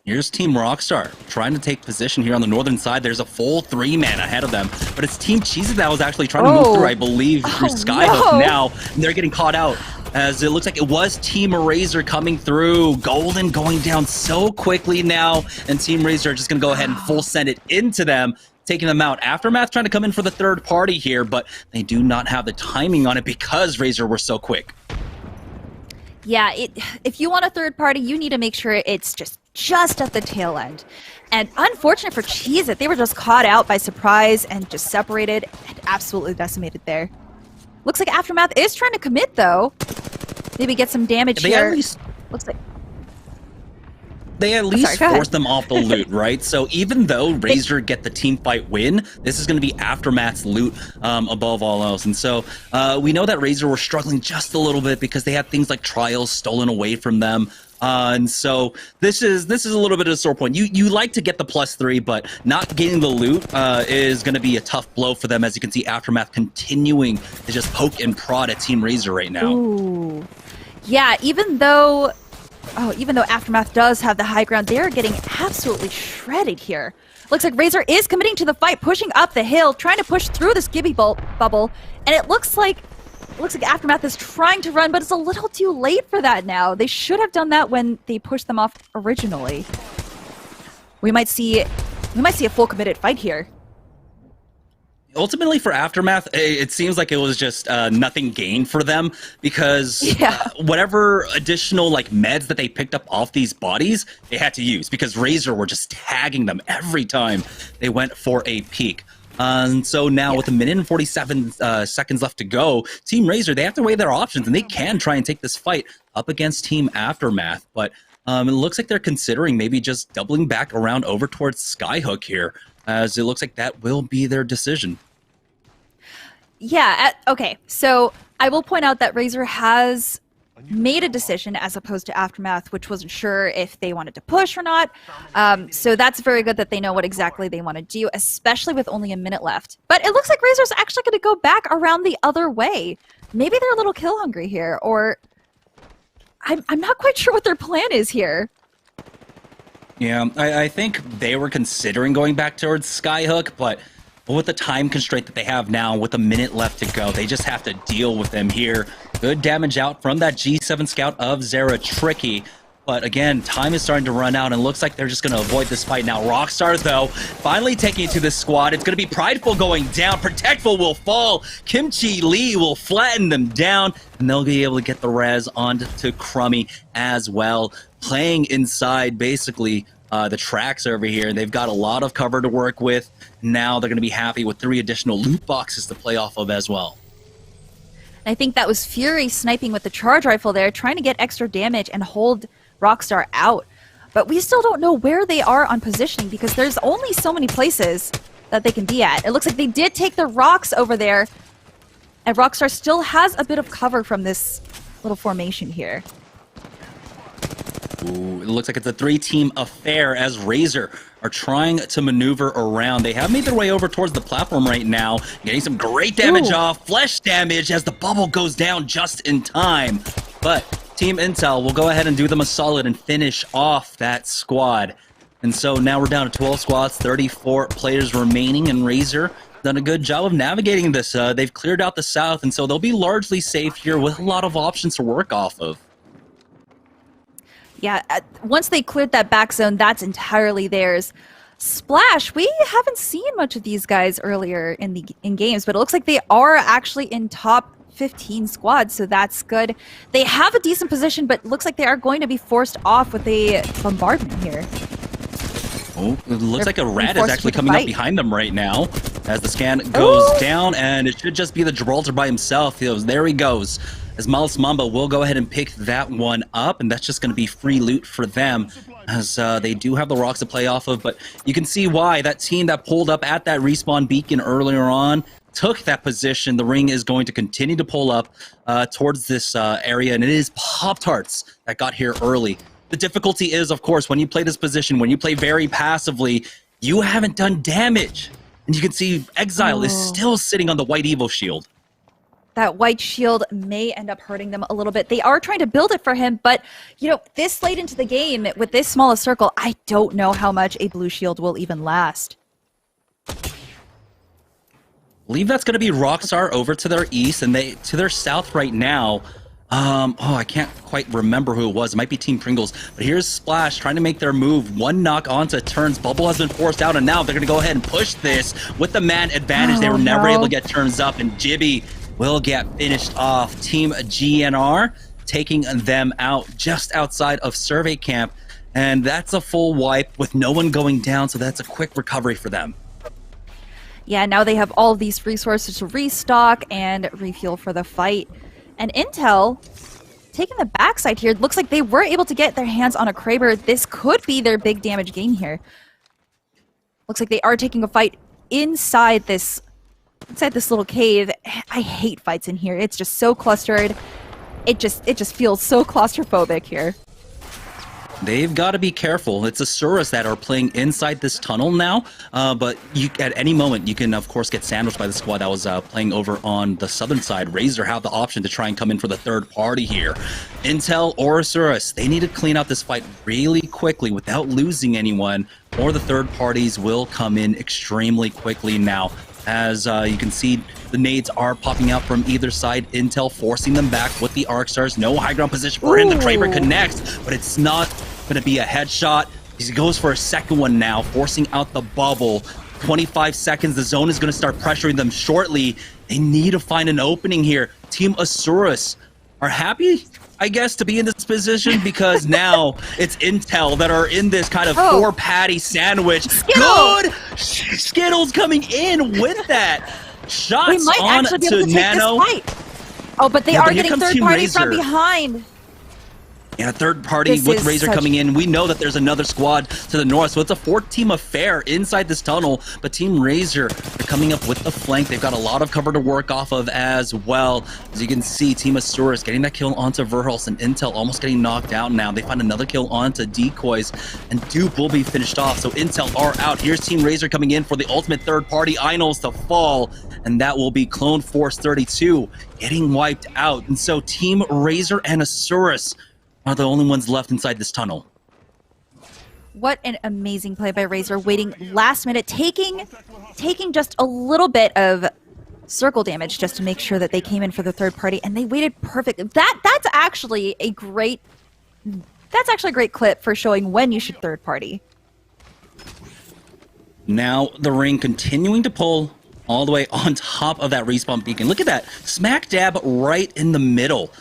Here's Team Rockstar trying to take position here on the northern side. There's a full 3-man ahead of them, but it's Team Cheesy that was actually trying to move through, I believe, through Skyhook now. And they're getting caught out as it looks like it was Team Razor coming through. Golden going down so quickly now, and Team Razor are just going to go ahead and full send it into them, taking them out. Aftermath trying to come in for the third party here, but they do not have the timing on it because Razor were so quick. Yeah, if you want a third party, you need to make sure it's just at the tail end. And unfortunate for Cheez-It, they were just caught out by surprise and just separated and absolutely decimated there. Looks like Aftermath is trying to commit, though. Maybe get some damage here. Looks like... They at least force them off the loot, right? So even though Razor get the team fight win, this is going to be Aftermath's loot above all else. And so we know that Razor were struggling just a little bit because they had things like trials stolen away from them. And so this is a little bit of a sore point. You like to get the +3, but not getting the loot is going to be a tough blow for them. As you can see, Aftermath continuing to just poke and prod at Team Razor right now. Ooh. Yeah, even though Aftermath does have the high ground, they're getting absolutely shredded here. Looks like Razor is committing to the fight, pushing up the hill, trying to push through this Gibby bubble, and it looks like Aftermath is trying to run, but it's a little too late for that now. They should have done that when they pushed them off originally. We might see a full committed fight here. Ultimately, for Aftermath, it seems like it was just nothing gained for them because whatever additional meds that they picked up off these bodies, they had to use because Razor were just tagging them every time they went for a peek. And so now with 1 minute and 47 seconds left to go, Team Razor, they have to weigh their options and they can try and take this fight up against Team Aftermath. But it looks like they're considering maybe just doubling back around over towards Skyhook here, as it looks like that will be their decision. Yeah, okay. So I will point out that Razor has made a decision as opposed to Aftermath, which wasn't sure if they wanted to push or not. So that's very good that they know what exactly they want to do, especially with only a minute left. But it looks like Razor's actually going to go back around the other way. Maybe they're a little kill hungry here, or I'm not quite sure what their plan is here. Yeah, I think they were considering going back towards Skyhook, but with the time constraint that they have now, with a minute left to go, they just have to deal with them here. Good damage out from that G7 scout of Zera. Tricky. But again, time is starting to run out, and looks like they're just going to avoid this fight now. Rockstar, though, finally taking it to this squad. It's going to be Prideful going down. Protectful will fall. Kimchi Lee will flatten them down, and they'll be able to get the res onto Crummy as well. Playing inside, basically, the tracks over here. They've got a lot of cover to work with. Now they're going to be happy with 3 additional loot boxes to play off of as well. I think that was Fury sniping with the charge rifle there, trying to get extra damage and hold Rockstar out. But we still don't know where they are on positioning because there's only so many places that they can be at. It looks like they did take the rocks over there, and Rockstar still has a bit of cover from this little formation here. Ooh, it looks like it's a 3-team affair as Razor are trying to maneuver around. They have made their way over towards the platform right now, getting some great damage off, flesh damage as the bubble goes down just in time. But Team Intel will go ahead and do them a solid and finish off that squad. And so now we're down to 12 squads, 34 players remaining, and Razor done a good job of navigating this. They've cleared out the south, and so they'll be largely safe here with a lot of options to work off of. Yeah, once they cleared that back zone, that's entirely theirs. Splash, we haven't seen much of these guys earlier in games, but it looks like they are actually in top 15 squads, so that's good. They have a decent position, but it looks like they are going to be forced off with a bombardment here. Oh, it looks like a rat is actually coming up behind them right now as the scan goes down, and it should just be the Gibraltar by himself. There he goes. As Malice Mamba will go ahead and pick that one up, and that's just going to be free loot for them. as they do have the rocks to play off of, but you can see why that team that pulled up at that respawn beacon earlier on took that position. The ring is going to continue to pull up towards this area, and it is Pop-Tarts that got here early. The difficulty is, of course, when you play this position, when you play very passively, you haven't done damage. And you can see Exile is still sitting on the White Evo shield. That white shield may end up hurting them a little bit. They are trying to build it for him, but, you know, this late into the game, with this small a circle, I don't know how much a blue shield will even last. I believe that's going to be Rockstar over to their east, and they to their south right now. I can't quite remember who it was. It might be Team Pringles. But here's Splash trying to make their move. One knock onto turns. Bubble has been forced out, and now they're going to go ahead and push this with the man advantage. They were never able to get turns up, and Jibby will get finished off. Team GNR taking them out just outside of Survey Camp, and that's a full wipe with no one going down, so that's a quick recovery for them. Yeah, now they have all of these resources to restock and refuel for the fight. And Intel taking the backside here. Looks like they were able to get their hands on a Kraber. This could be their big damage gain here. Looks like they are taking a fight inside this little cave. I hate fights in here. It's just so clustered. It just feels so claustrophobic here. They've got to be careful. It's Asuras that are playing inside this tunnel now, but at any moment you can, of course, get sandwiched by the squad that was playing over on the southern side. Razor have the option to try and come in for the third party here. Intel or Asuras, they need to clean out this fight really quickly without losing anyone, or the third parties will come in extremely quickly now. As you can see, the nades are popping out from either side. Intel forcing them back with the Arc Stars. No high ground position for him. The Kraber connects, but it's not going to be a headshot. He goes for a second one now, forcing out the bubble. 25 seconds. The zone is going to start pressuring them shortly. They need to find an opening here. Team Asuras are happy, I guess, to be in this position because now it's Intel that are in this kind of four-patty sandwich. Good! Skittles coming in with that. Shots on to Nano. Oh, but they are getting third party from behind. Yeah, third party with Razor coming in. We know that there's another squad to the north, so it's a four-team affair inside this tunnel. But Team Razor are coming up with the flank. They've got a lot of cover to work off of as well. As you can see, Team Asuras getting that kill onto Verhulst, and Intel almost getting knocked out now. They find another kill onto Decoys, and Dupe will be finished off. So Intel are out. Here's Team Razor coming in for the ultimate third party. Inos to fall, and that will be Clone Force 32 getting wiped out. And so Team Razor and Asuras are the only ones left inside this tunnel. What an amazing play by Razor, waiting last minute, taking just a little bit of circle damage just to make sure that they came in for the third party, and they waited perfectly. That's actually a great clip for showing when you should third party. Now the ring continuing to pull all the way on top of that respawn beacon. Look at that, smack dab right in the middle.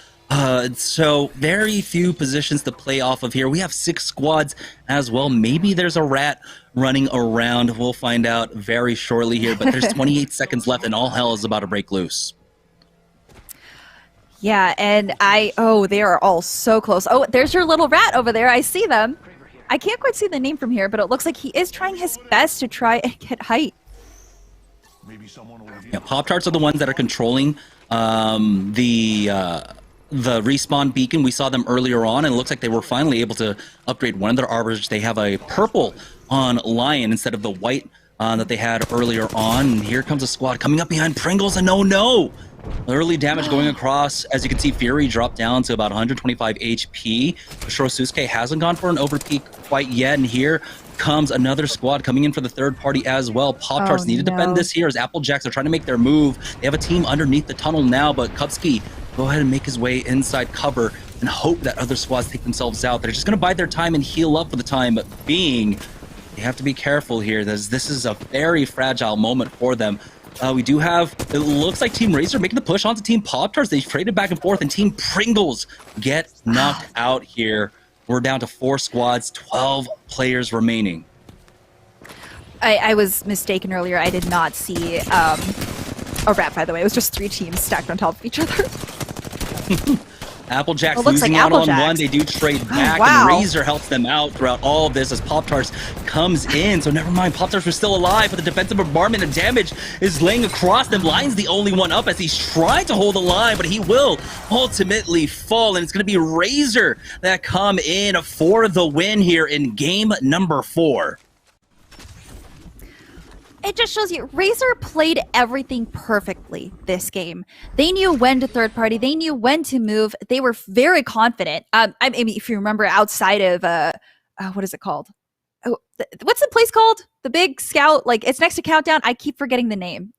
So very few positions to play off of here. We have 6 squads as well. Maybe there's a rat running around. We'll find out very shortly here, but there's 28 seconds left and all hell is about to break loose. Yeah, and they are all so close. Oh, there's your little rat over there. I see them. I can't quite see the name from here, but it looks like he is trying his best to try and get height. Yeah, Pop-Tarts are the ones that are controlling the respawn beacon. We saw them earlier on, and it looks like they were finally able to upgrade one of their arbors. They have a purple on Lion instead of the white that they had earlier on. And here comes a squad coming up behind Pringles, and no! Early damage going across. As you can see, Fury dropped down to about 125 HP. Shorosuke hasn't gone for an overpeak quite yet, and here comes another squad coming in for the third party as well. Pop-Tarts need to defend this here as Applejacks are trying to make their move. They have a team underneath the tunnel now, but Kupski go ahead and make his way inside cover and hope that other squads take themselves out. They're just going to bide their time and heal up for the time being. They have to be careful here. This is a very fragile moment for them. We do have, it looks like Team Razor making the push onto Team Pop-Tarts. They've traded back and forth, and Team Pringles get knocked out here. We're down to 4 squads, 12 players remaining. I was mistaken earlier. I did not see a rat, by the way. It was just 3 teams stacked on top of each other. Applejack's It looks losing like out on Applejacks. one. They do trade back, wow. and Razor helps them out throughout all of this as Pop-Tarts comes in. So never mind, Pop-Tarts were still alive, but the defensive bombardment and damage is laying across them. Lion's the only one up as he's trying to hold the line, but he will ultimately fall, and it's going to be Razor that come in for the win here in game number 4. It just shows you, Razor played everything perfectly this game. They knew when to third party. They knew when to move. They were very confident. I mean, if you remember, outside of what is it called? Oh, what's the place called? The Big Scout. Like, it's next to Countdown. I keep forgetting the name.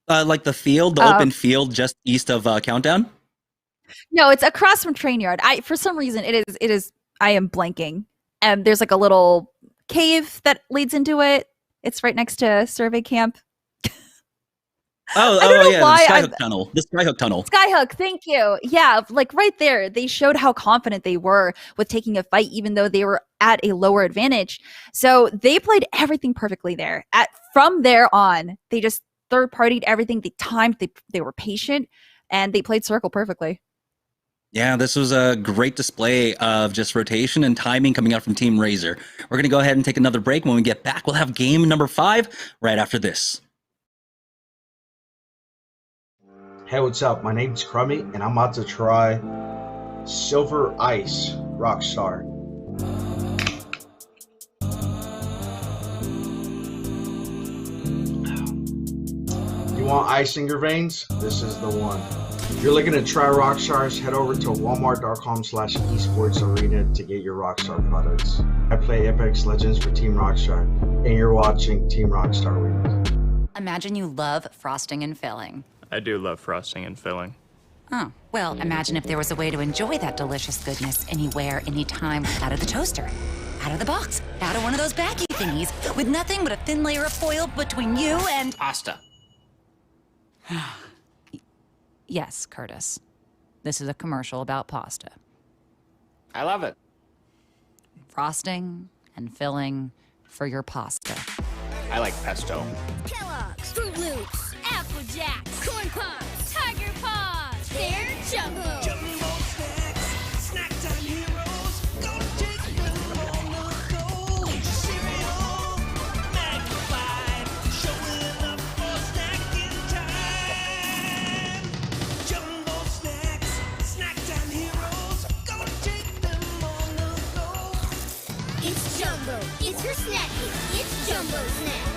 Like the field, the open field just east of Countdown. No, it's across from Train Yard. For some reason it is. I am blanking. And there's like a little cave that leads into it. It's right next to Survey Camp. I don't know yeah, why the Skyhook Tunnel. The Skyhook Tunnel. Skyhook, thank you. Yeah, like right there, they showed how confident they were with taking a fight, even though they were at a lower advantage. So they played everything perfectly there. From there on, they just third-partied everything. They timed, they were patient, and they played Circle perfectly. Yeah, this was a great display of just rotation and timing coming out from Team Razor. We're going to go ahead and take another break. When we get back, we'll have game number 5 right after this. Hey, what's up? My name's Crummy, and I'm about to try Silver Ice Rockstar. You want ice in your veins? This is the one. If you're looking to try Rockstars, head over to walmart.com/esportsarena to get your Rockstar products. I play Apex Legends for Team Rockstar, and you're watching Team Rockstar Week. Imagine you love frosting and filling. I do love frosting and filling. Oh, well, imagine if there was a way to enjoy that delicious goodness anywhere, anytime, out of the toaster, out of the box, out of one of those baggy thingies, with nothing but a thin layer of foil between you and... Pasta. Yes, Curtis. This is a commercial about pasta. I love it. Frosting and filling for your pasta. I like pesto. Kellogg's, Fruit Loops, Apple Jacks, Corn Pops, Tiger Paws. They're Jumbo. Jumbo snacks, snack time heroes. Go take them on the go. Eat your cereal, magnified, showing up for snacking time. Jumbo snacks, snack time heroes. Go take them on the go. It's Jumbo. It's your snacking. It's Jumbo Snacks.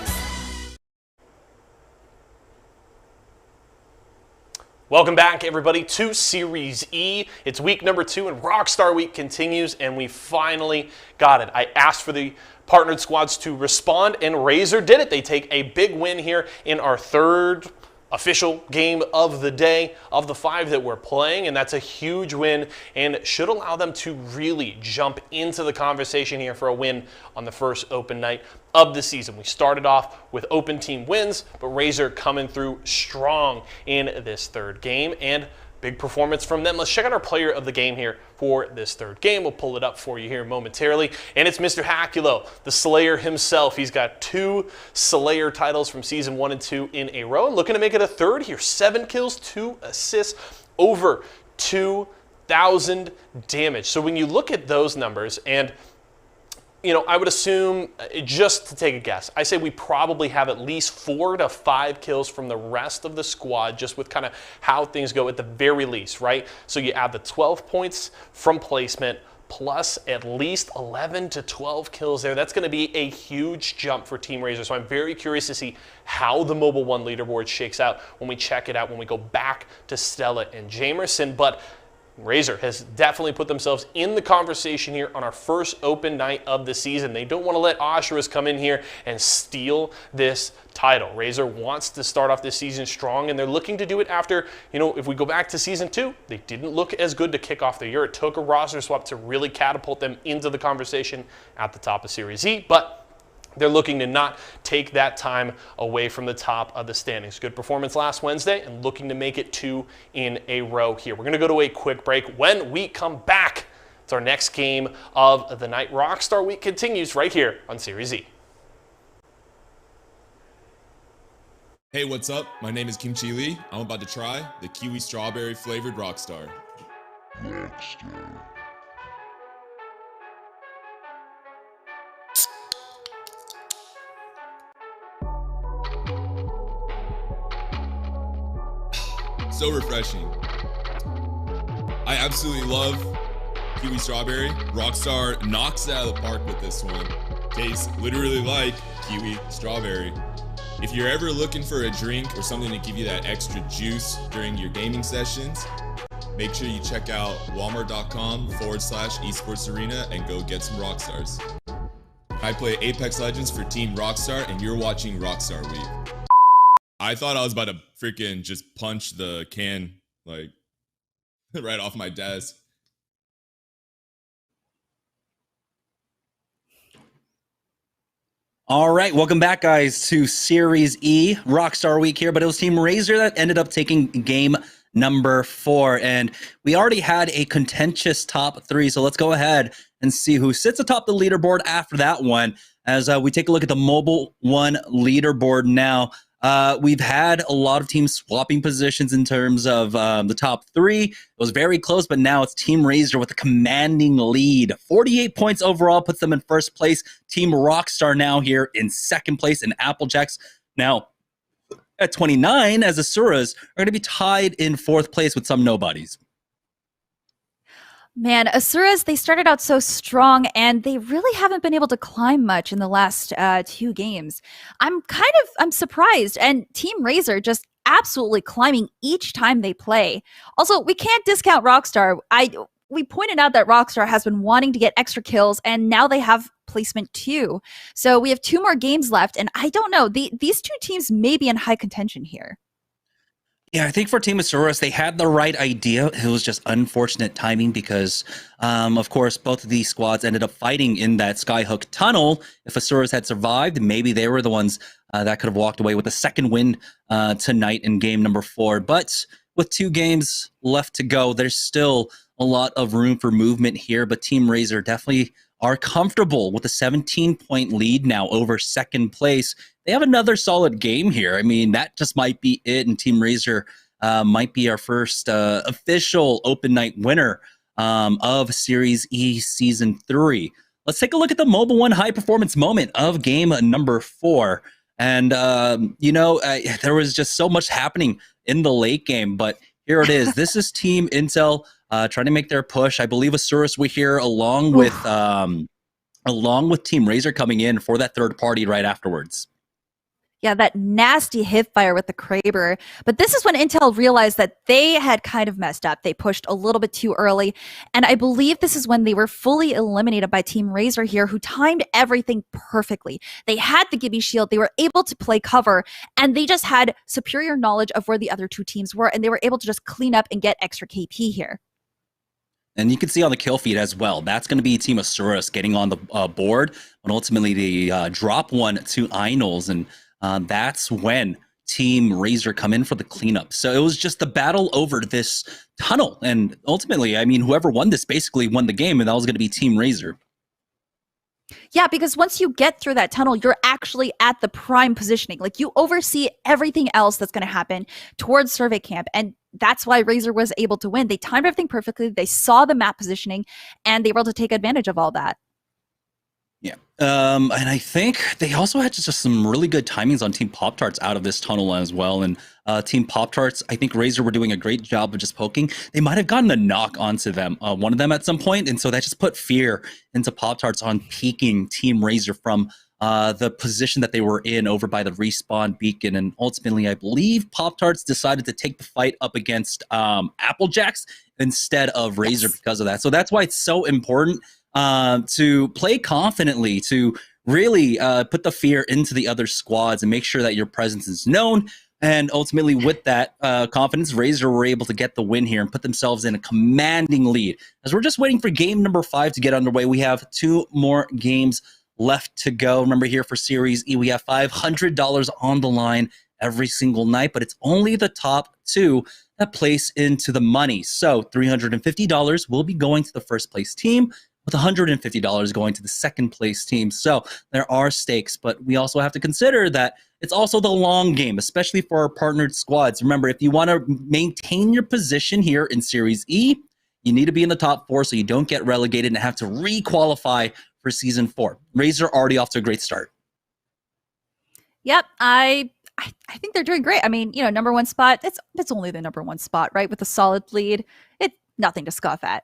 Welcome back, everybody, to Series E. It's week number 2, and Rockstar Week continues, and we finally got it. I asked for the partnered squads to respond, and Razor did it. They take a big win here in our third official game of the day of the 5 that we're playing, and that's a huge win and should allow them to really jump into the conversation here for a win on the first open night of the season. We started off with open team wins, but Razor coming through strong in this third game, and big performance from them. Let's check out our player of the game here for this third game. We'll pull it up for you here momentarily. And it's Mr. Hakulo, the Slayer himself. He's got 2 Slayer titles from Season 1 and 2 in a row. Looking to make it a third here. 7 kills, 2 assists, over 2,000 damage. So when you look at those numbers, and I would assume, just to take a guess, I say we probably have at least 4 to 5 kills from the rest of the squad, just with kind of how things go at the very least, right? So you add the 12 points from placement, plus at least 11 to 12 kills there. That's going to be a huge jump for Team Razor. So I'm very curious to see how the Mobile 1 leaderboard shakes out when we check it out, when we go back to Stella and Jamerson. But Razor has definitely put themselves in the conversation here on our first open night of the season. They don't want to let Osharas come in here and steal this title. Razor wants to start off this season strong, and they're looking to do it after, if we go back to Season 2, they didn't look as good to kick off the year. It took a roster swap to really catapult them into the conversation at the top of Series E, but they're looking to not take that time away from the top of the standings. Good performance last Wednesday and looking to make it 2 in a row here. We're going to go to a quick break. When we come back, it's our next game of the night. Rockstar Week continues right here on Series E. Hey, what's up? My name is Kimchi Lee. I'm about to try the kiwi strawberry flavored Rockstar. So refreshing. I absolutely love Kiwi Strawberry. Rockstar knocks it out of the park with this one. Tastes literally like Kiwi Strawberry. If you're ever looking for a drink or something to give you that extra juice during your gaming sessions, make sure you check out walmart.com/esports arena and go get some Rockstars. I play Apex Legends for Team Rockstar, and you're watching Rockstar Week. I thought I was about to freaking just punch the can, like, right off my desk. All right, welcome back, guys, to Series E Rockstar Week here, but it was Team Razor that ended up taking game number 4, and we already had a contentious top 3, so let's go ahead and see who sits atop the leaderboard after that one as we take a look at the Mobile 1 leaderboard now. We've had a lot of teams swapping positions in terms of the top 3. It was very close, but now it's Team Razor with a commanding lead. 48 points overall puts them in first place. Team Rockstar now here in second place, and Applejacks now at 29 as Asuras are going to be tied in fourth place with some nobodies. Man, Asuras, they started out so strong, and they really haven't been able to climb much in the last 2 games. I'm surprised, and Team Razor just absolutely climbing each time they play. Also, we can't discount Rockstar. We pointed out that Rockstar has been wanting to get extra kills, and now they have placement 2. So we have 2 more games left, and I don't know. These 2 teams may be in high contention here. Yeah, I think for Team Asuras, they had the right idea. It was just unfortunate timing because, of course, both of these squads ended up fighting in that Skyhook tunnel. If Asuras had survived, maybe they were the ones that could have walked away with the second win tonight in game number 4. But with 2 games left to go, there's still a lot of room for movement here. But Team Razor definitely are comfortable with a 17-point lead now over second place. They have another solid game here. I mean, that just might be it, and Team Razor might be our first official open night winner of Series E Season 3. Let's take a look at the Mobile 1 high performance moment of game number 4. And, there was just so much happening in the late game, but here it is. This is Team Intel trying to make their push. I believe Asuras were here along with Team Razor coming in for that third party right afterwards. Yeah, that nasty hip fire with the Kraber. But this is when Intel realized that they had kind of messed up. They pushed a little bit too early. And I believe this is when they were fully eliminated by Team Razor here, who timed everything perfectly. They had the Gibby shield. They were able to play cover. And they just had superior knowledge of where the other 2 teams were. And they were able to just clean up and get extra KP here. And you can see on the kill feed as well, that's going to be Team Asuras getting on the board. But ultimately, they drop one to Einol's, and that's when Team Razor come in for the cleanup. So it was just the battle over this tunnel. And ultimately, I mean, whoever won this basically won the game, and that was going to be Team Razor. Yeah, because once you get through that tunnel, you're actually at the prime positioning. Like, you oversee everything else that's going to happen towards Survey Camp. And that's why Razor was able to win. They timed everything perfectly. They saw the map positioning, and they were able to take advantage of all that. Yeah. And I think they also had just some really good timings on Team Pop-Tarts out of this tunnel as well. And Team Pop-Tarts, I think Razor were doing a great job of just poking. They might have gotten a knock onto them, one of them at some point, and so that just put fear into Pop-Tarts on peeking Team Razor from the position that they were in over by the respawn beacon. And ultimately, I believe Pop-Tarts decided to take the fight up against Applejacks instead of Razor because of that. So that's why it's so important to play confidently, to really put the fear into the other squads and make sure that your presence is known. And ultimately, with that confidence, Razor were able to get the win here and put themselves in a commanding lead. As we're just waiting for game number 5 to get underway, we have 2 more games left to go. Remember, here for Series E, we have $500 on the line every single night, but it's only the top 2 that place into the money. So $350 will be going to the first place team, with $150 going to the second place team. So there are stakes, but we also have to consider that it's also the long game, especially for our partnered squads. Remember, if you want to maintain your position here in Series E, You need to be in the top 4 so you don't get relegated and have to re-qualify for Season 4. Razor already off to a great start. Yep, I think they're doing great. I mean, number 1 spot, it's only the number 1 spot, right? With a solid lead. It's nothing to scoff at.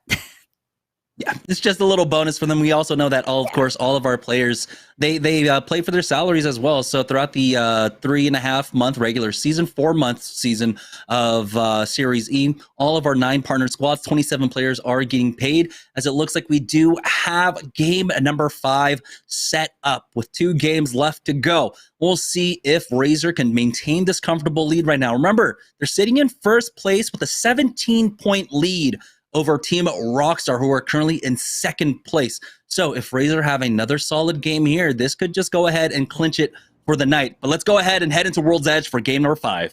Yeah, it's just a little bonus for them. We also know that of course, all of our players, they play for their salaries as well. So throughout the 3.5 month regular season, 4 month season of Series E, all of our 9 partner squads, 27 players are getting paid, as it looks like we do have game number 5 set up with 2 games left to go. We'll see if Razor can maintain this comfortable lead right now. Remember, they're sitting in first place with a 17-point lead over Team Rockstar, who are currently in second place. So if Razor have another solid game here, this could just go ahead and clinch it for the night. But let's go ahead and head into World's Edge for game number 5.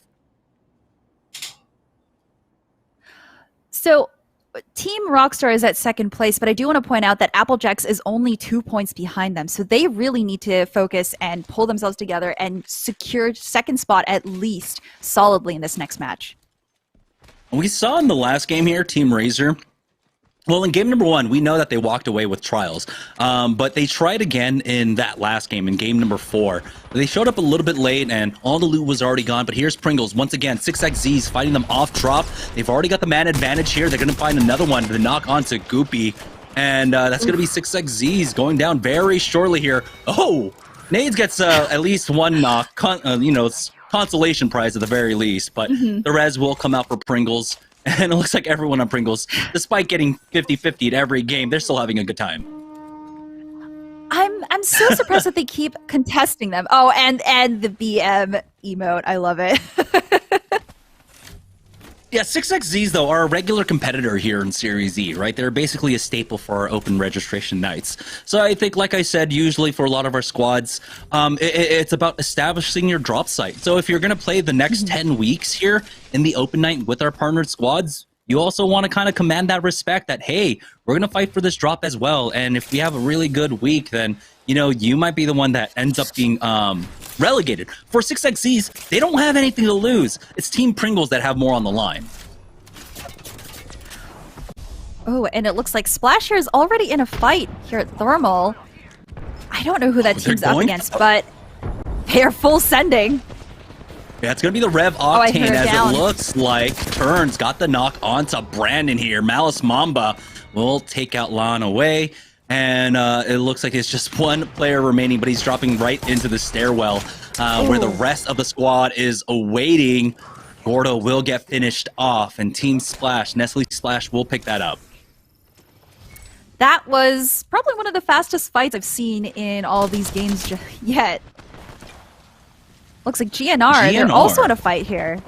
So Team Rockstar is at second place, but I do want to point out that Applejacks is only 2 points behind them. So they really need to focus and pull themselves together and secure second spot at least solidly in this next match. We saw in the last game here, Team Razor, well, in game number 1, we know that they walked away with trials, but they tried again in that last game, in game number 4. They showed up a little bit late, and all the loot was already gone, but here's Pringles. Once again, 6xZ's fighting them off drop. They've already got the man advantage here. They're going to find another one to knock onto Goopy, and that's going to be 6xZ's going down very shortly here. Oh! Nades gets at least one knock, consolation prize at the very least, but the res will come out for Pringles, and it looks like everyone on Pringles, despite getting 50-50 at every game, they're still having a good time. I'm so surprised that they keep contesting them. Oh, and the BM emote, I love it. Yeah, 6xZ's, though, are a regular competitor here in Series E, right? They're basically a staple for our open registration nights. So I think, like I said, usually for a lot of our squads, it's about establishing your drop site. So if you're going to play the next 10 weeks here in the open night with our partnered squads, you also want to kind of command that respect that, hey, we're going to fight for this drop as well. And if we have a really good week, then, you might be the one that ends up being relegated. For 6xZ's, they don't have anything to lose. It's Team Pringles that have more on the line. Oh, and it looks like Splash here is already in a fight here at Thermal. I don't know who that team's up against, but they are full sending. Yeah, it's going to be the Rev Octane as it looks like. Turns got the knock onto Brandon here. Malice Mamba will take out Lon away. And it looks like it's just one player remaining, but he's dropping right into the stairwell where the rest of the squad is awaiting. Gordo will get finished off, and Team Splash, Nestle Splash, will pick that up. That was probably one of the fastest fights I've seen in all of these games yet. Looks like GNR, they're also in a fight here.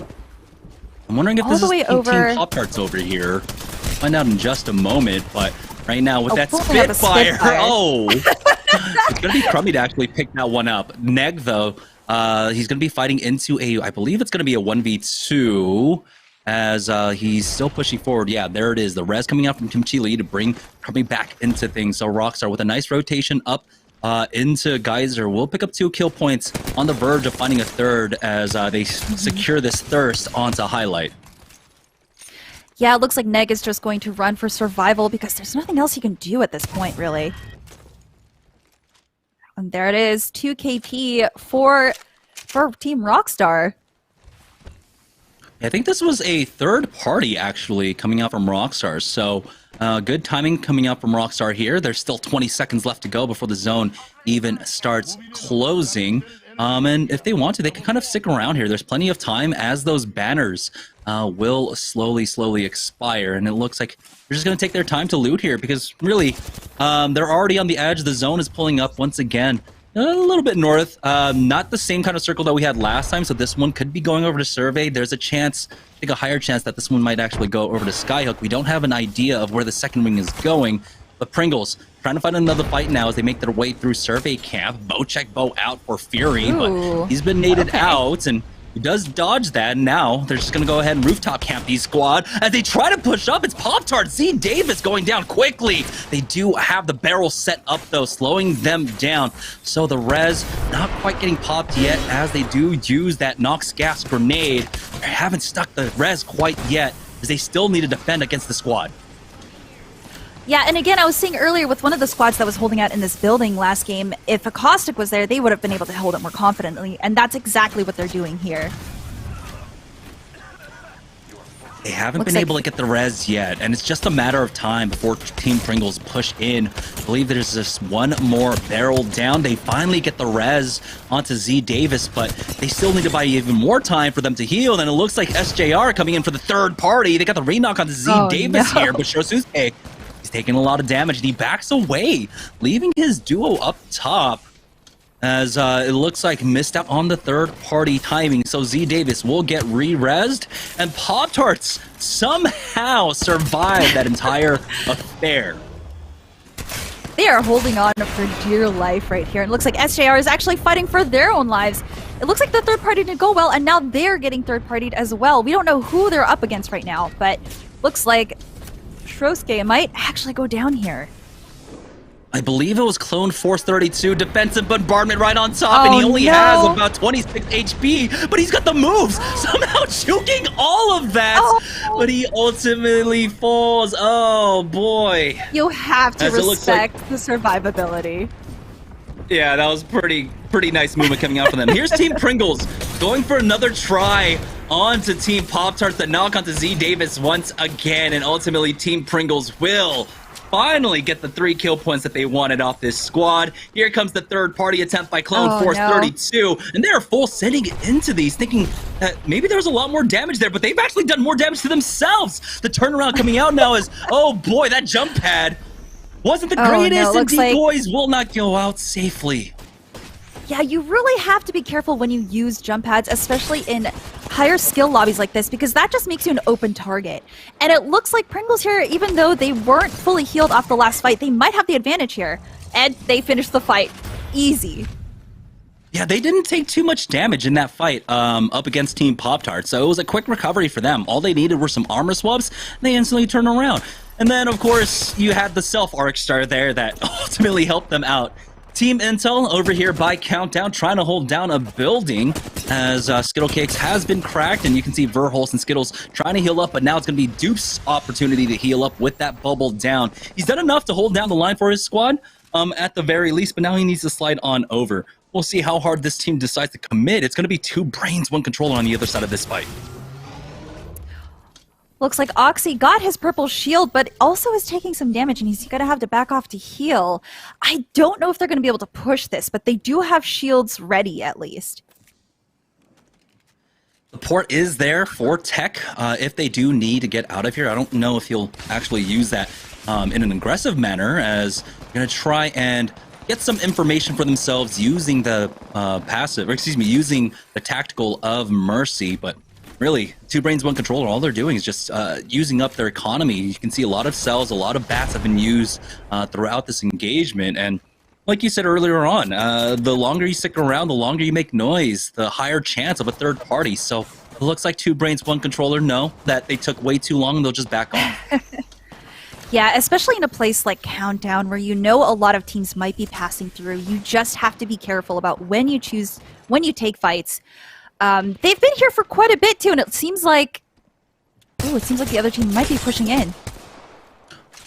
I'm wondering if this is Team over... Pop-Tarts over here. Find out in just a moment, but right now with that Spitfire, it's going to be Crummy to actually pick that one up. Neg, though, he's going to be fighting into I believe it's going to be a 1v2 as he's still pushing forward. Yeah, there it is. The res coming out from Team Chile to bring Crummy back into things. So Rockstar with a nice rotation up into Geyser will pick up 2 kill points on the verge of finding a third as they secure this thirst onto Highlight. Yeah, it looks like Neg is just going to run for survival because there's nothing else he can do at this point, really. And there it is, 2 KP for Team Rockstar. I think this was a third party, actually, coming out from Rockstar. So good timing coming out from Rockstar here. There's still 20 seconds left to go before the zone even starts closing. And if they want to, they can kind of stick around here. There's plenty of time as those banners will slowly expire. And it looks like they're just going to take their time to loot here because really, they're already on the edge. The zone is pulling up once again. A little bit north, not the same kind of circle that we had last time, so this one could be going over to Survey. There's a chance, I think a higher chance that this one might actually go over to Skyhook. We don't have an idea of where the second wing is going, but Pringles trying to find another fight now as they make their way through Survey Camp. Check Bow out for Fury, but he's been naded out, and he does dodge that. Now they're just going to go ahead and rooftop camp these squad as they try to push up. It's Pop-Tart. Z Davis going down quickly. They do have the barrel set up, though, slowing them down. So the res not quite getting popped yet as they do use that Nox gas grenade. They haven't stuck the res quite yet as they still need to defend against the squad. Yeah, and again, I was saying earlier with one of the squads that was holding out in this building last game, if a Caustic was there, they would have been able to hold it more confidently, and that's exactly what they're doing here. They haven't been able to get the res yet, and it's just a matter of time before Team Pringles push in. I believe there's just one more barrel down. They finally get the res onto Z Davis, but they still need to buy even more time for them to heal. And it looks like SJR coming in for the third party. They got the re-knock onto Z Davis here, but Shosuke, he's taking a lot of damage, and he backs away, leaving his duo up top. As it looks like missed out on the third party timing. So Z Davis will get re-rezzed, and Pop-Tarts somehow survived that entire affair. They are holding on for dear life right here. It looks like SJR is actually fighting for their own lives. It looks like the third party didn't go well, and now they're getting third partied as well. We don't know who they're up against right now, but looks like Trosuke might actually go down here. I believe it was Clone Force 32, defensive bombardment right on top, and he only has about 26 HP, but he's got the moves, somehow juking all of that, but he ultimately falls. Oh boy. You have to respect the survivability. Yeah, that was pretty nice movement coming out from them. Here's Team Pringles going for another try onto Team Pop-Tarts that knock onto Z Davis once again, and ultimately Team Pringles will finally get the 3 kill points that they wanted off this squad. Here comes the third party attempt by Clone Force 32, and they're full sending into these, thinking that maybe there was a lot more damage there, but they've actually done more damage to themselves. The turnaround coming out now is, oh boy, that jump pad wasn't the greatest, and decoys will not go out safely. Yeah, you really have to be careful when you use jump pads, especially in higher skill lobbies like this, because that just makes you an open target. And it looks like Pringles here, even though they weren't fully healed off the last fight, they might have the advantage here. And they finished the fight easy. Yeah, they didn't take too much damage in that fight up against Team Pop-Tart, so it was a quick recovery for them. All they needed were some armor swabs, and they instantly turned around. And then, of course, you had the self-arc star there that ultimately helped them out. Team Intel over here by Countdown trying to hold down a building as Skittle Cakes has been cracked, and you can see Verholst and Skittles trying to heal up, but now it's going to be Dupe's opportunity to heal up with that bubble down. He's done enough to hold down the line for his squad at the very least, but now he needs to slide on over. We'll see how hard this team decides to commit. It's going to be 2 brains, 1 controller on the other side of this fight. Looks like Oxy got his purple shield, but also is taking some damage, and he's going to have to back off to heal. I don't know if they're going to be able to push this, but they do have shields ready, at least. The port is there for Tech if they do need to get out of here. I don't know if he'll actually use that in an aggressive manner, as they're going to try and get some information for themselves using the using the tactical of Mercy, but really, 2 brains, 1 controller, all they're doing is just using up their economy. You can see a lot of cells, a lot of bats have been used throughout this engagement, and like you said earlier on, the longer you stick around, the longer you make noise, the higher chance of a third party. So it looks like 2 brains, 1 controller know that they took way too long and they'll just back off. Yeah, especially in a place like Countdown where you know a lot of teams might be passing through. You just have to be careful about when you take fights. They've been here for quite a bit too, and it seems like the other team might be pushing in.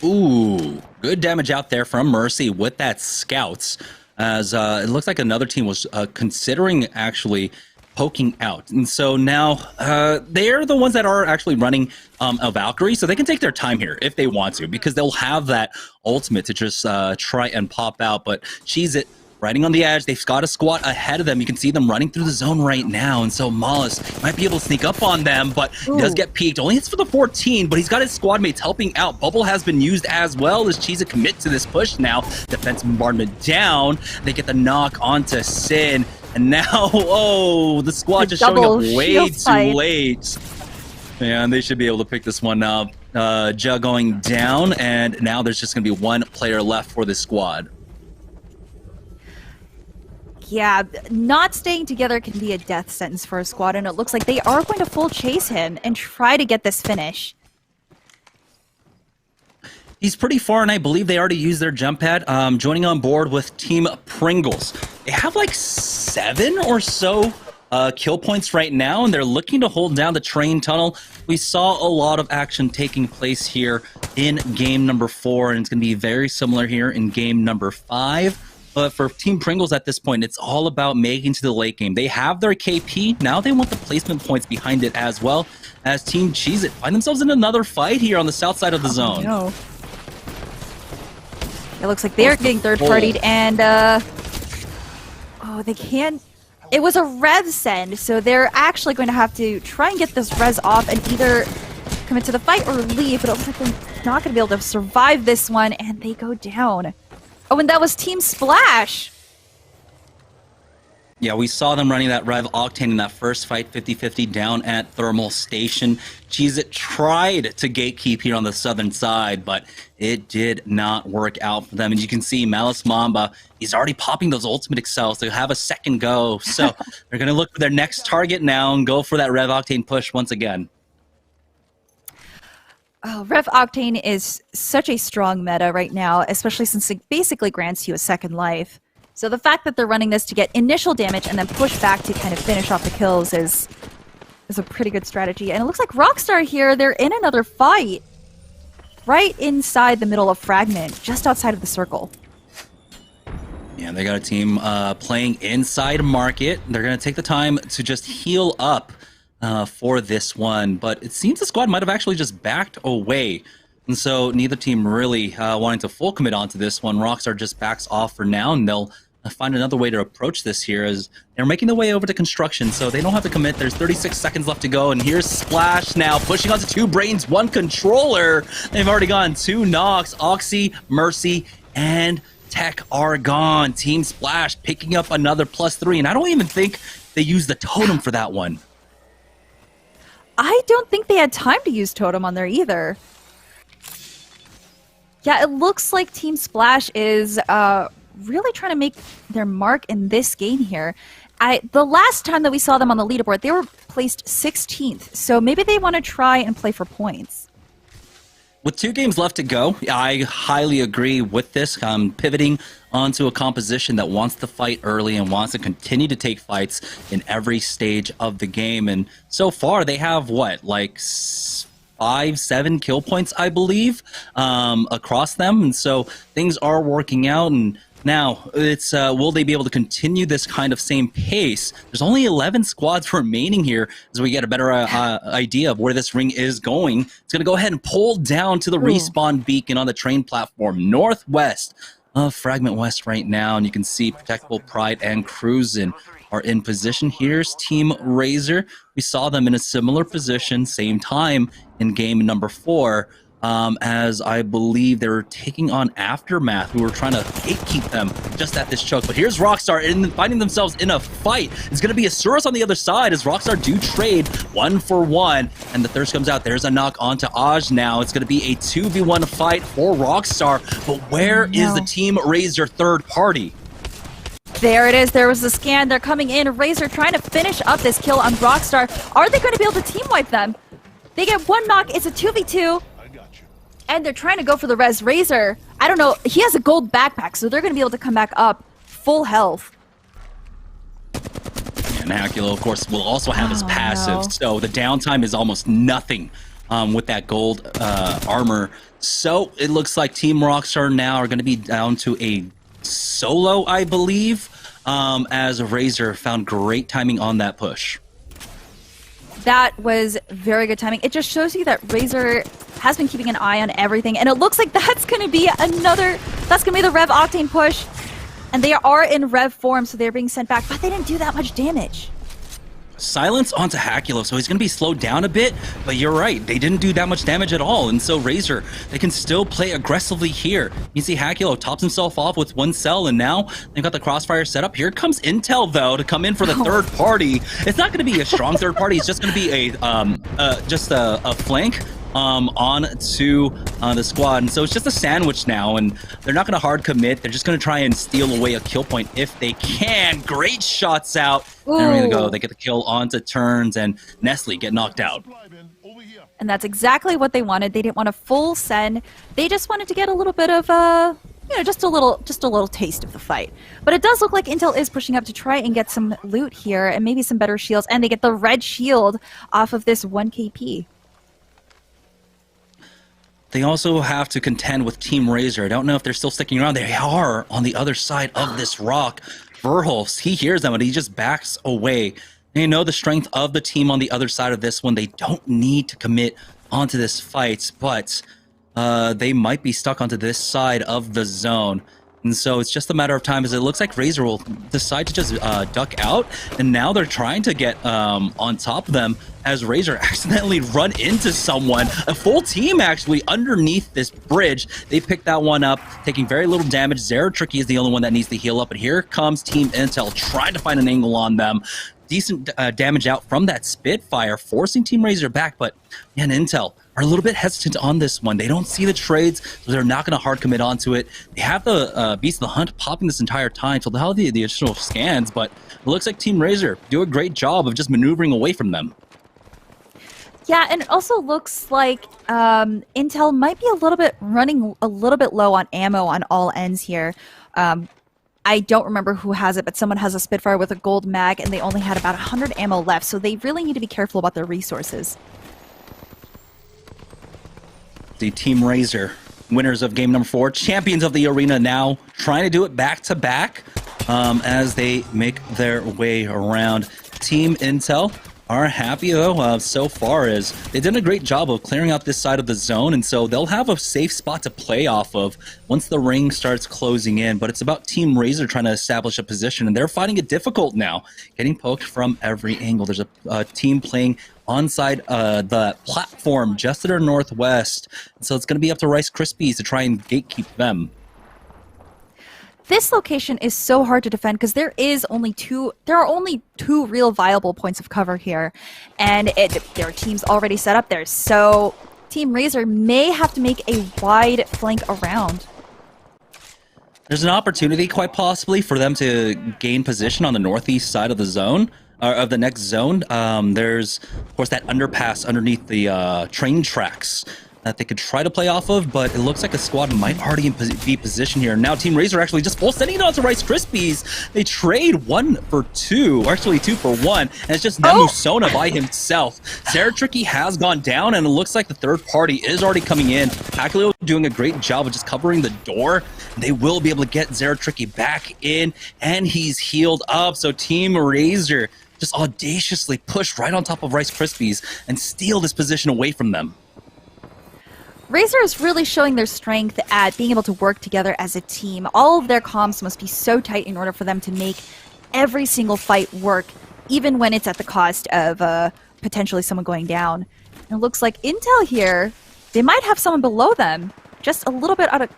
Ooh, good damage out there from Mercy with that scouts, as it looks like another team was considering actually poking out. And so now they're the ones that are actually running a Valkyrie, so they can take their time here if they want to, because they'll have that ultimate to just try and pop out. But she's it. Riding on the edge, they've got a squad ahead of them. You can see them running through the zone right now, and so Mollis might be able to sneak up on them, but he does get peeked. Only hits for the 14, but he's got his squad mates helping out. Bubble has been used as well as Cheesa commit to this push now. Defensive bombardment down. They get the knock onto Sin, and now, oh, the squad just showing up way too late. And they should be able to pick this one up. Jug going down, and now there's just going to be 1 player left for this squad. Yeah, not staying together can be a death sentence for a squad, and it looks like they are going to full chase him and try to get this finish. He's pretty far, and I believe they already used their jump pad. Joining on board with Team Pringles. They have like 7 or so kill points right now, and they're looking to hold down the train tunnel. We saw a lot of action taking place here in game number 4, and it's going to be very similar here in game number 5. But for Team Pringles at this point, it's all about making to the late game. They have their KP. Now they want the placement points behind it as well, as Team Cheez-It find themselves in another fight here on the south side of the zone. No. It looks like they're getting third-partied, and oh, they can't. It was a rev send, so they're actually going to have to try and get this res off and either commit to the fight or leave, but it looks like they're not going to be able to survive this one, and they go down. Oh, and that was Team Splash! Yeah, we saw them running that Rev Octane in that first fight, 50-50 down at Thermal Station. Cheez-It tried to gatekeep here on the southern side, but it did not work out for them. And you can see Malice Mamba, he's already popping those ultimate excels to have a second go. So they're going to look for their next target now and go for that Rev Octane push once again. Oh, Rev Octane is such a strong meta right now, especially since it basically grants you a second life. So the fact that they're running this to get initial damage and then push back to kind of finish off the kills is a pretty good strategy. And it looks like Rockstar here, they're in another fight. Right inside the middle of Fragment, just outside of the circle. Yeah, they got a team playing inside market. They're going to take the time to just heal up for this one, but it seems the squad might have actually just backed away, and so neither team really wanting to full commit onto this one. Rockstar just backs off for now, and they'll find another way to approach this here as they're making their way over to construction, so they don't have to commit. There's 36 seconds left to go, and here's Splash now pushing onto 2 brains, 1 controller. They've already gone 2 knocks. Oxy, Mercy, and Tech are gone. Team Splash picking up another +3, and I don't even think they used the totem for that one. I don't think they had time to use Totem on there either. Yeah, it looks like Team Splash is really trying to make their mark in this game here. The last time that we saw them on the leaderboard, they were placed 16th, so maybe they want to try and play for points. With 2 games left to go, I highly agree with this. Pivoting onto a composition that wants to fight early and wants to continue to take fights in every stage of the game. And so far, they have, what, like 5-7 kill points, I believe, across them. And so things are working out. And now, it's will they be able to continue this kind of same pace? There's only 11 squads remaining here as we get a better idea of where this ring is going. It's going to go ahead and pull down to the respawn beacon on the train platform northwest of Fragment West right now. And you can see Protectable Pride and Cruisin' are in position. Here's Team Razor. We saw them in a similar position, same time in game number 4. As I believe they were taking on Aftermath, who were trying to gatekeep them just at this choke. But here's Rockstar finding themselves in a fight. It's going to be a Surus on the other side as Rockstar do trade 1-for-1. And the thirst comes out. There's a knock onto Aj now. It's going to be a 2v1 fight for Rockstar. But where is the Team Razor third party? There it is. There was the scan. They're coming in. Razor trying to finish up this kill on Rockstar. Are they going to be able to team wipe them? They get 1 knock. It's a 2v2. And they're trying to go for the res. Razor, I don't know, he has a gold backpack, so they're going to be able to come back up full health. And Hakulo, of course, will also have his passive, so the downtime is almost nothing with that gold armor. So it looks like Team Rockstar now are going to be down to a solo, I believe, as Razor found great timing on that push. That was very good timing. It just shows you that Razor has been keeping an eye on everything, and it looks like that's going to be the Rev Octane push, and they are in Rev form, so they're being sent back, but they didn't do that much damage. Silence onto Hakulo, so he's going to be slowed down a bit, but you're right, they didn't do that much damage at all, and so Razor, they can still play aggressively here. You see Hakulo tops himself off with 1 cell, and now they've got the crossfire set up. Here comes Intel, though, to come in for the third party. It's not going to be a strong third party, it's just going to be a flank on to the squad, and so it's just a sandwich now, and they're not going to hard commit. They're just going to try and steal away a kill point if they can. Great shots out. There we go. They get the kill onto turns, and Nestle get knocked out. And that's exactly what they wanted. They didn't want a full send. They just wanted to get a little bit of you know, just a little taste of the fight. But it does look like Intel is pushing up to try and get some loot here and maybe some better shields, and they get the red shield off of this 1 KP. They also have to contend with Team Razor. I don't know if they're still sticking around. They are on the other side of this rock. Verholst, he hears them, and he just backs away. They know the strength of the team on the other side of this one. They don't need to commit onto this fight, but they might be stuck onto this side of the zone. And so it's just a matter of time, as it looks like Razor will decide to just duck out. And now they're trying to get on top of them as Razor accidentally run into someone. A full team actually underneath this bridge. They picked that one up, taking very little damage. Zeratricky is the only one that needs to heal up. And here comes Team Intel trying to find an angle on them. Decent damage out from that Spitfire, forcing Team Razor back. But man, Intel are a little bit hesitant on this one. They don't see the trades, so they're not going to hard commit onto it. They have the Beast of the Hunt popping this entire time, so they'll have the additional scans, but it looks like Team Razor do a great job of just maneuvering away from them. Yeah, and it also looks like Intel might be running a little bit low on ammo on all ends here. I don't remember who has it, but someone has a Spitfire with a gold mag, and they only had about 100 ammo left, so they really need to be careful about their resources. The Team Razor, winners of game number 4, champions of the arena now, trying to do it back-to-back as they make their way around. Team Intel are happy, though, so far, as they did a great job of clearing out this side of the zone, and so they'll have a safe spot to play off of once the ring starts closing in. But it's about Team Razor trying to establish a position, and they're finding it difficult now, getting poked from every angle. There's a team playing onside the platform just to their northwest, and so it's going to be up to Rice Krispies to try and gatekeep them. This location is so hard to defend because there are only two real viable points of cover here, and there are teams already set up there, so Team Razor may have to make a wide flank around. There's an opportunity, quite possibly, for them to gain position on the northeast side of the zone, of the next zone. There's, of course, that underpass underneath the train tracks that they could try to play off of, but it looks like a squad might already be positioned here. Now Team Razor actually just full sending it on to Rice Krispies. They trade 1 for 2, or actually 2 for 1, and it's just Nemusona by himself. Zeratricky has gone down, and it looks like the third party is already coming in. Paculio doing a great job of just covering the door. They will be able to get Zeratricky back in, and he's healed up. So Team Razor just audaciously push right on top of Rice Krispies and steal this position away from them. Razor is really showing their strength at being able to work together as a team. All of their comms must be so tight in order for them to make every single fight work, even when it's at the cost of potentially someone going down. And it looks like Intel here, they might have someone below them, just a little bit out of...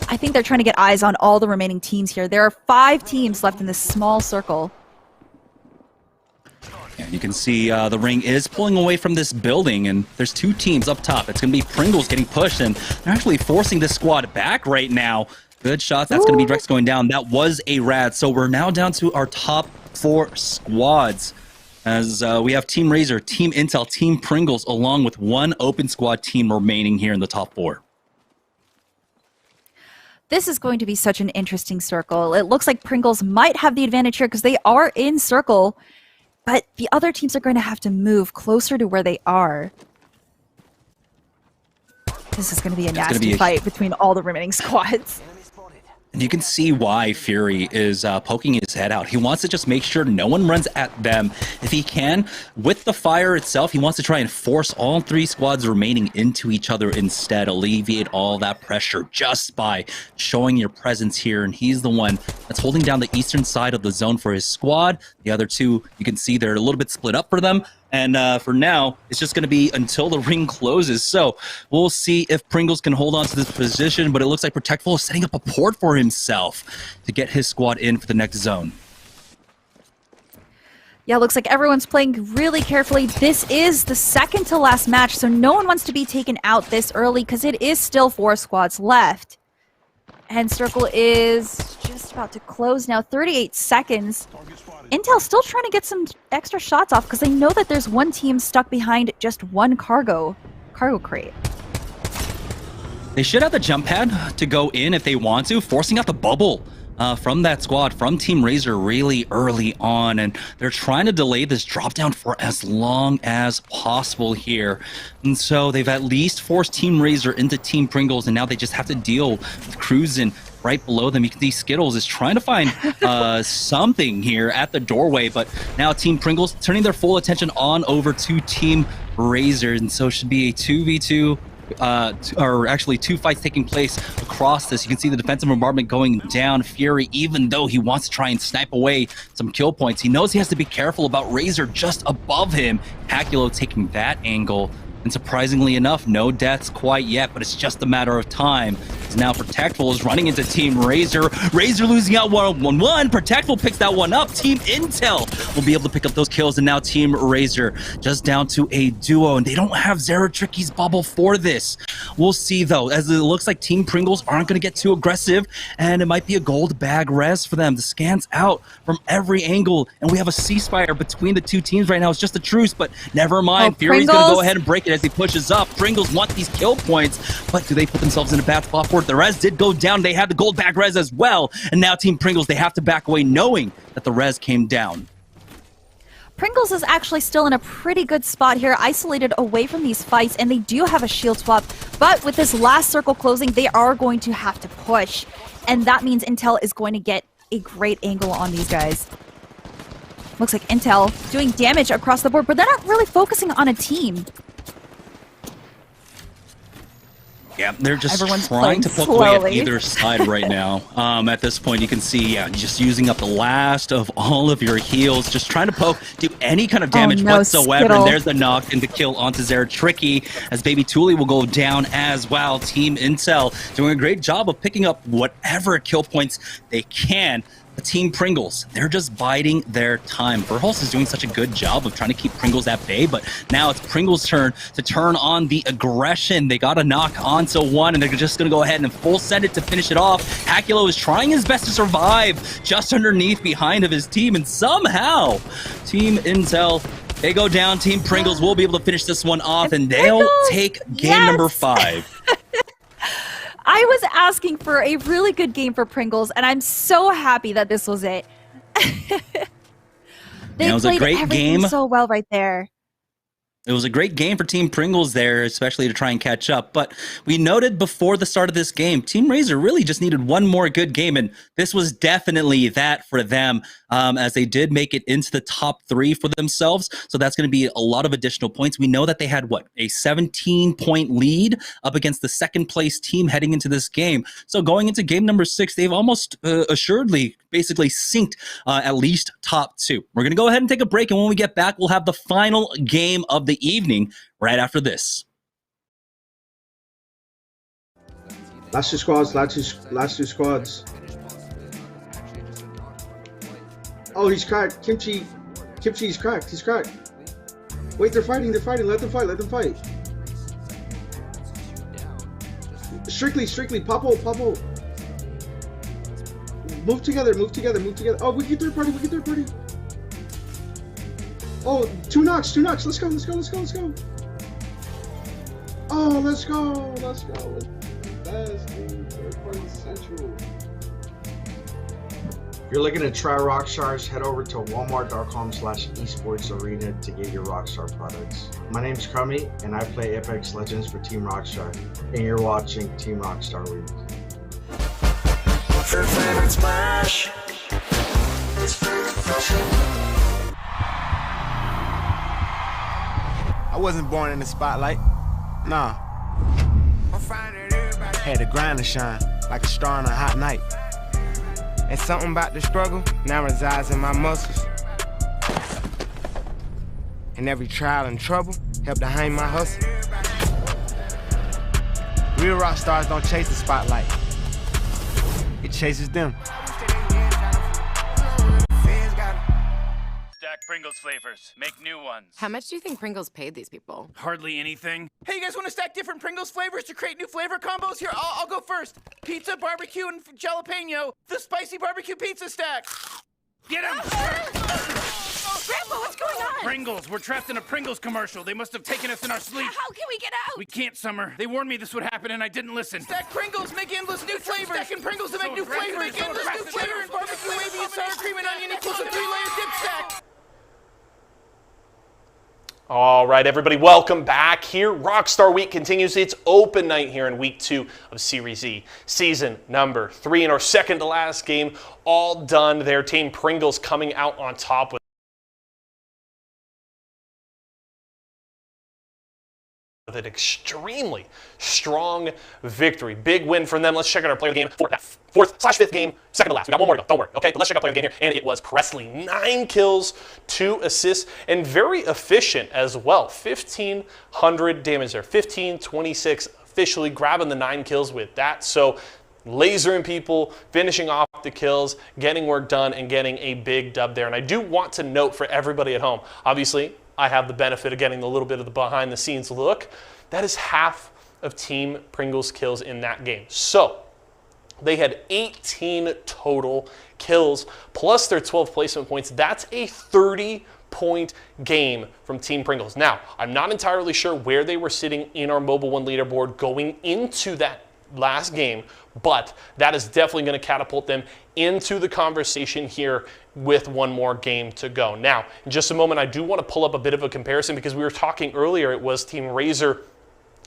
I think they're trying to get eyes on all the remaining teams here. There are 5 teams left in this small circle. And you can see the ring is pulling away from this building, and there's 2 teams up top. It's going to be Pringles getting pushed, and they're actually forcing this squad back right now. Good shots. That's going to be Drex going down. That was a rad. So we're now down to our top 4 squads, as we have Team Razor, Team Intel, Team Pringles, along with 1 open squad team remaining here in the top 4. This is going to be such an interesting circle. It looks like Pringles might have the advantage here because they are in circle, but the other teams are going to have to move closer to where they are. This is going to be a nasty fight between all the remaining squads. And you can see why Fury is poking his head out. He wants to just make sure no one runs at them. If he can, with the fire itself, he wants to try and force all 3 squads remaining into each other instead, alleviate all that pressure just by showing your presence here. And he's the one that's holding down the eastern side of the zone for his squad. The other 2, you can see they're a little bit split up for them. And for now, it's just going to be until the ring closes. So we'll see if Pringles can hold on to this position, but it looks like Protectful is setting up a port for himself to get his squad in for the next zone. Yeah, looks like everyone's playing really carefully. This is the second to last match, so no one wants to be taken out this early because it is still 4 squads left. And circle is just about to close now, 38 seconds. Intel still trying to get some extra shots off because they know that there's 1 team stuck behind just 1 cargo crate. They should have the jump pad to go in if they want to, forcing out the bubble from that squad, from Team Razor really early on. And they're trying to delay this drop down for as long as possible here. And so they've at least forced Team Razor into Team Pringles, and now they just have to deal with Cruisin' right below them. You can see Skittles is trying to find something here at the doorway, but now Team Pringles turning their full attention on over to Team Razor, and so it should be a 2v2 or actually 2 fights taking place across this. You can see the defensive bombardment going down. Fury, even though he wants to try and snipe away some kill points, he knows he has to be careful about Razor just above him. Hakulo taking that angle. And surprisingly enough, no deaths quite yet, but it's just a matter of time. As now Protectful is running into Team Razor. Razor losing out 1-1. Protectful picks that one up. Team Intel will be able to pick up those kills, and now Team Razor just down to a duo, and they don't have Zeratricky's bubble for this. We'll see though, as it looks like Team Pringles aren't going to get too aggressive, and it might be a gold bag res for them. The scans out from every angle, and we have a ceasefire between the two teams right now. It's just a truce, but never mind. Fury's going to go ahead and break it as he pushes up. Pringles want these kill points, but do they put themselves in a bad spot for it? The res did go down. They had the gold bag res as well, and now Team Pringles, they have to back away knowing that the res came down. Pringles is actually still in a pretty good spot here, isolated away from these fights, and they do have a shield swap, but with this last circle closing, they are going to have to push, and that means Intel is going to get a great angle on these guys. Looks like Intel doing damage across the board, but they're not really focusing on a team. Yeah, they're just Everyone's trying to playing poke away at slowly. either side right now. At this point, you can see, just using up the last of all of your heals, just trying to poke, do any kind of damage whatsoever. Skittle. And there's the knock and the kill onto Zeratricky, as Baby Thule will go down as well. Team Intel doing a great job of picking up whatever kill points they can. Team Pringles, they're just biding their time. Verhulst is doing such a good job of trying to keep Pringles at bay, but now it's Pringles' turn to turn on the aggression. They got a knock onto one, and they're just going to go ahead and full send it to finish it off. Hakulo is trying his best to survive just underneath behind of his team, and somehow Team Intel, they go down. Team Pringles will be able to finish this one off, and they'll take game number 5. I was asking for a really good game for Pringles, and I'm so happy that this was it. They It was a played great everything game. so well right there. It was a great game for Team Pringles there, especially to try and catch up. But we noted before the start of this game, Team Razor really just needed one more good game, and this was definitely that for them, as they did make it into the top 3 for themselves. So that's going to be a lot of additional points. We know that they had, a 17-point lead up against the second-place team heading into this game. So going into game number 6, they've almost assuredly basically synced at least top 2. We're going to go ahead and take a break, and when we get back, we'll have the final game of the evening right after this. Last two squads, last two squads. Oh, he's cracked. Kimchi's cracked. He's cracked. Wait, they're fighting. Let them fight. Strictly. Popo. Move together. Oh, we get third party. Oh, two knocks. Let's go. Oh, let's go. Best game, third party central. If you're looking to try Rockstars, head over to walmart.com/esportsarena to get your Rockstar products. My name's Crummy, and I play Apex Legends for Team Rockstar, and you're watching Team Rockstar Week. What's your favorite smash? I wasn't born in the spotlight. Nah. Had to grind and shine like a star on a hot night. And something about the struggle now resides in my muscles. And every trial and trouble helped to hang my hustle. Real rock stars don't chase the spotlight. It chases them. Stack Pringles flavors. Make new ones. How much do you think Pringles paid these people? Hardly anything. Hey, you guys want to stack different Pringles flavors to create new flavor combos? Here, I'll go first. Pizza, barbecue, and jalapeno. The spicy barbecue pizza stack. Get him! Grandpa, what's going on? Pringles! We're trapped in a Pringles commercial. They must have taken us in our sleep. How can we get out? We can't, Summer. They warned me this would happen and I didn't listen. Stack Pringles, make endless new flavors. Stacking Pringles to make new flavors. Make endless new flavors. Barbecue, wavy, and sour cream and onion equals a 3-layer dip stack. All right, everybody, welcome back here. Rockstar Week continues its open night here in Week 2 of Series E, Season number 3. In our second to last game, all done there. Team Pringles coming out on top with an extremely strong victory. Big win from them. Let's check out our player of the game. Fourth/fifth game, second to last. We got one more to go. Don't worry. Okay, but let's check out player of the game here. And it was Presley. 9 kills, 2 assists, and very efficient as well. 1,500 damage there. 1526 officially grabbing the 9 kills with that. So lasering people, finishing off the kills, getting work done, and getting a big dub there. And I do want to note for everybody at home, obviously, I have the benefit of getting a little bit of the behind the scenes look. That is half of Team Pringles kills in that game. So they had 18 total kills plus their 12 placement points. That's a 30-point game from Team Pringles. Now, I'm not entirely sure where they were sitting in our Mobile One leaderboard going into that last game, but that is definitely going to catapult them into the conversation here with one more game to go. Now, in just a moment, I do want to pull up a bit of a comparison because we were talking earlier, it was Team Razor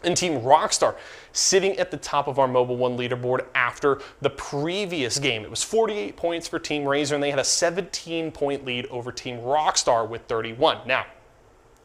and Team Rockstar sitting at the top of our Mobile One leaderboard after the previous game. It was 48 points for Team Razor, and they had a 17-point lead over Team Rockstar with 31. Now,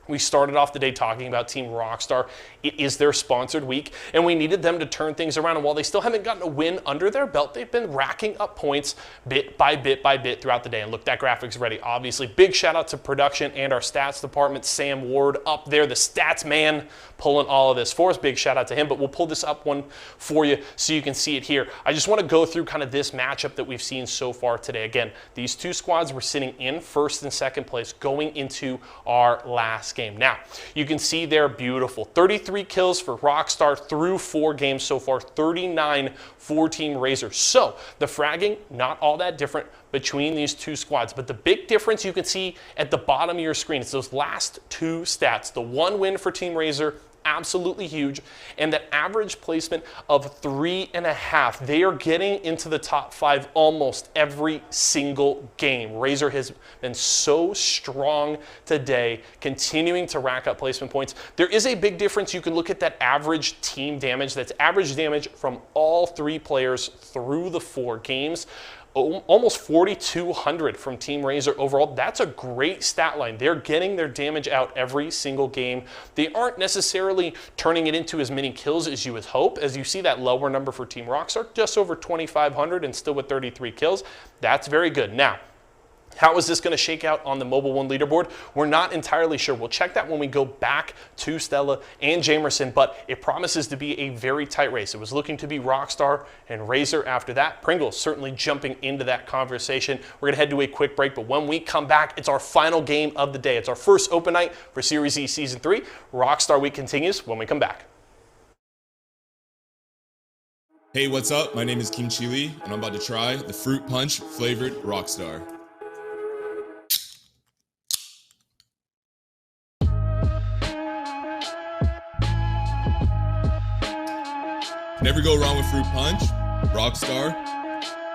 we started off the day talking about Team Rockstar. It is their sponsored week, and we needed them to turn things around. And while they still haven't gotten a win under their belt, they've been racking up points bit by bit by bit throughout the day. And look, that graphic's ready. Obviously, big shout out to production and our stats department. Sam Ward up there, the stats man, pulling all of this for us. Big shout out to him, but we'll pull this up one for you so you can see it here. I just want to go through kind of this matchup that we've seen so far today. Again, these two squads were sitting in first and second place going into our last game. Now, you can see they're beautiful. 33 kills for Rockstar through 4 games so far, 39 for Team Razor. So the fragging, not all that different between these two squads, but the big difference you can see at the bottom of your screen is those last 2 stats. The 1 win for Team Razor, absolutely huge, and that average placement of 3.5. They are getting into the top 5 almost every single game. Razor has been so strong today, continuing to rack up placement points. There is a big difference. You can look at that average team damage. That's average damage from all 3 players through the 4 games. Almost 4,200 from Team Razor overall. That's a great stat line. They're getting their damage out every single game. They aren't necessarily turning it into as many kills as you would hope. As you see that lower number for Team Rockstar, just over 2,500 and still with 33 kills. That's very good. Now, how is this going to shake out on the Mobile One leaderboard? We're not entirely sure. We'll check that when we go back to Stella and Jamerson, but it promises to be a very tight race. It was looking to be Rockstar and Razor after that. Pringles certainly jumping into that conversation. We're going to head to a quick break, but when we come back, it's our final game of the day. It's our first open night for Series E Season 3. Rockstar Week continues when we come back. Hey, what's up? My name is Kim Chili, and I'm about to try the Fruit Punch flavored Rockstar. Never go wrong with Fruit Punch, Rockstar.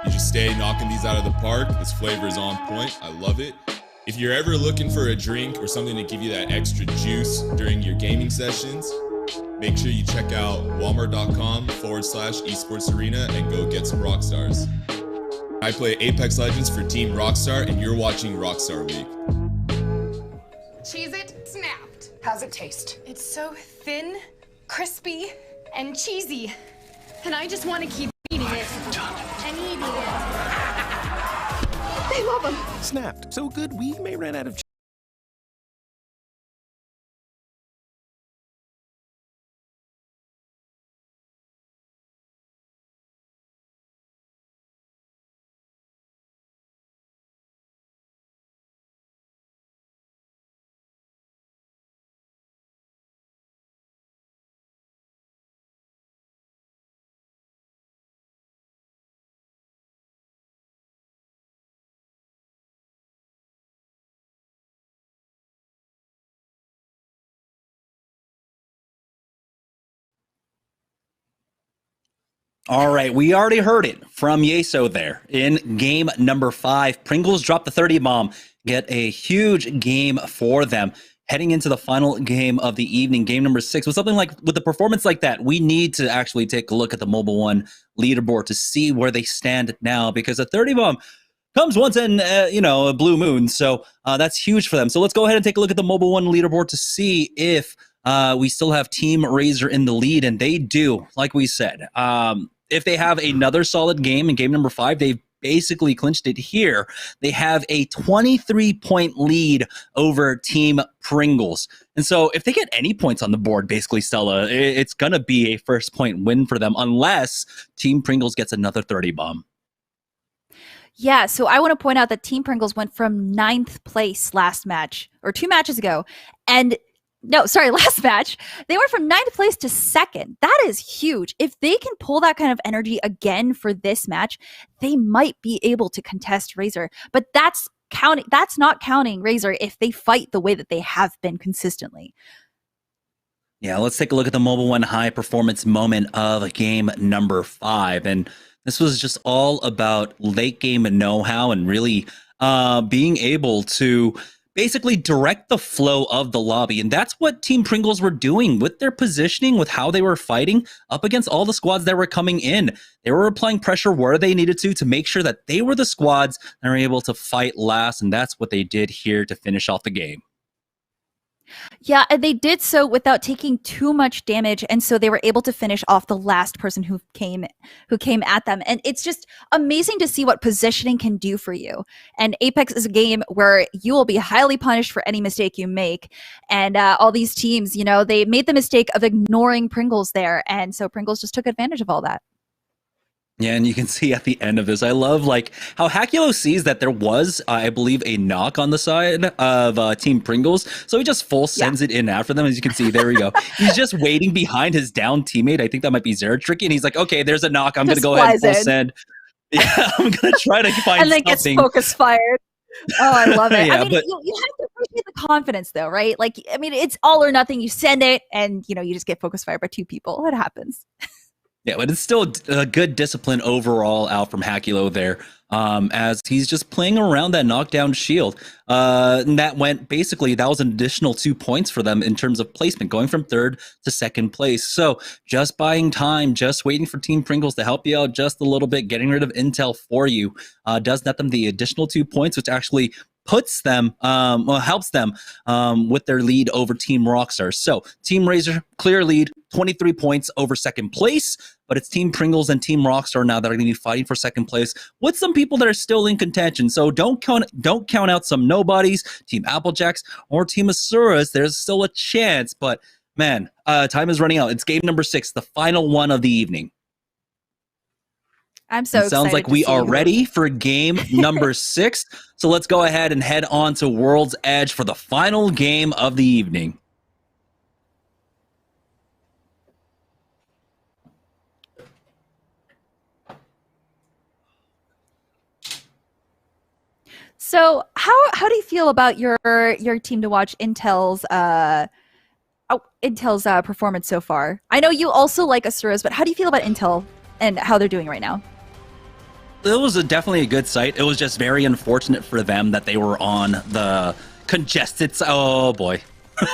You just stay knocking these out of the park. This flavor is on point. I love it. If you're ever looking for a drink or something to give you that extra juice during your gaming sessions, make sure you check out walmart.com/esports arena and go get some Rockstars. I play Apex Legends for Team Rockstar, and you're watching Rockstar Week. Cheese It snapped. How's it taste? It's so thin, crispy, and cheesy. And I just want to keep eating it. And eating it. They love them. Snapped. So good we may run out of All right, we already heard it from Yeso there in game number 5. Pringles dropped the 30 bomb, get a huge game for them. Heading into the final game of the evening, game number 6, with something like with a performance like that, we need to actually take a look at the Mobile One leaderboard to see where they stand now, because a 30 bomb comes once in a blue moon, so that's huge for them. So let's go ahead and take a look at the Mobile One leaderboard to see if we still have Team Razor in the lead, and they do, like we said. If they have another solid game in game number 5, they've basically clinched it here. They have a 23-point lead over Team Pringles. And so if they get any points on the board, basically, Stella, it's going to be a first-point win for them, unless Team Pringles gets another 30 bomb. Yeah, so I want to point out that Team Pringles went from 9th place last match, or 2 matches ago, and last match, they went from 9th place to 2nd. That is huge. If they can pull that kind of energy again for this match, they might be able to contest Razor. But that's not counting Razor if they fight the way that they have been consistently. Yeah, let's take a look at the Mobile One high performance moment of game number 5. And this was just all about late game know-how and really being able to basically direct the flow of the lobby. And that's what Team Pringles were doing with their positioning, with how they were fighting up against all the squads that were coming in. They were applying pressure where they needed to make sure that they were the squads that were able to fight last. And that's what they did here to finish off the game. Yeah, and they did so without taking too much damage, and so they were able to finish off the last person who came at them. And it's just amazing to see what positioning can do for you. And Apex is a game where you will be highly punished for any mistake you make. And all these teams, they made the mistake of ignoring Pringles there, and so Pringles just took advantage of all that. Yeah, and you can see at the end of this, I love how Hakulo sees that there was, I believe, a knock on the side of Team Pringles. So he just full sends it in after them. As you can see, there we go. He's just waiting behind his down teammate. I think that might be Zeratricky. And he's like, okay, there's a knock. I'm going to go ahead and full send. Yeah, I'm going to try to find and then something. Gets focus fired. Oh, I love it. Yeah, you have to appreciate the confidence, though, right? It's all or nothing. You send it, and, you just get focus fired by 2 people. It happens. Yeah, but it's still a good discipline overall out from Hakulo there, as he's just playing around that knockdown shield. And that was an additional 2 points for them in terms of placement, going from 3rd to 2nd place. So just buying time, just waiting for Team Pringles to help you out just a little bit, getting rid of intel for you, does net them the additional 2 points, which actually puts them, helps them with their lead over Team Rockstar. So Team Razor, clear lead, 23 points over 2nd place, but it's Team Pringles and Team Rockstar now that are going to be fighting for 2nd place with some people that are still in contention. So don't count out some nobodies, Team Applejacks or Team Asuras. There's still a chance, but man, time is running out. It's game number 6, the final one of the evening. I'm so excited. Sounds like we are ready for game number 6. So let's go ahead and head on to World's Edge for the final game of the evening. So how do you feel about your team to watch Intel's performance so far? I know you also like Asuras, but how do you feel about Intel and how they're doing right now? It was definitely a good sight. It was just very unfortunate for them that they were on the congested. Oh boy!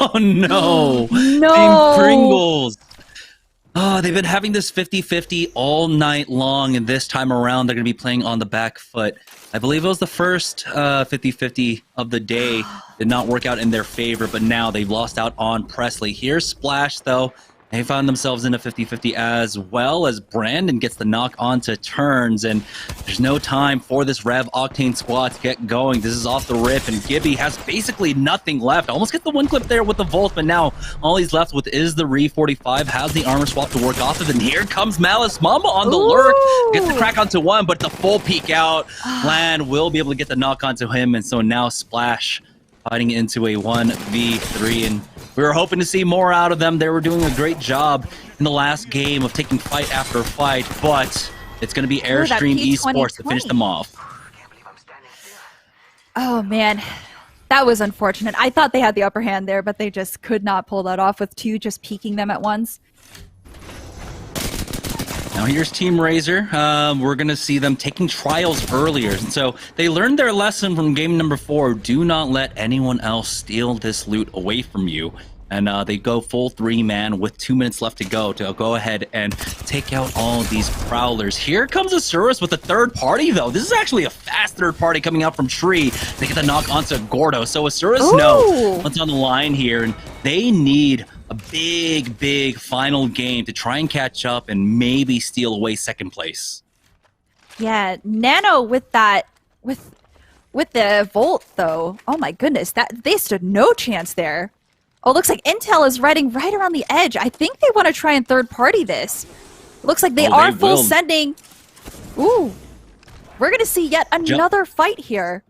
Oh no! No! Team Pringles. Oh, they've been having this 50-50 all night long, and this time around they're going to be playing on the back foot. I believe it was the first 50-50 of the day. Did not work out in their favor, but now they've lost out on Presley. Here's Splash, though. They found themselves in a 50-50 as well, as Brandon gets the knock onto turns, and there's no time for this Rev Octane squad to get going. This is off the rip, and Gibby has basically nothing left. Almost get the one clip there with the Volt, but now all he's left with is the Re 45, has the armor swap to work off of, and here comes Malice Mamba on the lurk. Gets the crack onto one, but the full peek out. Land will be able to get the knock onto him, and so now Splash fighting into a 1v3, and we were hoping to see more out of them. They were doing a great job in the last game of taking fight after fight, but it's going to be Airstream Esports to finish them off. Oh man, that was unfortunate. I thought they had the upper hand there, but they just could not pull that off with 2 just peeking them at once. Now here's Team Razor. We're going to see them taking trials earlier. And so they learned their lesson from game number 4. Do not let anyone else steal this loot away from you. And they go full 3-man with 2 minutes left to go ahead and take out all of these prowlers. Here comes Asurus with a third party, though. This is actually a fast third party coming out from Tree. They get the knock onto Gordo. So Asurus know what's on the line here, and they need a big final game to try and catch up and maybe steal away second place. Yeah, Nano with that, with the Volt, though. Oh my goodness, that they stood no chance there. Oh, looks like Intel is riding right around the edge. I think they want to try and third party this. Looks like they are full sending. Ooh, we're going to see yet another fight here.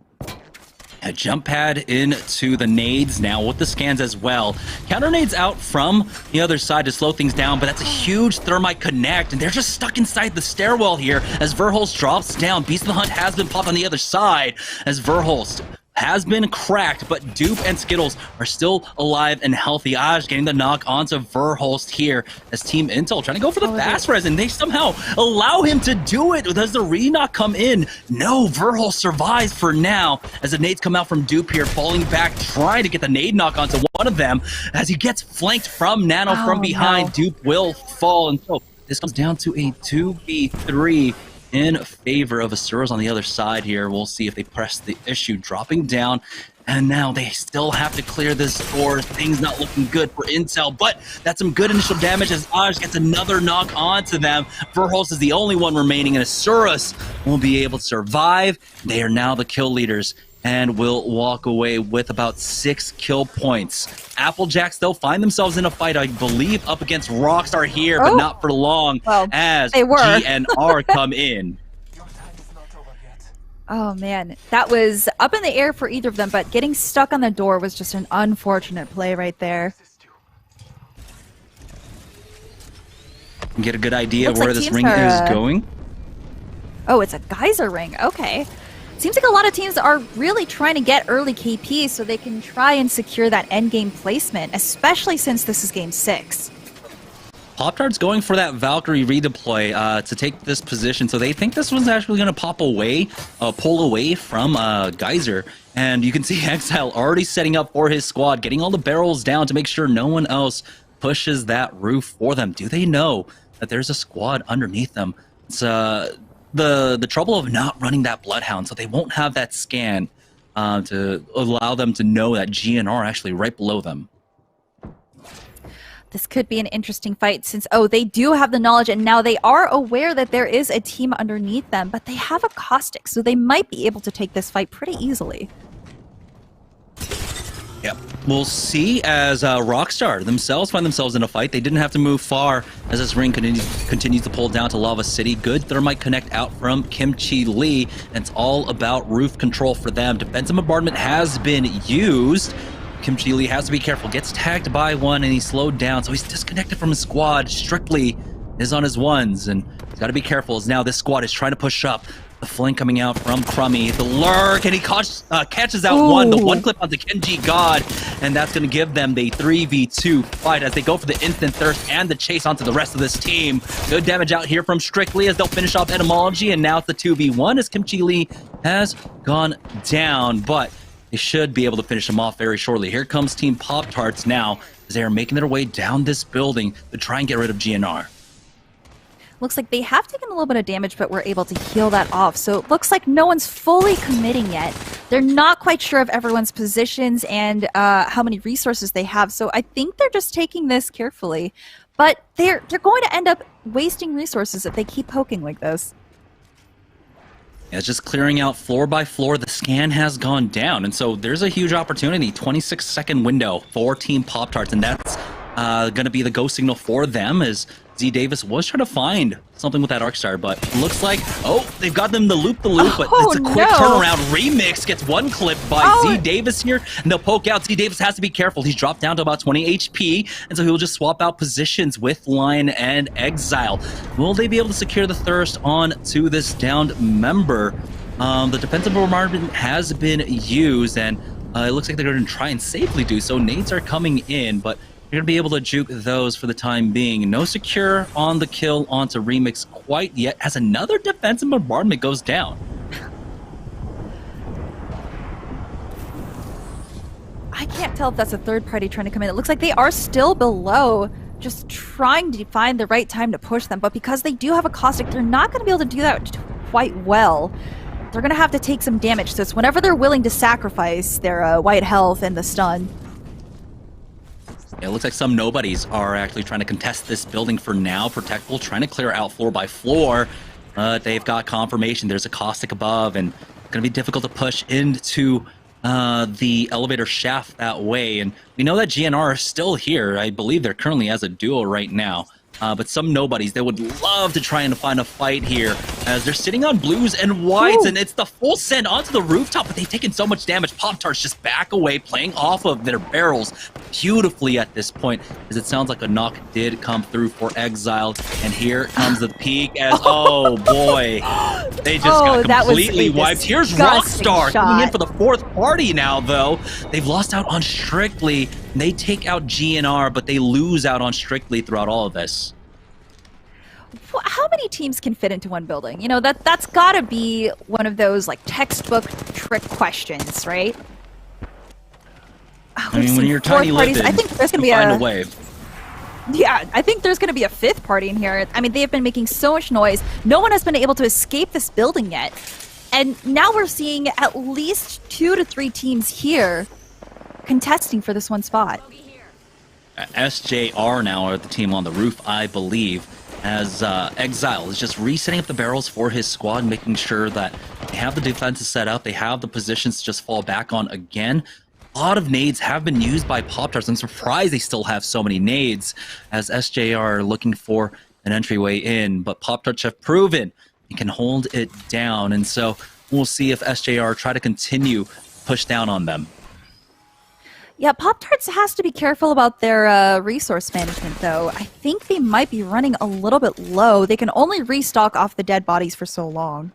A jump pad into the nades now with the scans as well. Counter nades out from the other side to slow things down, but that's a huge thermite connect, and they're just stuck inside the stairwell here as Verholst drops down. Beast of the Hunt has been popped on the other side as Verholst has been cracked, but Dupe and Skittles are still alive and healthy. Aj getting the knock onto Verholst here as Team Intel trying to go for the fast res, and they somehow allow him to do it. Does the re-knock come in? No, Verholst survives for now as the nades come out from Dupe here, falling back, trying to get the nade knock onto one of them as he gets flanked from Nano from behind. Dupe will fall, and so this comes down to a 2v3 in favor of Asurus on the other side here. We'll see if they press the issue, dropping down, and now they still have to clear this score. Things not looking good for Intel, but that's some good initial damage as Aj gets another knock onto them. Verholst is the only one remaining, and Asurus will be able to survive. They are now the kill leaders and will walk away with about 6 kill points. Applejacks, they'll find themselves in a fight, I believe, up against Rockstar here, but not for long, as GNR come in. Oh man, that was up in the air for either of them, but getting stuck on the door was just an unfortunate play right there. Get a good idea of where this ring is going. Oh, it's a geyser ring. Okay. Seems like a lot of teams are really trying to get early KP so they can try and secure that endgame placement, especially since this is game 6. Pop-Tart's going for that Valkyrie redeploy to take this position, so they think this one's actually going to pull away from Geyser. And you can see Exile already setting up for his squad, getting all the barrels down to make sure no one else pushes that roof for them. Do they know that there's a squad underneath them? It's the trouble of not running that Bloodhound, so they won't have that scan to allow them to know that GNR are actually right below them. This could be an interesting fight since, they do have the knowledge and now they are aware that there is a team underneath them, but they have a caustic, so they might be able to take this fight pretty easily. Yep. We'll see as Rockstar themselves find themselves in a fight. They didn't have to move far as this ring continues to pull down to Lava City. Good thermite connect out from Kimchi Lee, and it's all about roof control for them. Defensive bombardment has been used. Kimchi Lee has to be careful. Gets tagged by one and he's slowed down, so he's disconnected from his squad. Strictly is on his ones, and he's got to be careful as now this squad is trying to push up. The flank coming out from Crummy. The lurk, and he catches out one, but one clip onto Kenji God, and that's going to give them the 3v2 fight as they go for the instant thirst and the chase onto the rest of this team. Good damage out here from Strictly as they'll finish off Etymology, and now it's the 2v1 as Kimchi Lee has gone down, but they should be able to finish him off very shortly. Here comes Team Pop-Tarts now as they are making their way down this building to try and get rid of GNR. Looks like they have taken a little bit of damage, but we're able to heal that off. So it looks like no one's fully committing yet. They're not quite sure of everyone's positions and how many resources they have. So I think they're just taking this carefully. But they're going to end up wasting resources if they keep poking like this. Yeah, it's just clearing out floor by floor. The scan has gone down, and so there's a huge opportunity. 26-second window for Team Pop-Tarts, and that's going to be the go signal for them as Z Davis was trying to find something with that Arcstar, but looks like, they've got them the loop-the-loop, but it's a quick turnaround. Remix gets one clip by Z Davis here, and they'll poke out. Z Davis has to be careful. He's dropped down to about 20 HP, and so he'll just swap out positions with Lion and Exile. Will they be able to secure the thirst on to this downed member? The defensive bombardment has been used, and it looks like they're going to try and safely do so. Nades are coming in, but You're going to be able to juke those for the time being. No secure on the kill onto Remix quite yet, as another defensive bombardment goes down. I can't tell if that's a third party trying to come in. It looks like they are still below, just trying to find the right time to push them. But because they do have a caustic, they're not going to be able to do that quite well. They're going to have to take some damage. So it's whenever they're willing to sacrifice their white health and the stun. It looks like some nobodies are actually trying to contest this building for now. Protectable trying to clear out floor by floor. They've got confirmation. There's a caustic above, and it's going to be difficult to push into the elevator shaft that way. And we know that GNR are still here. I believe they're currently as a duo right now. But some nobodies, they would love to try and find a fight here as they're sitting on blues and whites. Ooh. And it's the full send onto the rooftop, but they've taken so much damage. Pop-Tarts just back away, playing off of their barrels beautifully at this point, as it sounds like a knock did come through for Exiled. And here comes the peak as, oh boy, they just got completely wiped. Here's Rockstar coming in for the fourth party now, though. They've lost out on Strictly. They take out GNR, but they lose out on Strictly throughout all of this. How many teams can fit into one building? You know, that's got to be one of those like textbook trick questions, right? I mean, when you're tiny limited, I think there's going to be find a way. Yeah, I think there's going to be a fifth party in here. I mean, they have been making so much noise. No one has been able to escape this building yet. And now we're seeing at least 2 to 3 teams here contesting for this one spot. SJR now are the team on the roof, I believe, as Exile is just resetting up the barrels for his squad, making sure that they have the defenses set up, they have the positions to just fall back on again. A lot of nades have been used by Pop-Tarts. I'm surprised they still have so many nades, as SJR are looking for an entryway in, but Pop-Tarts have proven they can hold it down, and so we'll see if SJR try to continue push down on them. Yeah, Pop-Tarts has to be careful about their resource management, though. I think they might be running a little bit low. They can only restock off the dead bodies for so long.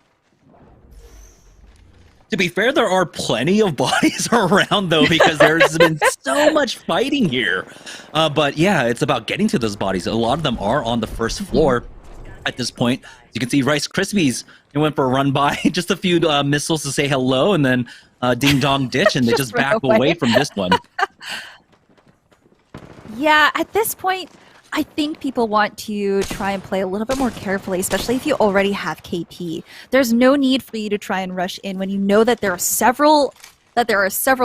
To be fair, there are plenty of bodies around, though, because there's been so much fighting here. But yeah, it's about getting to those bodies. A lot of them are on the first floor at this point. You can see Rice Krispies. They went for a run by, just a few missiles to say hello, and then ding dong ditch, and they just back away from this one. Yeah, at this point, I think people want to try and play a little bit more carefully, especially if you already have KP. There's no need for you to try and rush in when you know that there are several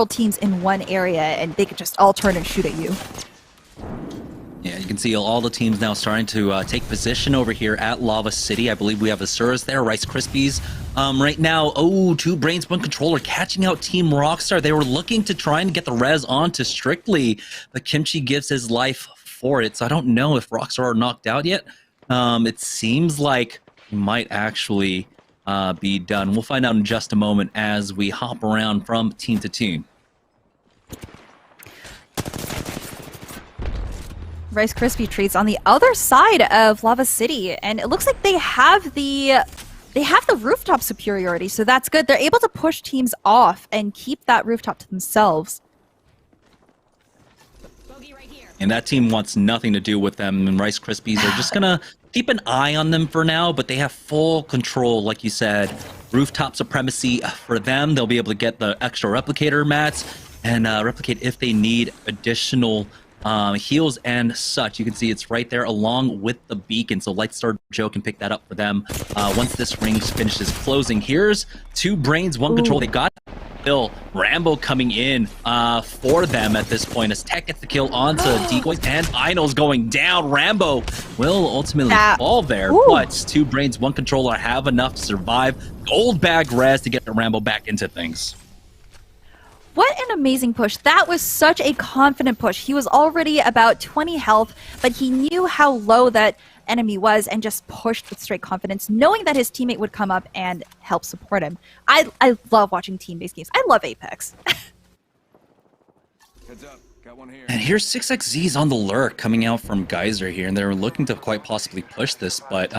teams in one area and they could just all turn and shoot at you. Yeah, you can see all the teams now starting to take position over here at Lava City. I believe we have the SeriesE there, Rice Krispies. Right now, 2 Brains, 1 Controller catching out Team Rockstar. They were looking to try and get the res onto Strictly, but Kimchi gives his life for it. So I don't know if Rockstar are knocked out yet. It seems like he might actually be done. We'll find out in just a moment as we hop around from team to team. Rice Krispie treats on the other side of Lava City, and it looks like they have the rooftop superiority, so that's good. They're able to push teams off and keep that rooftop to themselves. And that team wants nothing to do with them, and Rice Krispies are just gonna keep an eye on them for now, but they have full control, like you said. Rooftop supremacy for them. They'll be able to get the extra replicator mats and replicate if they need additional heals and such. You can see it's right there along with the beacon, so Lightstar Joe can pick that up for them once this ring finishes closing. Here's 2 Brains, 1 Control. They got Bill Rambo coming in for them at this point as Tech gets the kill onto Decoys, and Einol's going down. Rambo will ultimately fall there, but 2 Brains, 1 Controller have enough to survive. Gold bag res to get the Rambo back into things. What an amazing push. That was such a confident push. He was already about 20 health, but he knew how low that enemy was and just pushed with straight confidence, knowing that his teammate would come up and help support him. I love watching team-based games. I love Apex. Heads up. Got one here. And here's 6xZ's on the lurk coming out from Geyser here, and they're looking to quite possibly push this, but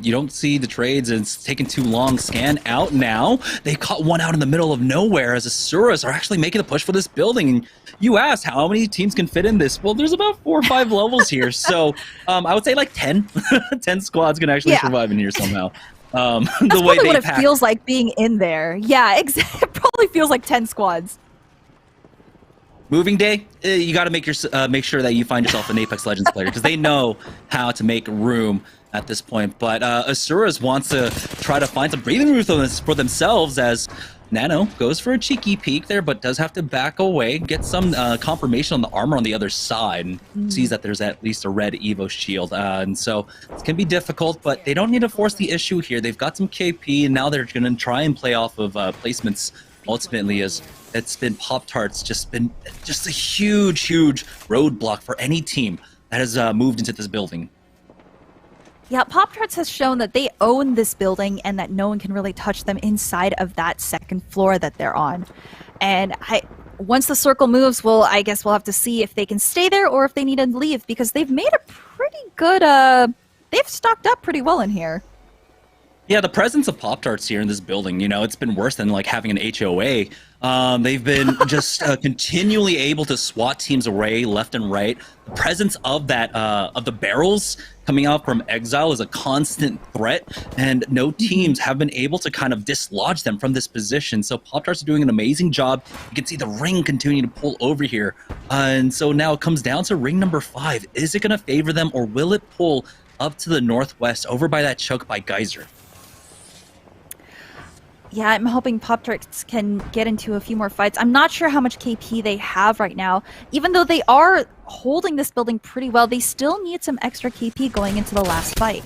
you don't see the trades, and it's taking too long. Scan out now. They caught one out in the middle of nowhere as the SeriesE are actually making a push for this building. And you asked how many teams can fit in this. Well, there's about 4 or 5 levels here, so I would say like 10. 10 squads can actually survive in here somehow. That's the way probably they what it pack. feels like being in there. Yeah, exactly. It probably feels like 10 squads. Moving day, you got to make sure that you find yourself an Apex Legends player because they know how to make room at this point. But SeriesE wants to try to find some breathing room for themselves as Nano goes for a cheeky peek there, but does have to back away, get some confirmation on the armor on the other side, and sees that there's at least a red Evo shield. And so it can be difficult, but they don't need to force the issue here. They've got some KP, and now they're going to try and play off of placements ultimately, as it's been Pop-Tarts just a huge roadblock for any team that has moved into this building. Yeah, Pop-Tarts has shown that they own this building and that no one can really touch them inside of that second floor that they're on. And once the circle moves, well, I guess we'll have to see if they can stay there or if they need to leave, because they've made a pretty good they've stocked up pretty well in here. Yeah, the presence of Pop-Tarts here in this building, it's been worse than like having an HOA. They've been just continually able to SWAT teams away left and right. The presence of that of the barrels coming out from Exile is a constant threat, and no teams have been able to kind of dislodge them from this position. So Pop-Tarts are doing an amazing job. You can see the ring continuing to pull over here. And so now it comes down to ring number 5. Is it going to favor them, or will it pull up to the northwest over by that choke by Geyser? Yeah, I'm hoping Pop-Tarts can get into a few more fights. I'm not sure how much KP they have right now. Even though they are holding this building pretty well, they still need some extra KP going into the last fight.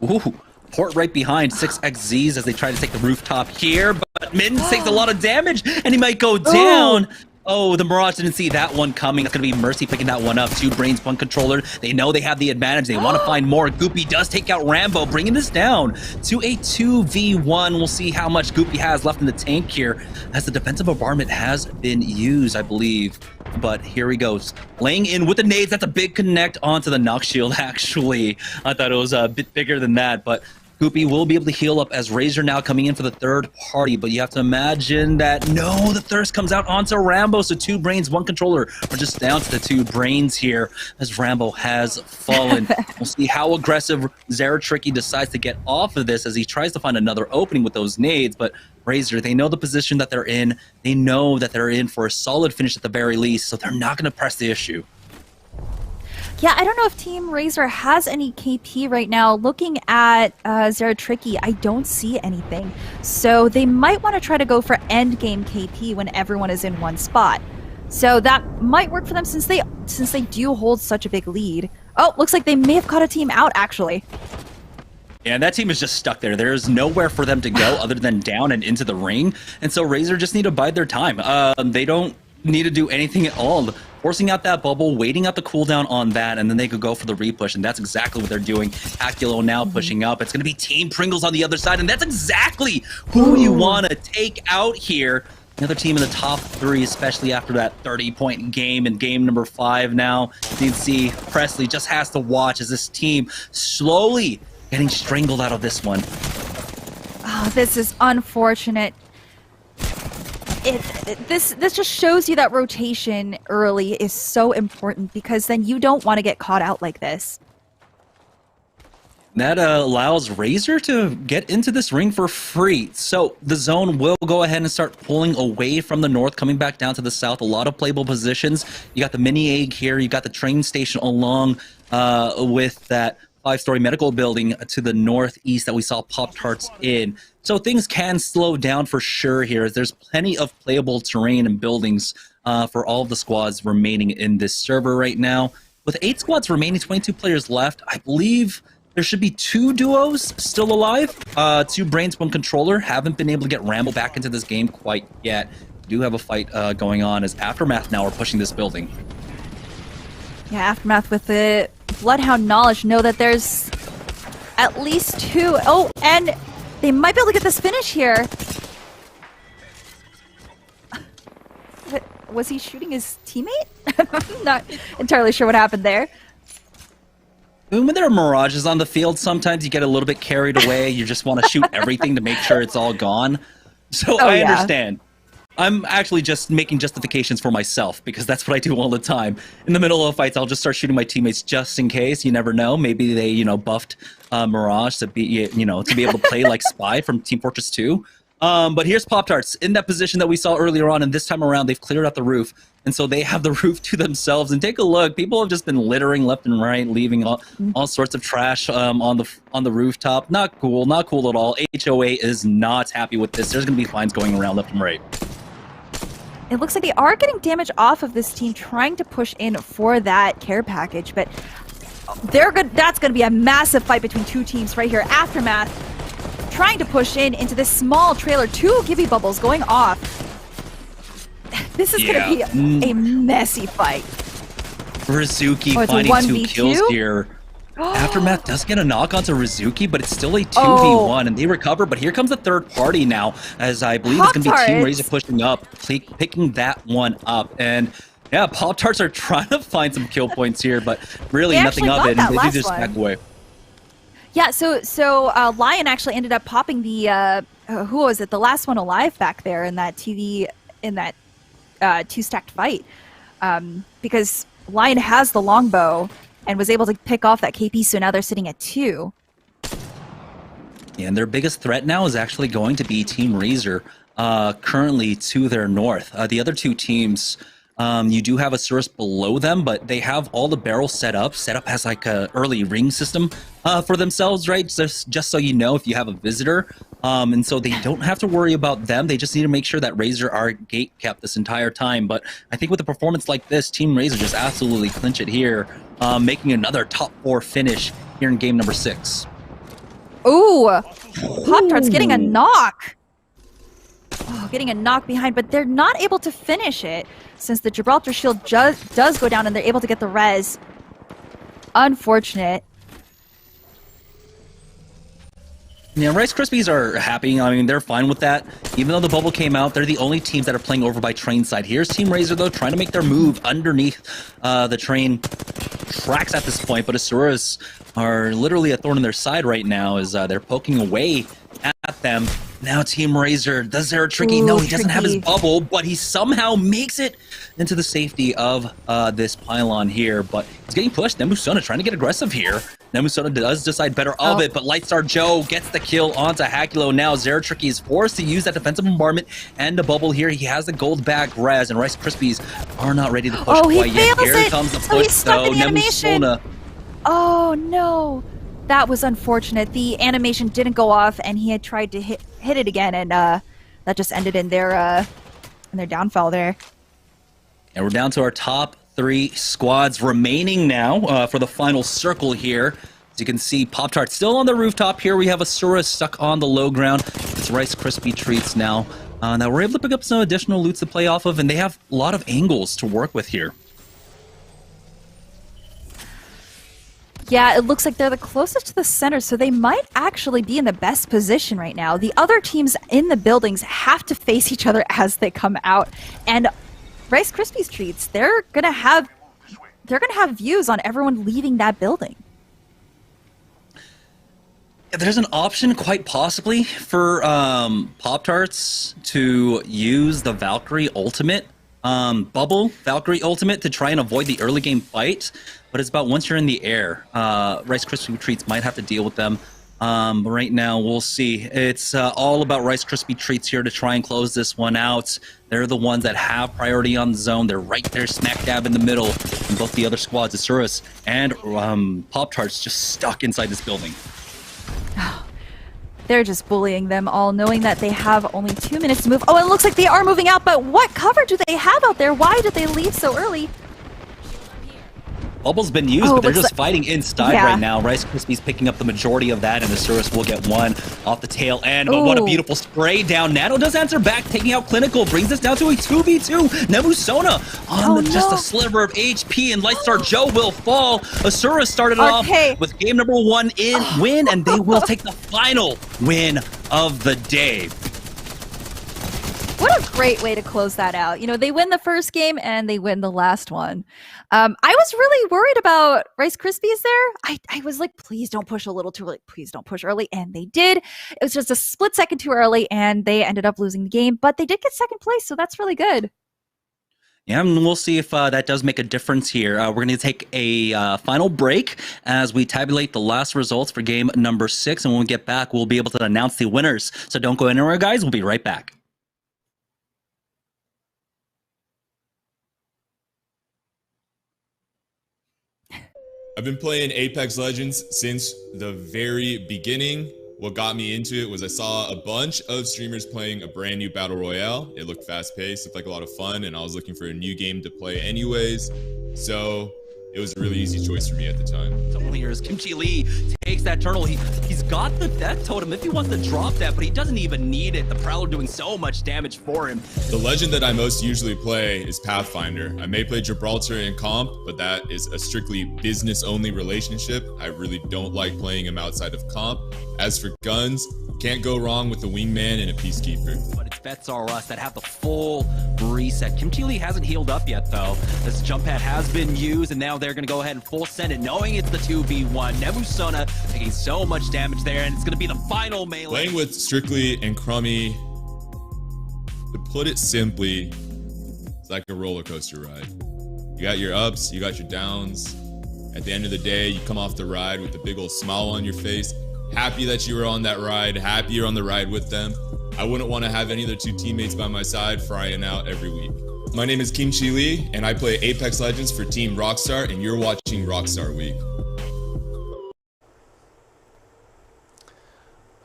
Ooh, port right behind 6xZ's as they try to take the rooftop here, but Mittens takes a lot of damage, and he might go down. Oh, the Mirage didn't see that one coming. That's going to be Mercy picking that one up. 2 brains, 1 controller. They know they have the advantage. They want to find more. Goopy does take out Rambo, bringing this down to a 2v1. We'll see how much Goopy has left in the tank here, as the defensive bombardment has been used, I believe. But here he goes. Laying in with the nades. That's a big connect onto the knock shield, actually. I thought it was a bit bigger than that, but Goopy will be able to heal up as Razor now coming in for the third party, but you have to imagine that, no, the thirst comes out onto Rambo, so 2 brains, 1 controller. We're just down to the 2 brains here as Rambo has fallen. We'll see how aggressive Zeratricky decides to get off of this as he tries to find another opening with those nades, but Razor, they know the position that they're in. They know that they're in for a solid finish at the very least, so they're not going to press the issue. Yeah, I don't know if Team Razor has any KP right now. Looking at Zeratricky, I don't see anything. So they might want to try to go for endgame KP when everyone is in one spot. So that might work for them since they do hold such a big lead. Oh, looks like they may have caught a team out, actually. Yeah, that team is just stuck there. There's nowhere for them to go other than down and into the ring. And so Razor just need to bide their time. They don't need to do anything at all. Forcing out that bubble, waiting out the cooldown on that, and then they could go for the repush, and that's exactly what they're doing. Aculo now pushing up. It's going to be Team Pringles on the other side, and that's exactly who you want to take out here. Another team in the top 3, especially after that 30-point game in game number 5 now. You can see Presley just has to watch as this team slowly getting strangled out of this one. Oh, this is unfortunate. This just shows you that rotation early is so important, because then you don't want to get caught out like this. That allows Razor to get into this ring for free. So the zone will go ahead and start pulling away from the north, coming back down to the south. A lot of playable positions. You got the mini egg here. You got the train station along with that 5-story medical building to the northeast that we saw Pop-Tarts in. So things can slow down for sure here, as there's plenty of playable terrain and buildings for all of the squads remaining in this server right now. With 8 squads remaining, 22 players left, I believe there should be 2 duos still alive. 2 brains, 1 controller. Haven't been able to get Rambo back into this game quite yet. We do have a fight going on as Aftermath now are pushing this building. Yeah, Aftermath with the Bloodhound knowledge know that there's at least 2. Oh, and they might be able to get this finish here. Was he shooting his teammate? I'm not entirely sure what happened there. When there are mirages on the field, sometimes you get a little bit carried away. You just want to shoot everything to make sure it's all gone. So I understand. I'm actually just making justifications for myself because that's what I do all the time. In the middle of fights, I'll just start shooting my teammates just in case. You never know. Maybe they, buffed Mirage to be, to be able to play like Spy from Team Fortress 2. But here's Pop-Tarts in that position that we saw earlier on, and this time around they've cleared out the roof, and so they have the roof to themselves. And take a look, people have just been littering left and right, leaving all sorts of trash on the rooftop. Not cool at all. HOA is not happy with this. There's gonna be fines going around left and right. It looks like they are getting damage off of this team trying to push in for that care package, but that's going to be a massive fight between two teams right here. Aftermath trying to push into this small trailer. 2 Gibby bubbles going off. This is going to be a messy fight. Rizuki finding 2 kills here. Aftermath does get a knock onto Rizuki, but it's still a 2v1, and they recover. But here comes a third party now, as I believe it's going to be Team Razor pushing up, picking that one up. And yeah, Pop-Tarts are trying to find some kill points here, but really nothing of it, and they do just back away. Yeah, so Lion actually ended up popping the who was it? The last one alive back there in that 2-stacked fight, because Lion has the longbow and was able to pick off that KP, so now they're sitting at 2. Yeah, and their biggest threat now is actually going to be Team Razor, currently to their north. The other 2 teams, you do have a Cirrus below them, but they have all the barrels set up as like a early ring system for themselves, right? Just so you know, if you have a visitor. And so they don't have to worry about them. They just need to make sure that Razor are gate kept this entire time. But I think with a performance like this, Team Razor just absolutely clinch it here, making another top 4 finish here in game number 6. Ooh, Pop-Tarts getting a knock. Oh, getting a knock behind, but they're not able to finish it since the Gibraltar shield does go down and they're able to get the res. Unfortunate. Yeah, Rice Krispies are happy. I mean, they're fine with that. Even though the bubble came out, they're the only teams that are playing over by train side. Here's Team Razor, though, trying to make their move underneath the train tracks at this point, but Asuras are literally a thorn in their side right now as they're poking away at them. Now Team Razor, does there a tricky? No, he doesn't have his bubble, but he somehow makes it into the safety of this pylon here, but he's getting pushed. Nemusona trying to get aggressive here. Nemusona does decide better of it, but Lightstar Joe gets the kill onto Hakulo. Now Zeratricky is forced to use that defensive bombardment and the bubble here. He has the gold back res, and Rice Krispies are not ready to push quite yet. Here comes the push, though. Nemusona. Oh, no. That was unfortunate. The animation didn't go off, and he had tried to hit it again, and that just ended in their downfall there. And we're down to our top 3 squads remaining now for the final circle here. As you can see, Pop-Tart still on the rooftop here. We have Asura stuck on the low ground. It's Rice Krispie Treats now. Now we're able to pick up some additional loots to play off of, and they have a lot of angles to work with here. Yeah, it looks like they're the closest to the center, so they might actually be in the best position right now. The other teams in the buildings have to face each other as they come out, and Rice Krispies Treats, they're gonna have views on everyone leaving that building. There's an option, quite possibly, for Pop-Tarts to use the Valkyrie Ultimate, Valkyrie Ultimate, to try and avoid the early game fight. But it's about once you're in the air, Rice Krispie Treats might have to deal with them. But right now, we'll see. It's all about Rice Krispie Treats here to try and close this one out. They're the ones that have priority on the zone. They're right there smack dab in the middle. And both the other squads, Asuras and Pop-Tarts, just stuck inside this building. They're just bullying them all, knowing that they have only 2 minutes to move. Oh, it looks like they are moving out, but what cover do they have out there? Why did they leave so early? Bubble's been used, but they're just fighting inside right now. Rice Krispies picking up the majority of that, and the Asuras will get one off the tail end. But what a beautiful spray down. Nano does answer back, taking out Clinical, brings us down to a 2v2. Nemusona on just a sliver of HP, and Lightstar Joe will fall. Asura started off with game number 1 win, and they will take the final win of the day. What a great way to close that out. You know, they win the first game and they win the last one. I was really worried about Rice Krispies there. I was like, please don't push a little too early. Please don't push early. And they did. It was just a split second too early and they ended up losing the game, but they did get second place. So that's really good. Yeah, and we'll see if that does make a difference here. We're going to take a final break as we tabulate the last results for game number 6. And when we get back, we'll be able to announce the winners. So don't go anywhere, guys. We'll be right back. I've been playing Apex Legends since the very beginning. What got me into it was I saw a bunch of streamers playing a brand new Battle Royale. It looked fast-paced, looked like a lot of fun, and I was looking for a new game to play anyways. So it was a really easy choice for me at the time. Someone here is Kimchi Lee takes that turtle. He's got the death totem if he wants to drop that, but he doesn't even need it. The Prowler doing so much damage for him. The legend that I most usually play is Pathfinder. I may play Gibraltar in comp, but that is a strictly business-only relationship. I really don't like playing him outside of comp. As for guns, can't go wrong with the Wingman and a Peacekeeper. But it's Bets R Us that have the full reset. Kimchi Lee hasn't healed up yet, though. This jump pad has been used, and now they're going to go ahead and full send it, knowing it's the 2v1. Nebusona taking so much damage there, and it's going to be the final melee. Playing with Strictly and Crummy, to put it simply, it's like a roller coaster ride. You got your ups, you got your downs. At the end of the day, you come off the ride with a big old smile on your face. Happy that you were on that ride, happy you're on the ride with them. I wouldn't want to have any other 2 teammates by my side frying out every week. My name is Kimchi Lee, and I play Apex Legends for Team Rockstar, and you're watching Rockstar Week.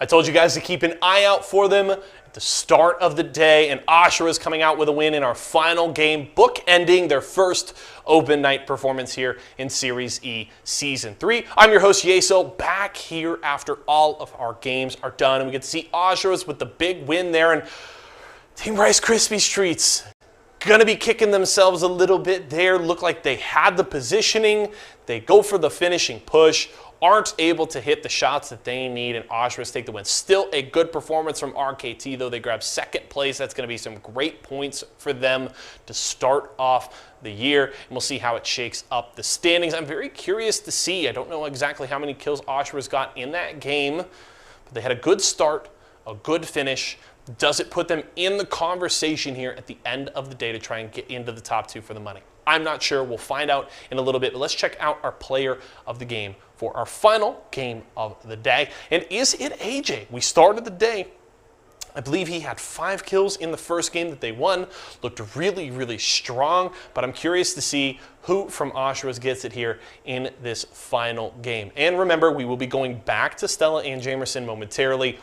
I told you guys to keep an eye out for them at the start of the day, and Ashura is coming out with a win in our final game, bookending their first open night performance here in Series E Season 3. I'm your host, Yeso, back here after all of our games are done, and we get to see Ashura's with the big win there, and Team Rice Krispies Treats gonna be kicking themselves a little bit there. Look like they had the positioning, they go for the finishing push, aren't able to hit the shots that they need, and Ashura's take the win. Still a good performance from RKT, though. They grab second place. That's going to be some great points for them to start off the year, and we'll see how it shakes up the standings. I'm very curious to see. I don't know exactly how many kills Ashura's got in that game, but they had a good start, a good finish. Does it put them in the conversation here at the end of the day to try and get into the top 2 for the money? I'm not sure. We'll find out in a little bit, but let's check out our player of the game for our final game of the day. And is it AJ? We started the day, I believe he had 5 kills in the first game that they won. Looked really, really strong, but I'm curious to see who from Ashura's gets it here in this final game. And remember, we will be going back to Stella and Jamerson momentarily.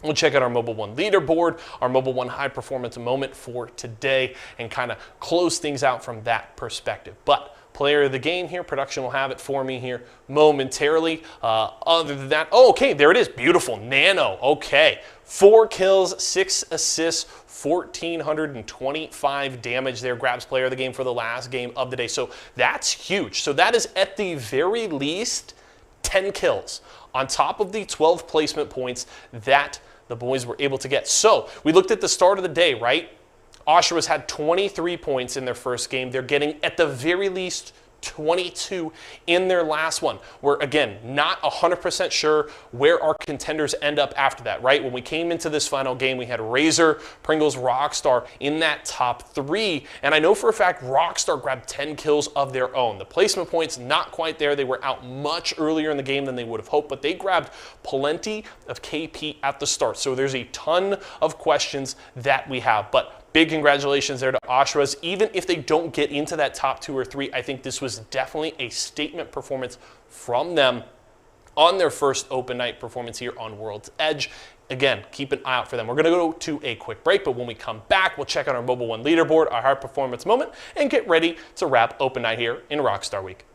We'll check out our Mobile One leaderboard, our Mobile One high performance moment for today, and kind of close things out from that perspective. But player of the game here, production will have it for me here momentarily. Other than that, oh, okay, there it is. Beautiful. Nano. Okay. 4 kills, 6 assists, 1,425 damage there. Grabs player of the game for the last game of the day. So that's huge. So that is at the very least 10 kills on top of the 12 placement points that the boys were able to get. So we looked at the start of the day, right? Ashura's had 23 points in their first game. They're getting at the very least 22 in their last one. We're, again, not 100% sure where our contenders end up after that, right? When we came into this final game, we had Razor, Pringles, Rockstar in that top 3. And I know for a fact Rockstar grabbed 10 kills of their own. The placement points, not quite there. They were out much earlier in the game than they would have hoped, but they grabbed plenty of KP at the start. So there's a ton of questions that we have. But big congratulations there to Ashura's. Even if they don't get into that top 2 or 3, I think this was definitely a statement performance from them on their first open night performance here on World's Edge. Again, keep an eye out for them. We're going to go to a quick break, but when we come back, we'll check out our Mobile One leaderboard, our high performance moment, and get ready to wrap open night here in Rockstar Week.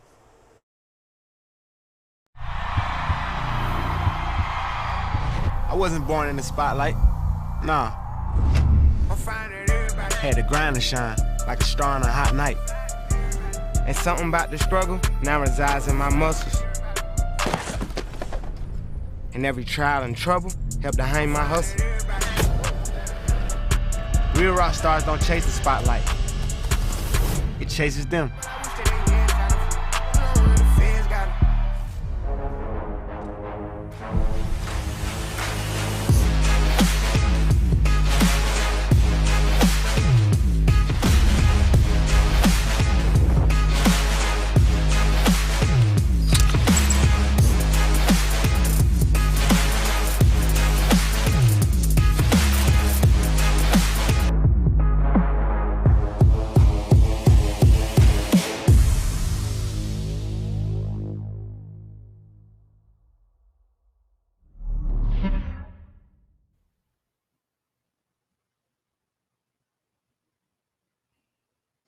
I wasn't born in the spotlight. Nah. Had to grind and shine like a star on a hot night. And something about the struggle now resides in my muscles. And every trial and trouble helped to hang my hustle. Real rock stars don't chase the spotlight. It chases them.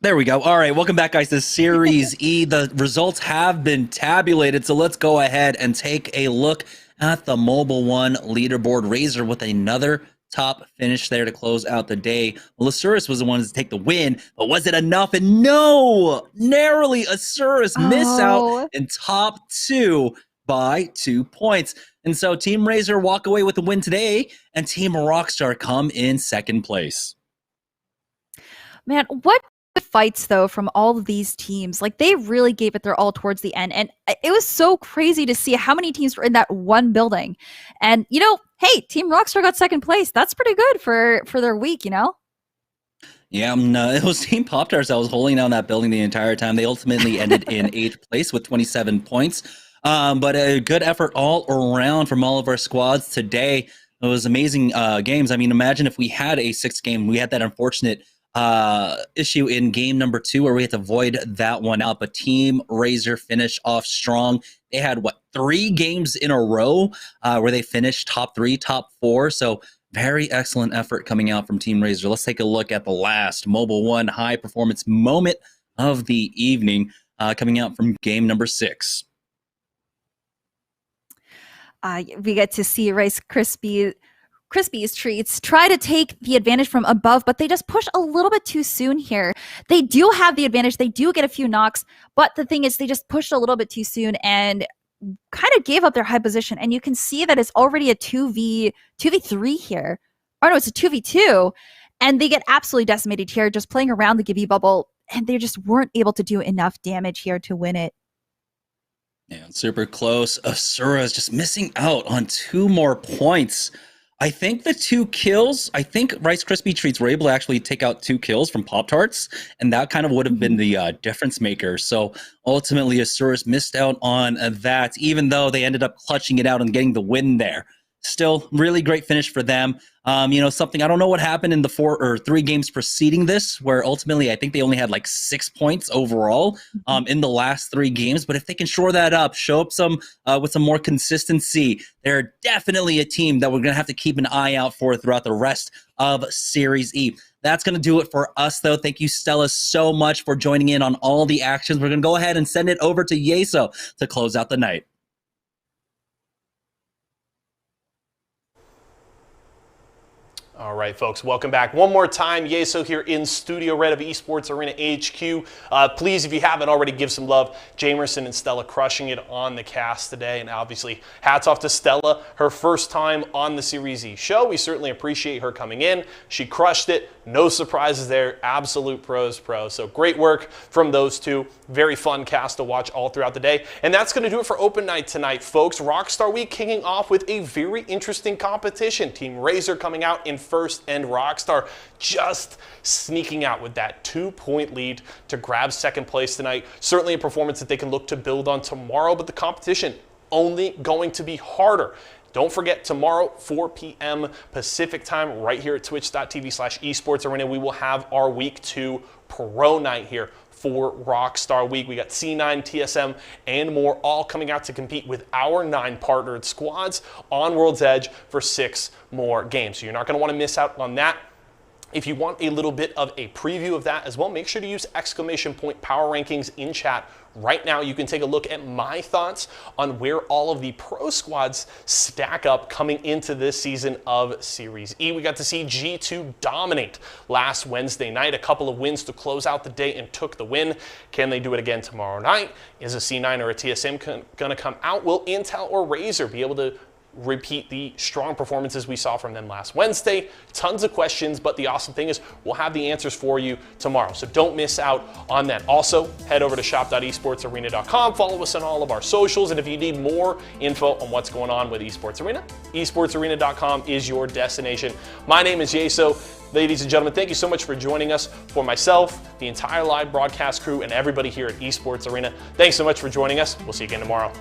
There we go. All right, welcome back, guys, to Series E. The results have been tabulated, so let's go ahead and take a look at the Mobile One leaderboard. Razor with another top finish there to close out the day. Well, Asurus was the one to take the win, but was it enough? And no, narrowly Asurus miss out in top 2 by 2 points. And so Team Razor walk away with the win today, and Team Rockstar come in second place. Man, what fights though from all of these teams. Like, they really gave it their all towards the end, and it was so crazy to see how many teams were in that one building. And you know, hey, Team Rockstar got second place. That's pretty good for their week, you know. Yeah, it was Team Pop-Tarts that was holding down that building the entire time. They ultimately ended in 8th place with 27 points. But a good effort all around from all of our squads today. It was amazing games. I mean, imagine if we had a 6th game. We had that unfortunate issue in game number 2 where we had to void that one out, but Team Razor finished off strong. They had 3 games in a row where they finished top 3, top 4. So very excellent effort coming out from Team Razor. Let's take a look at the last Mobile One high performance moment of the evening coming out from game number 6. We get to see Rice Krispies treats try to take the advantage from above, but they just push a little bit too soon here. They do have the advantage. They do get a few knocks, but the thing is they just pushed a little bit too soon and kind of gave up their high position. And you can see that it's already a 2v3 here. Or no, it's a 2v2. And they get absolutely decimated here, just playing around the Gibby bubble. And they just weren't able to do enough damage here to win it. Yeah, super close. Asura is just missing out on 2 more points. I think the 2 kills, I think Rice Krispie Treats were able to actually take out 2 kills from Pop-Tarts, and that kind of would have been the difference maker. So ultimately, Asurus missed out on that, even though they ended up clutching it out and getting the win there. Still, really great finish for them. You know, something, I don't know what happened in the 4 or 3 games preceding this, where ultimately I think they only had like 6 points overall in the last 3 games. But if they can shore that up, show up some with some more consistency, they're definitely a team that we're going to have to keep an eye out for throughout the rest of Series E. That's going to do it for us, though. Thank you, Stella, so much for joining in on all the actions. We're going to go ahead and send it over to Yeso to close out the night. All right, folks, welcome back. One more time, Yeso here in Studio Red of Esports Arena HQ. Please, if you haven't already, give some love. Jamerson and Stella crushing it on the cast today. And obviously, hats off to Stella, her first time on the SeriesE show. We certainly appreciate her coming in. She crushed it. No surprises there. Absolute pros. So great work from those two. Very fun cast to watch all throughout the day. And that's going to do it for Open Night tonight, folks. Rockstar Week kicking off with a very interesting competition. Team Razor coming out in first, and Rockstar just sneaking out with that 2-point lead to grab second place tonight. Certainly a performance that they can look to build on tomorrow, but the competition only going to be harder. Don't forget, tomorrow, 4 p.m. Pacific time, right here at twitch.tv/esportsarena, we will have our Week 2 Pro Night here for Rockstar Week. We got C9, TSM, and more all coming out to compete with our 9 partnered squads on World's Edge for 6 more games. So you're not going to want to miss out on that. If you want a little bit of a preview of that as well, make sure to use !power rankings in chat. Right now, you can take a look at my thoughts on where all of the pro squads stack up coming into this season of Series E. We got to see G2 dominate last Wednesday night. A couple of wins to close out the day and took the win. Can they do it again tomorrow night? Is a C9 or a TSM going to come out? Will Intel or Razer be able to repeat the strong performances we saw from them last Wednesday. Tons of questions, but the awesome thing is we'll have the answers for you tomorrow. So don't miss out on that. Also, head over to shop.esportsarena.com. Follow us on all of our socials. And if you need more info on what's going on with Esports Arena, esportsarena.com is your destination. My name is Yeso. Ladies and gentlemen, thank you so much for joining us. For myself, the entire live broadcast crew, and everybody here at Esports Arena, thanks so much for joining us. We'll see you again tomorrow.